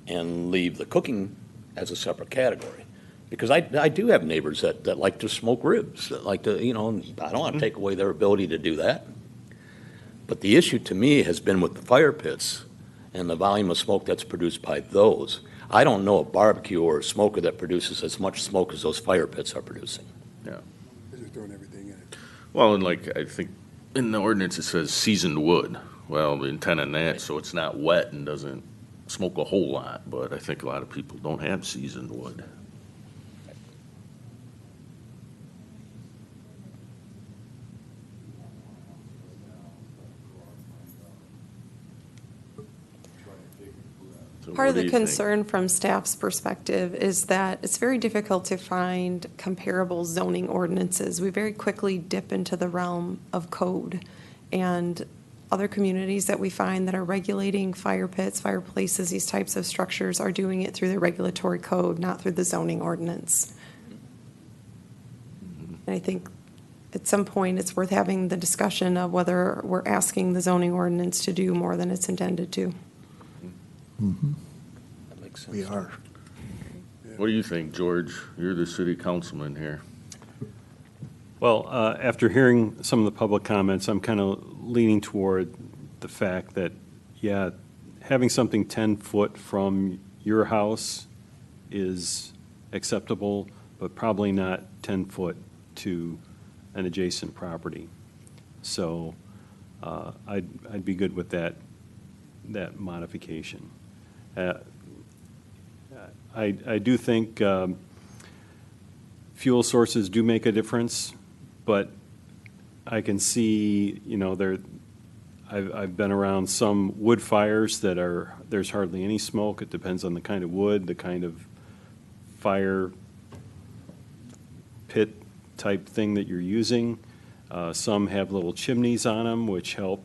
and leave the cooking as a separate category? Because I do have neighbors that like to smoke ribs, that like to, and I don't want to take away their ability to do that. But the issue to me has been with the fire pits and the volume of smoke that's produced by those. I don't know a barbecue or a smoker that produces as much smoke as those fire pits are producing. Yeah. They're just throwing everything in it. Well, and I think in the ordinance it says seasoned wood. Well, the intent on that, so it's not wet and doesn't smoke a whole lot, but I think a lot of people don't have seasoned wood. So Part what of do the you think? concern from staff's perspective is that it's very difficult to find comparable zoning ordinances. We very quickly dip into the realm of code. And other communities that we find that are regulating fire pits, fireplaces, these types of structures are doing it through the regulatory code, not through the zoning ordinance. And I think at some point it's worth having the discussion of whether we're asking the zoning ordinance to do more than it's intended to. That makes sense. We are. What do you think, George? You're the city councilman here. Well, after hearing some of the public comments, I'm kind of leaning toward the fact that, yeah, having something 10 foot from your house is acceptable, but probably not 10 foot to an adjacent property. So I'd be good with that modification. I do think fuel sources do make a difference, but I can see, I've been around some wood fires that there's hardly any smoke. It depends on the kind of wood, the kind of fire pit type thing that you're using. Some have little chimneys on them, which help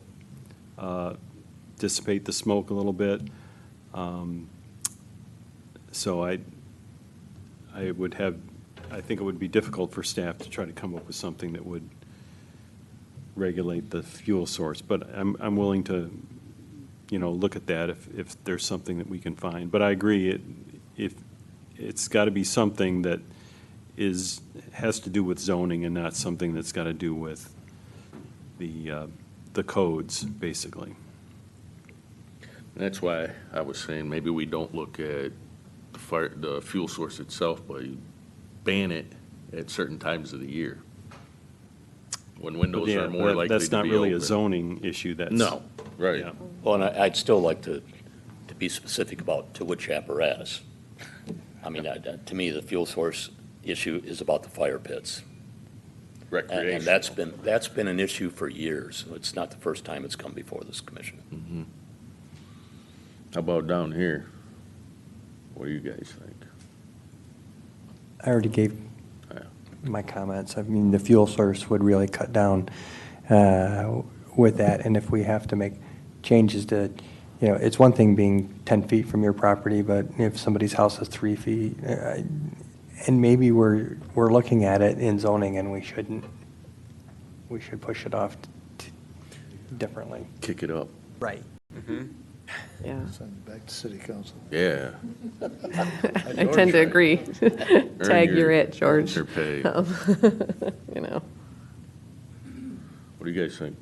dissipate the smoke a little bit. So I think it would be difficult for staff to try to come up with something that would regulate the fuel source. But I'm willing to, look at that if there's something that we can find. But I agree, it's got to be something that has to do with zoning and not something that's got to do with the codes, basically. That's why I was saying maybe we don't look at the fuel source itself, but you ban it at certain times of the year. When windows Yeah, are more likely to be that's not really a open. zoning issue. No, right. Yeah. Well, and I'd still like to be specific about to which apparatus. I mean, to me, the fuel source issue is about the fire pits. Recreation. And that's been an issue for years. It's not the first time it's come before this commission. Mm-hmm. How about down here? What do you guys think? I already gave my comments. I mean, the fuel source would really cut down with that. And if we have to make changes to, it's one thing being 10 feet from your property, but if somebody's house is 3 feet, and maybe we're looking at it in zoning and we should push it off differently. Kick it up. Right. Yeah. Send it back to city council. Yeah. I tend to agree. Tag your- you're it, George. your pay. What What do you guys think?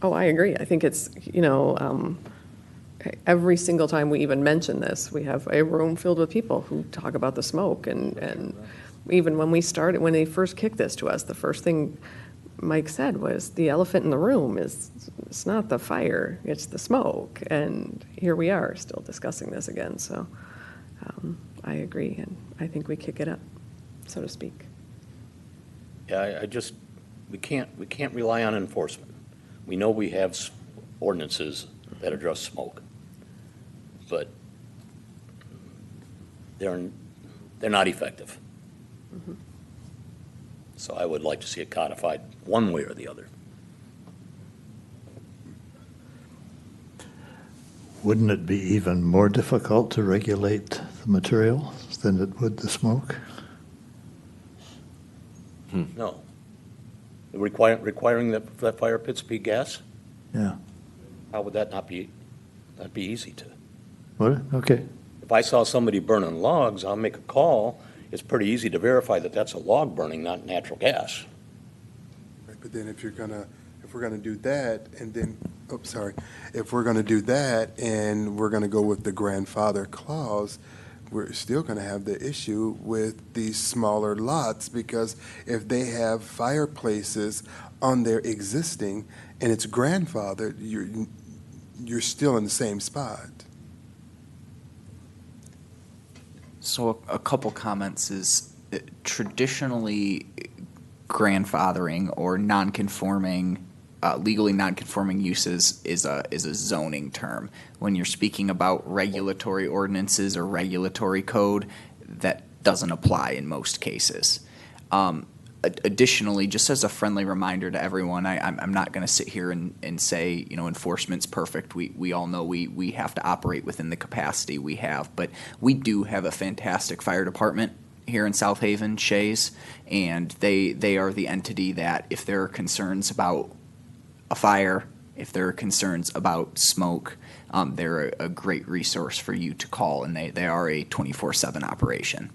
Oh, I agree. I think it's, every single time we even mention this, we have a room filled with people who talk about the smoke. And even when they first kicked this to us, the first thing Mike said was the elephant in the room it's not the fire, it's the smoke. And here we are still discussing this again. So I agree. And I think we kick it up, so to speak. Yeah, I just, we can't rely on enforcement. We know we have ordinances that address smoke, but they're not effective. So I would like to see it codified one way or the other. Wouldn't it be even more difficult to regulate the material than it would the smoke? No. Requiring that fire pits be gas? Yeah. How would that not be, that'd be easy to. What? Okay. If I saw somebody burning logs, I'll make a call. It's pretty easy to verify that that's a log burning, not natural gas. Right, but then if we're gonna do that, and then, if we're gonna do that, and we're gonna go with the grandfather clause, we're still gonna have the issue with these smaller lots, because if they have fireplaces on their existing, and it's grandfathered, you're still in the same spot. So a couple comments is traditionally grandfathering or non-conforming, legally non-conforming uses is a zoning term. When you're speaking about regulatory ordinances or regulatory code, that doesn't apply in most cases. Additionally, just as a friendly reminder to everyone, I'm not going to sit here and say, enforcement's perfect. We all know we have to operate within the capacity we have, but we do have a fantastic fire department here in South Haven, Shays, and they are the entity that if there are concerns about a fire, if there are concerns about smoke, they're a great resource for you to call, and they are a 24/7 operation.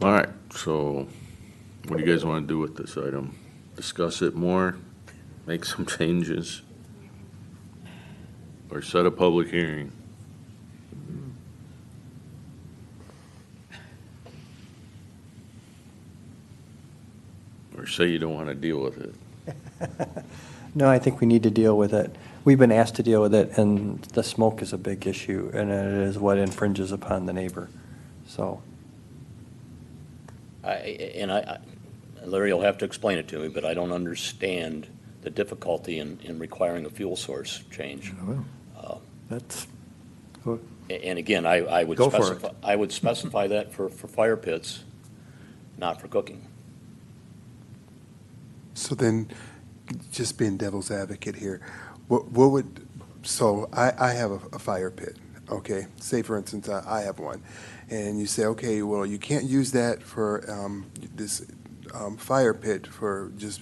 All right, so what do you guys want to do with this item? Discuss it more, make some changes, or set a public hearing? Or say you don't want to deal with it? No, I think we need to deal with it. We've been asked to deal with it, and the smoke is a big issue, and it is what infringes upon the neighbor, so. Larry, you'll have to explain it to me, but I don't understand the difficulty in requiring a fuel source change. That's. And again, I would Go for specify, I would specify that for fire pits, not for cooking. So then, just being devil's advocate here, what would, so I have a fire pit, okay? Say, for instance, I have one. And you say, okay, well, you can't use that for this fire pit for just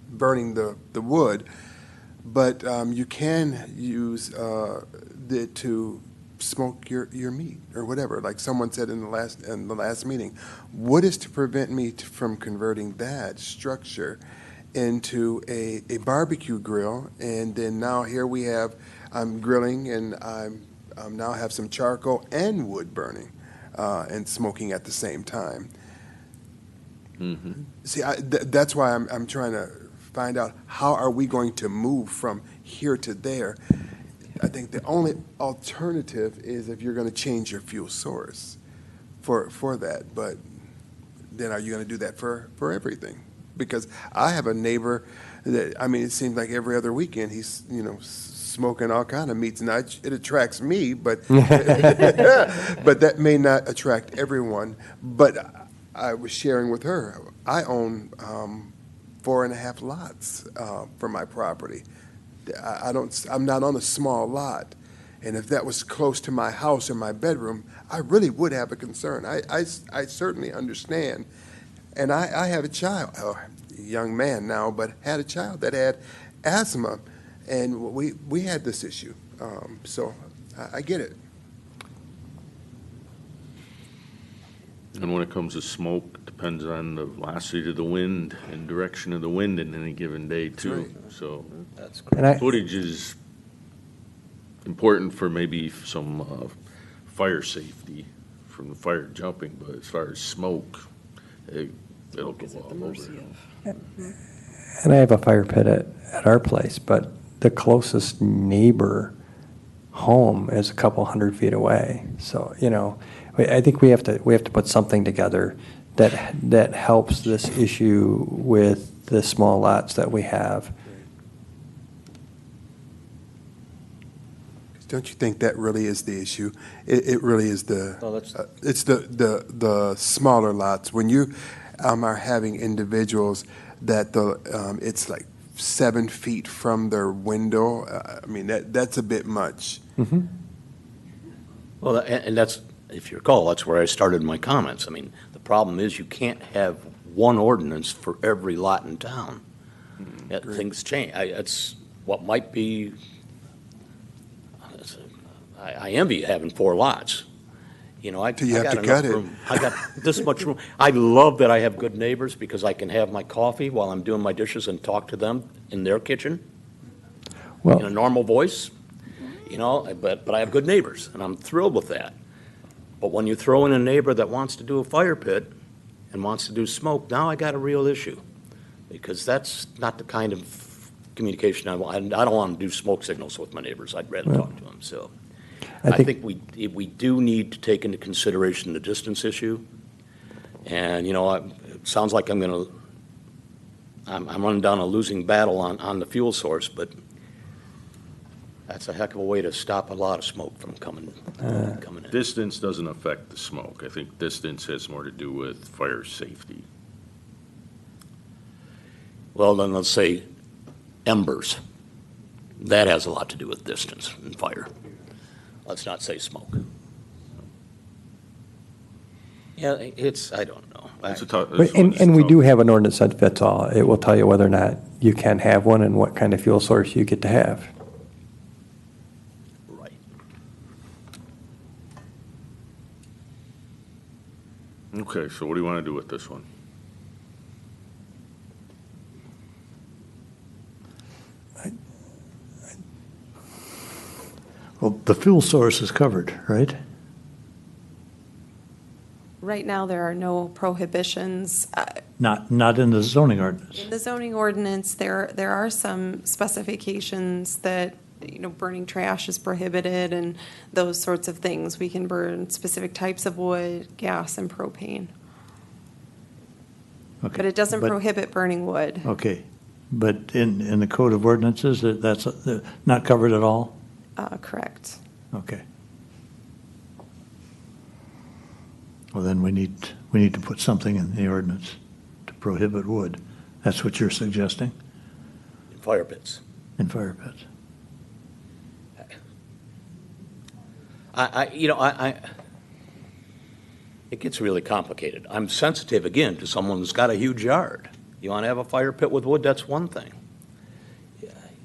burning the wood, but you can use it to smoke your meat or whatever, like someone said in the last meeting. What is to prevent me from converting that structure into a barbecue grill? And then now here we have, I'm grilling, and I'm now have some charcoal and wood burning and smoking at the same time. Mm-hmm. See, that's why I'm trying to find out, how are we going to move from here to there? I think the only alternative is if you're going to change your fuel source for that. But then are you going to do that for everything? Because I have a neighbor that, I mean, it seems like every other weekend he's, smoking all kind of meats. Now, it attracts me, but but that may not attract everyone. But I was sharing with her, I own 4.5 lots for my property. I'm not on a small lot. And if that was close to my house or my bedroom, I really would have a concern. I certainly understand. And I have a child, a young man now, but had a child that had asthma. And we had this issue. So I get it. And when it comes to smoke, it depends on the velocity of the wind and direction of the wind in any given day, too. Right. So that's footage is important for maybe some fire safety from the fire jumping, but as far as smoke, it'll go all over. And I have a fire pit at our place, but the closest neighbor home is a couple hundred feet away. So, you know, I think we have to put something together that helps this issue with the small lots that we have. Don't you think that really is the issue? It really is it's the smaller lots. When you are having individuals that it's like 7 feet from their window, I mean, that's a bit much. Mm-hmm. Well, and that's, if you recall, that's where I started my comments. I mean, the problem is you can't have one ordinance for every lot in town. Things change. It's what might be, I envy having 4 lots. You know, I got enough room. I got this much room. I love that I have good neighbors because I can have my coffee while I'm doing my dishes and talk to them in their kitchen in a normal voice. You know, but I have good neighbors, and I'm thrilled with that. But when you throw in a neighbor that wants to do a fire pit and wants to do smoke, now I got a real issue, because that's not the kind of communication I want. I don't want to do smoke signals with my neighbors. I'd rather talk to them. So I think we do need to take into consideration the distance issue. And, you know, it sounds like I'm running down a losing battle on the fuel source, but that's a heck of a way to stop a lot of smoke from coming in. Distance doesn't affect the smoke. I think distance has more to do with fire safety. Well, then let's say embers. That has a lot to do with distance and fire. Let's not say smoke. Yeah, I don't know. And we do have an ordinance that fits all. It will tell you whether or not you can have one and what kind of fuel source you get to have. Right. Okay, so what do you want to do with this one? Well, the fuel source is covered, right? Right now, there are no prohibitions. Not in the zoning ordinance. In the zoning ordinance, there are some specifications that, you know, burning trash is prohibited and those sorts of things. We can burn specific types of wood, gas, and propane. Okay, But it doesn't prohibit burning wood. Okay, but in the code of ordinances, that's not covered at all? Correct. Okay. Well, then we need to put something in the ordinance to prohibit wood. That's what you're suggesting? In fire pits. In fire pits. It gets really complicated. I'm sensitive, again, to someone who's got a huge yard. You want to have a fire pit with wood, that's one thing.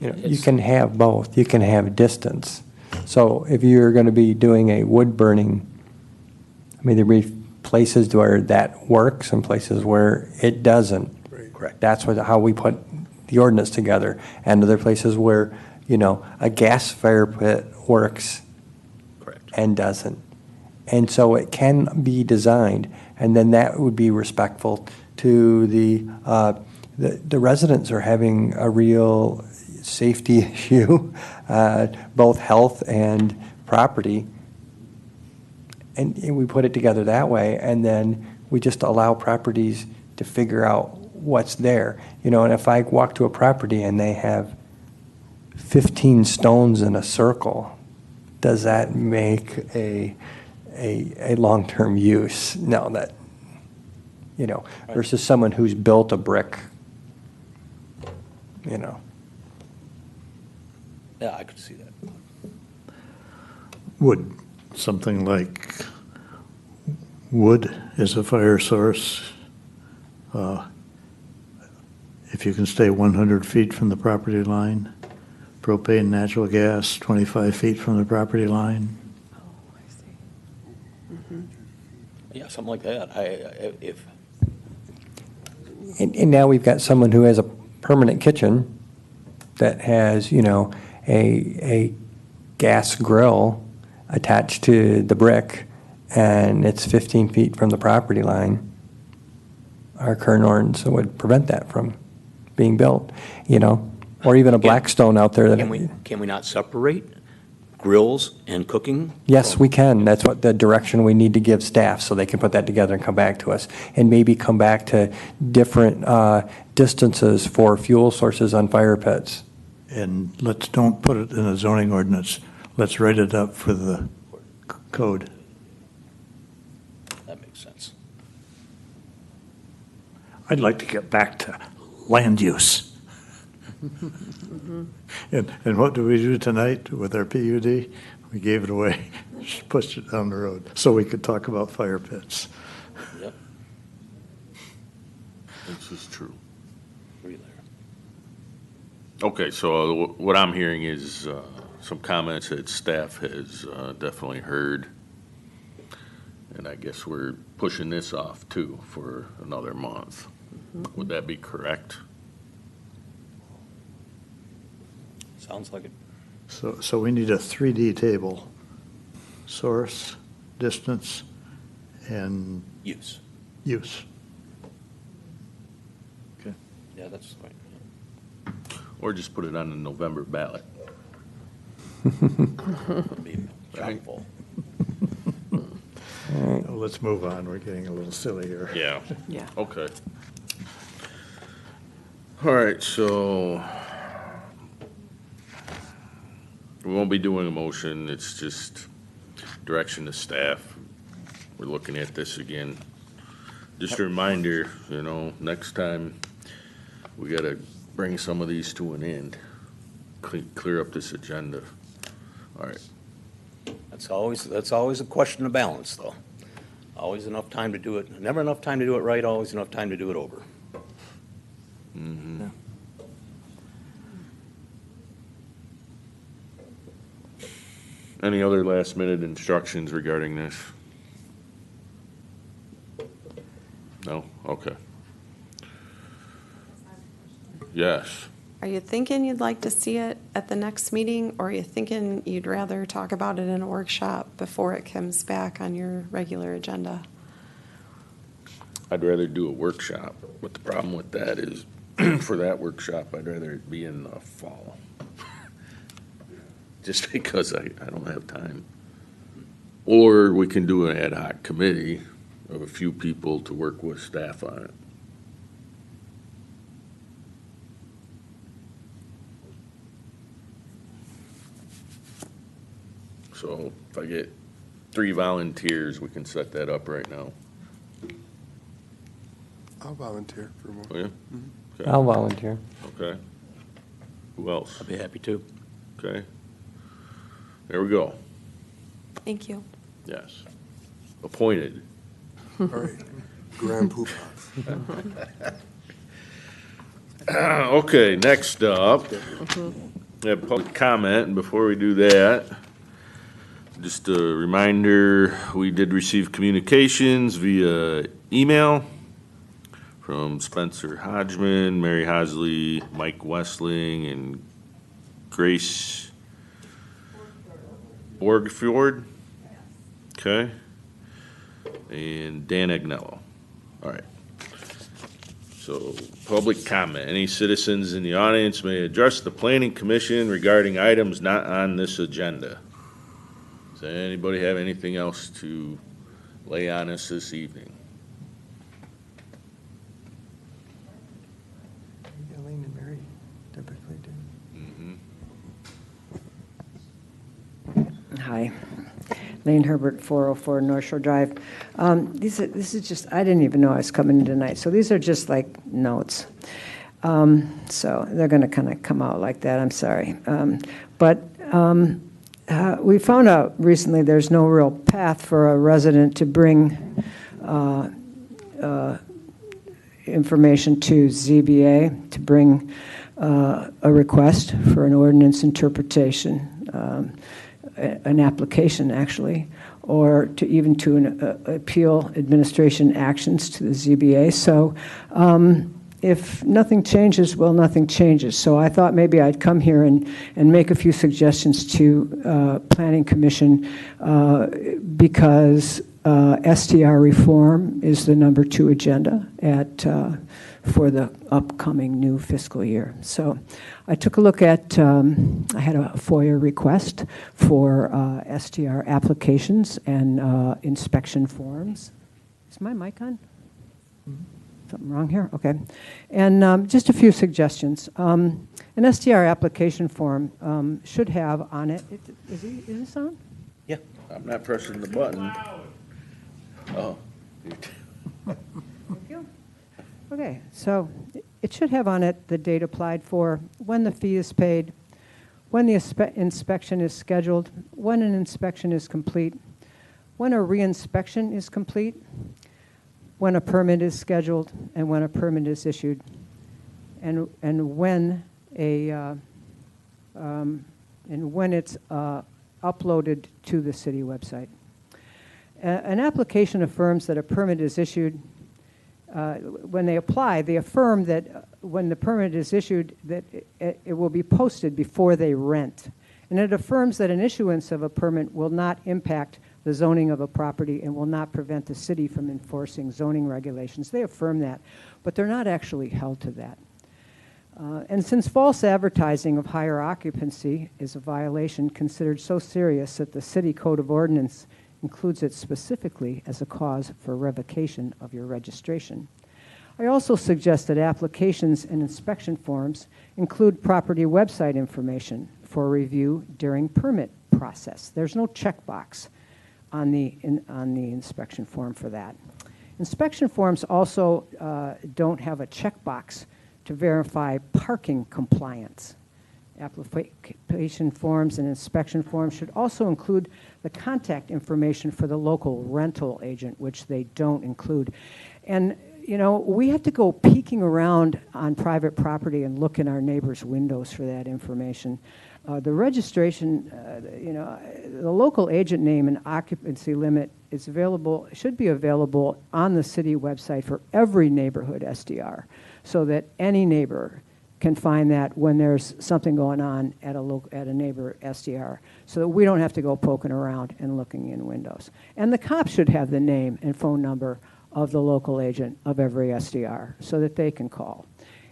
You know, you can have both. You can have distance. So if you're going to be doing a wood burning, I mean, there be places where that works and places where it doesn't. Correct. That's how we put the ordinance together. And other places where, you know, a gas fire pit works. Correct. And doesn't. And so it can be designed, and then that would be respectful to the residents are having a real safety issue, both health and property. And we put it together that way, and then we just allow properties to figure out what's there. You know, and if I walk to a property and they have 15 stones in a circle, does that make a long-term use? No, that, you know, versus someone who's built a brick, you know. Yeah, I could see that. Would something like wood as a fire source, if you can stay 100 feet from the property line, propane, natural gas, 25 feet from the property line? Yeah, something like that. And now we've got someone who has a permanent kitchen that has, you know, a gas grill attached to the brick, and it's 15 feet from the property line. Our current ordinance would prevent that from being built, you know, or even a Blackstone out there. Can we not separate grills and cooking? Yes, we can. That's what the direction we need to give staff, so they can put that together and come back to us. And maybe come back to different distances for fuel sources on fire pits. And don't put it in a zoning ordinance. Let's write it up for the code. That makes sense. I'd like to get back to land use. And what do we do tonight with our PUD? We gave it away, just pushed it down the road, so we could talk about fire pits. Yep. This is true. Agree there. Okay, so what I'm hearing is some comments that staff has definitely heard. And I guess we're pushing this off too for another month. Would that be correct? Sounds like it. So we need a 3D table, source, distance, and Use. use. Yeah, that's right. Or just put it on the November ballot? Be chock-full. Well, let's move on. We're getting a little silly here. Yeah. Yeah. Okay. All right, so we won't be doing a motion. It's just direction to staff. We're looking at this again. Just a reminder, next time we got to bring some of these to an end. Clear up this agenda. All right. That's always a question of balance, though. Always enough time to do it. Never enough time to do it right, always enough time to do it over. Mm-hmm. Any other last minute instructions regarding this? No? Okay. Yes. Are you thinking you'd like to see it at the next meeting, or are you thinking you'd rather talk about it in a workshop before it comes back on your regular agenda? I'd rather do a workshop, but the problem with that is, for that workshop, I'd rather it be in the fall. Just because I don't have time. Or we can do an ad hoc committee of a few people to work with staff on it. So if I get 3 volunteers, we can set that up right now. I'll volunteer for more. Oh, yeah? Okay. I'll volunteer. Okay. Who else? I'd be happy to. Okay. There we go. Thank you. Yes. Appointed. All right. Grand Poobah. Okay, next up, we have public comment, and before we do that, just a reminder, we did receive communications via email from Spencer Hodgman, Mary Hosley, Mike Westling, and Grace Borgfjord. Okay. And Dan Agnello. All right. So, public comment. Any citizens in the audience may address the planning commission regarding items not on this agenda. Does anybody have anything else to lay on us this evening? Elaine and Mary typically do. Hi. Lane Herbert, 404 North Shore Drive. This is just, I didn't even know I was coming in tonight, so these are just like notes. So they're going to kind of come out like that, I'm sorry. But we found out recently there's no real path for a resident to bring information to ZBA, to bring a request for an ordinance interpretation, an application actually, or to even to an appeal administration actions to the ZBA. So if nothing changes, well, nothing changes. So I thought maybe I'd come here and make a few suggestions to Planning Commission because STR reform is the #2 agenda at for the upcoming new fiscal year. So I took a look at, I had a FOIA request for STR applications and inspection forms. Is my mic on? Something wrong here? Okay. And just a few suggestions. An STR application form should have on it, is this on? Yeah. I'm not pressing the button. Oh. Thank you. Okay, so it should have on it the date applied for, when the fee is paid, when the inspection is scheduled, when an inspection is complete, when a reinspection is complete, when a permit is scheduled, and when a permit is issued, and when it's uploaded to the city website. An application affirms that a permit is issued. When they apply, they affirm that when the permit is issued, that it will be posted before they rent. And it affirms that an issuance of a permit will not impact the zoning of a property and will not prevent the city from enforcing zoning regulations. They affirm that, but they're not actually held to that. And since false advertising of higher occupancy is a violation considered so serious that the City Code of Ordinance includes it specifically as a cause for revocation of your registration. I also suggest that applications and inspection forms include property website information for review during permit process. There's no checkbox on the inspection form for that. Inspection forms also don't have a checkbox to verify parking compliance. Application forms and inspection forms should also include the contact information for the local rental agent, which they don't include. And, you know, we have to go peeking around on private property and look in our neighbors' windows for that information. The registration, the local agent name and occupancy limit is available, should be available on the city website for every neighborhood SDR, so that any neighbor can find that when there's something going on at a neighbor SDR, so that we don't have to go poking around and looking in windows. And the cops should have the name and phone number of the local agent of every SDR so that they can call.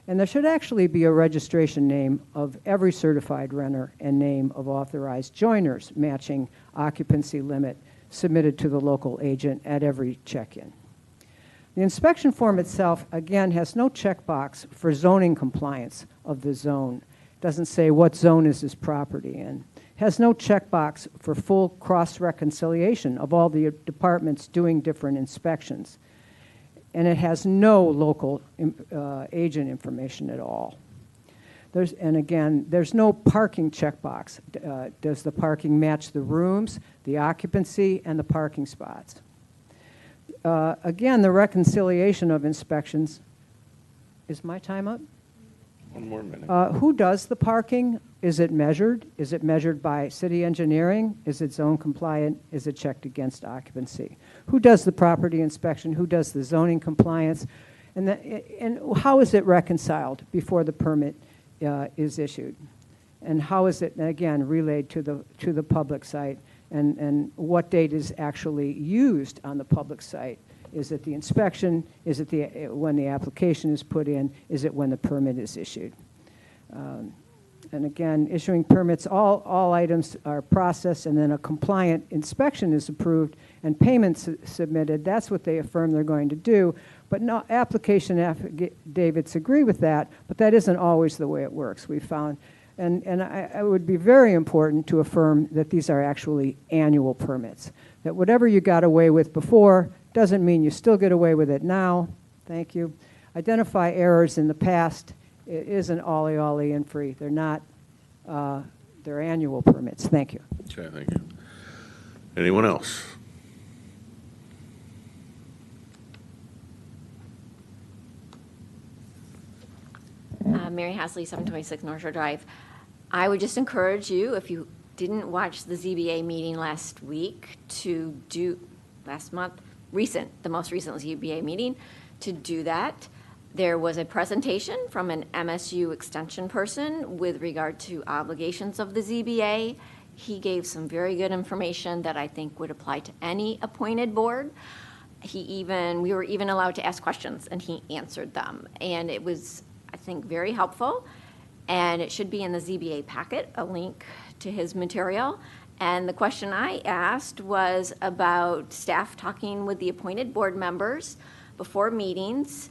And there should actually be a registration name of every certified renter and name of authorized joiners matching occupancy limit submitted to the local agent at every check-in. The inspection form itself, again, has no checkbox for zoning compliance of the zone. It doesn't say what zone is this property in. It has no checkbox for full cross-reconciliation of all the departments doing different inspections. And it has no local agent information at all. And again, there's no parking checkbox. Does the parking match the rooms, the occupancy, and the parking spots? Again, the reconciliation of inspections. Is my time up? One more minute. Who does the parking? Is it measured? Is it measured by city engineering? Is it zone compliant? Is it checked against occupancy? Who does the property inspection? Who does the zoning compliance? And how is it reconciled before the permit is issued? And how is it, again, relayed to the public site? And what date is actually used on the public site? Is it the inspection? Is it when the application is put in? Is it when the permit is issued? And again, issuing permits, all items are processed, and then a compliant inspection is approved and payments submitted. That's what they affirm they're going to do. But no, application affidavits agree with that, but that isn't always the way it works, we found. And it would be very important to affirm that these are actually annual permits, that whatever you got away with before doesn't mean you still get away with it now. Thank you. Identify errors in the past. It isn't ollie and free. They're not, they're annual permits. Thank you. Okay, thank you. Anyone else? Mary Hasley, 726 North Shore Drive. I would just encourage you, if you didn't watch the ZBA meeting last week, to do, last month, the most recent ZBA meeting, to do that. There was a presentation from an MSU extension person with regard to obligations of the ZBA. He gave some very good information that I think would apply to any appointed board. we were even allowed to ask questions, and he answered them. And it was, I think, very helpful. And it should be in the ZBA packet, a link to his material. And the question I asked was about staff talking with the appointed board members before meetings.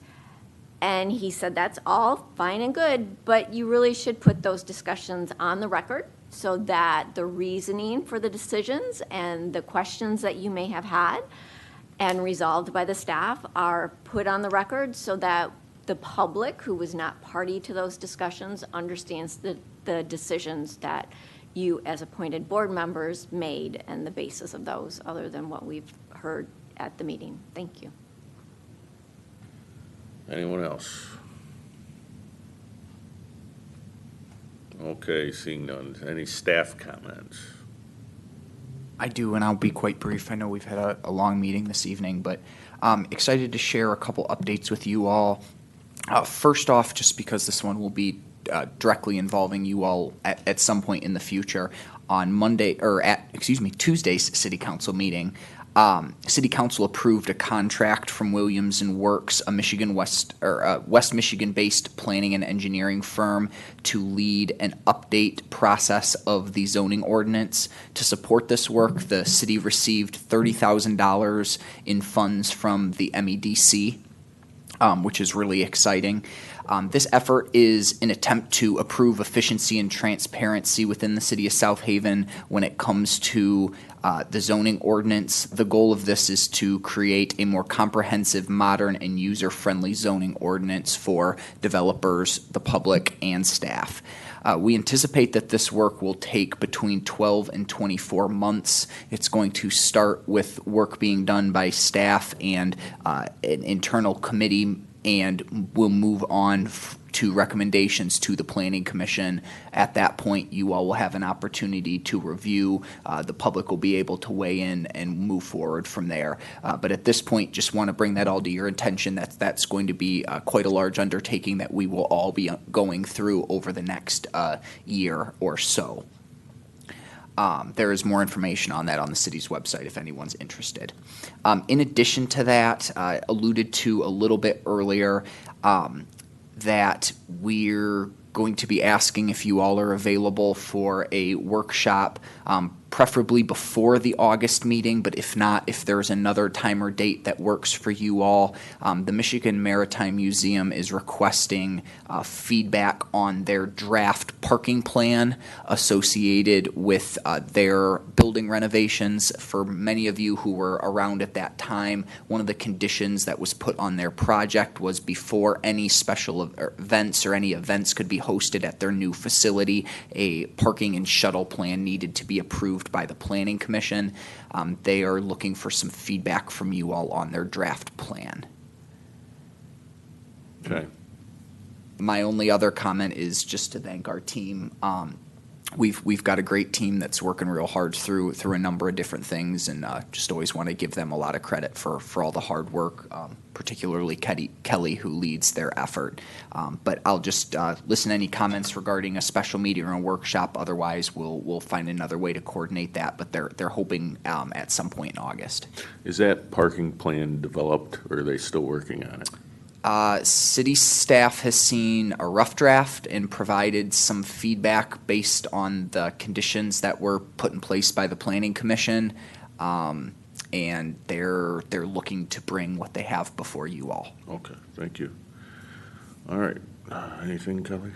And he said that's all fine and good, but you really should put those discussions on the record so that the reasoning for the decisions and the questions that you may have had and resolved by the staff are put on the record so that the public who was not party to those discussions understands the decisions that you as appointed board members made and the basis of those, other than what we've heard at the meeting. Thank you. Anyone else? Okay, seeing none. Any staff comments? I do, and I'll be quite brief. I know we've had a long meeting this evening, but excited to share a couple updates with you all. First off, just because this one will be directly involving you all at some point in the future, on Tuesday's City Council meeting, City Council approved a contract from Williams & Works, a West Michigan-based planning and engineering firm, to lead an update process of the zoning ordinance. To support this work, the city received $30,000 in funds from the MEDC, which is really exciting. This effort is an attempt to improve efficiency and transparency within the city of South Haven when it comes to the zoning ordinance. The goal of this is to create a more comprehensive, modern, and user-friendly zoning ordinance for developers, the public, and staff. We anticipate that this work will take between 12 and 24 months. It's going to start with work being done by staff and an internal committee, and we'll move on to recommendations to the Planning Commission. At that point, you all will have an opportunity to review. The public will be able to weigh in and move forward from there. But at this point, just want to bring that all to your attention. That's going to be quite a large undertaking that we will all be going through over the next year or so. There is more information on that on the city's website if anyone's interested. In addition to that, alluded to a little bit earlier, that we're going to be asking if you all are available for a workshop, preferably before the August meeting, but if not, if there's another time or date that works for you all, the Michigan Maritime Museum is requesting feedback on their draft parking plan associated with their building renovations. For many of you who were around at that time, one of the conditions that was put on their project was before any special events or any events could be hosted at their new facility, a parking and shuttle plan needed to be approved by the Planning Commission. They are looking for some feedback from you all on their draft plan. Okay. My only other comment is just to thank our team. We've got a great team that's working real hard through a number of different things, and just always want to give them a lot of credit for all the hard work, particularly Kelly, who leads their effort. But I'll just listen to any comments regarding a special meeting or a workshop. Otherwise, we'll find another way to coordinate that. But they're hoping at some point in August. Is that parking plan developed, or are they still working on it? City staff has seen a rough draft and provided some feedback based on the conditions that were put in place by the Planning Commission, and they're looking to bring what they have before you all. Okay, thank you. All right, anything, Kelly?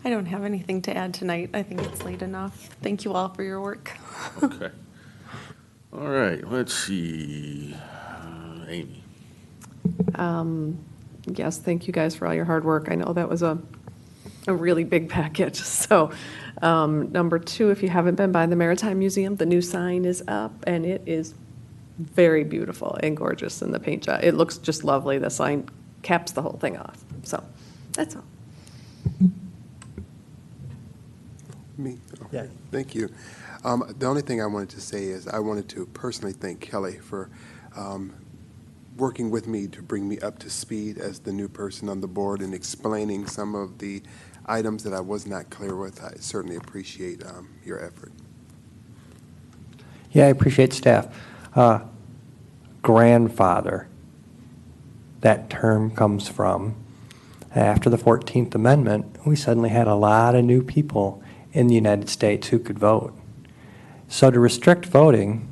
I don't have anything to add tonight. I think it's late enough. Thank you all for your work. Okay. All right, let's see. Amy. Yes, thank you guys for all your hard work. I know that was a really big package. So number 2, if you haven't been by the Maritime Museum, the new sign is up, and it is very beautiful and gorgeous in the paint job. It looks just lovely. The sign caps the whole thing off. So that's all. Me? Okay. Yeah. Thank you. The only thing I wanted to say is I wanted to personally thank Kelly for working with me to bring me up to speed as the new person on the board and explaining some of the items that I was not clear with. I certainly appreciate your effort. Yeah, I appreciate staff. grandfather, that term comes from. After the 14th Amendment, we suddenly had a lot of new people in the United States who could vote. So to restrict voting,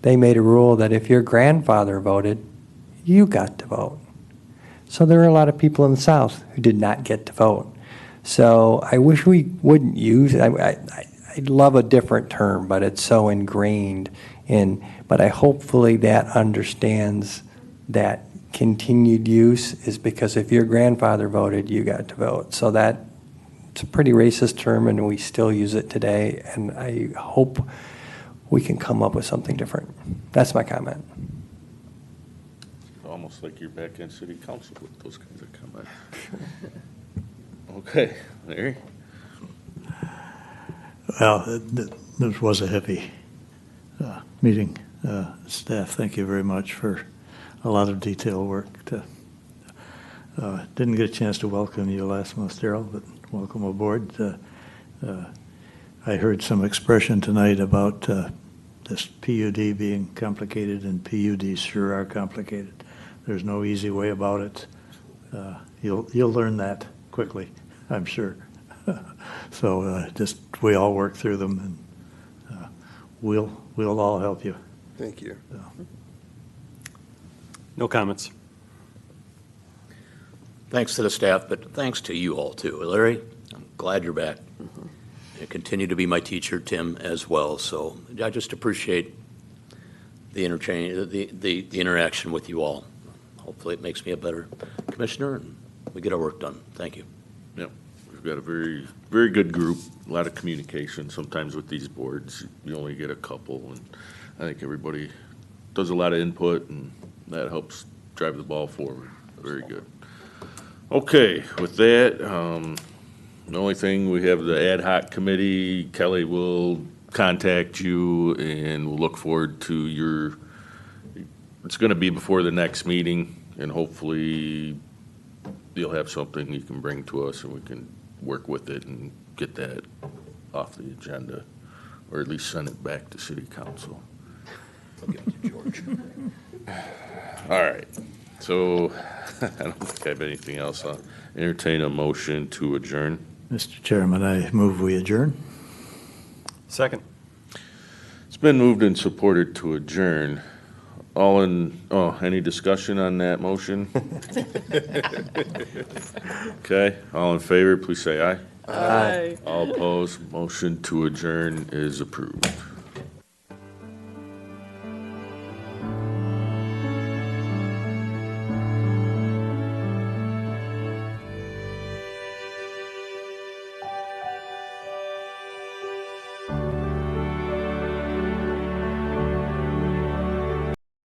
they made a rule that if your grandfather voted, you got to vote. So there are a lot of people in the South who did not get to vote. So I wish we wouldn't use it. I'd love a different term, but it's so ingrained in, but hopefully that understands that continued use is because if your grandfather voted, you got to vote. So that, it's a pretty racist term and we still use it today, and I hope we can come up with something different. That's my comment. Almost like you're back in city council with those kinds of comments. Okay, Larry? Well, this was a heavy meeting. Staff, thank you very much for a lot of detailed work. Didn't get a chance to welcome you last month, Daryl, but welcome aboard. I heard some expression tonight about this PUD being complicated, and PUDs sure are complicated. There's no easy way about it. You'll learn that quickly, I'm sure. So just we all work through them, and we'll all help you. Thank you. No comments. Thanks to the staff, but thanks to you all too. Larry, I'm glad you're back. And continue to be my teacher, Tim, as well. So I just appreciate the interchange, the interaction with you all. Hopefully it makes me a better commissioner and we get our work done. Thank you. Yeah, we've got a very, very good group, a lot of communication. Sometimes with these boards, you only get a couple, and I think everybody does a lot of input, and that helps drive the ball forward. Very good. Okay, with that, the only thing, we have the ad hoc committee. Kelly will contact you, and we'll look forward to your, it's going to be before the next meeting, and hopefully you'll have something you can bring to us and we can work with it and get that off the agenda, or at least send it back to city council. I'll give it to George. All right, so I don't think I have anything else. I'll entertain a motion to adjourn. Mr. Chairman, I move we adjourn. Second. It's been moved and supported to adjourn. Any discussion on that motion? Okay, all in favor, please say aye. Aye. All opposed, motion to adjourn is approved.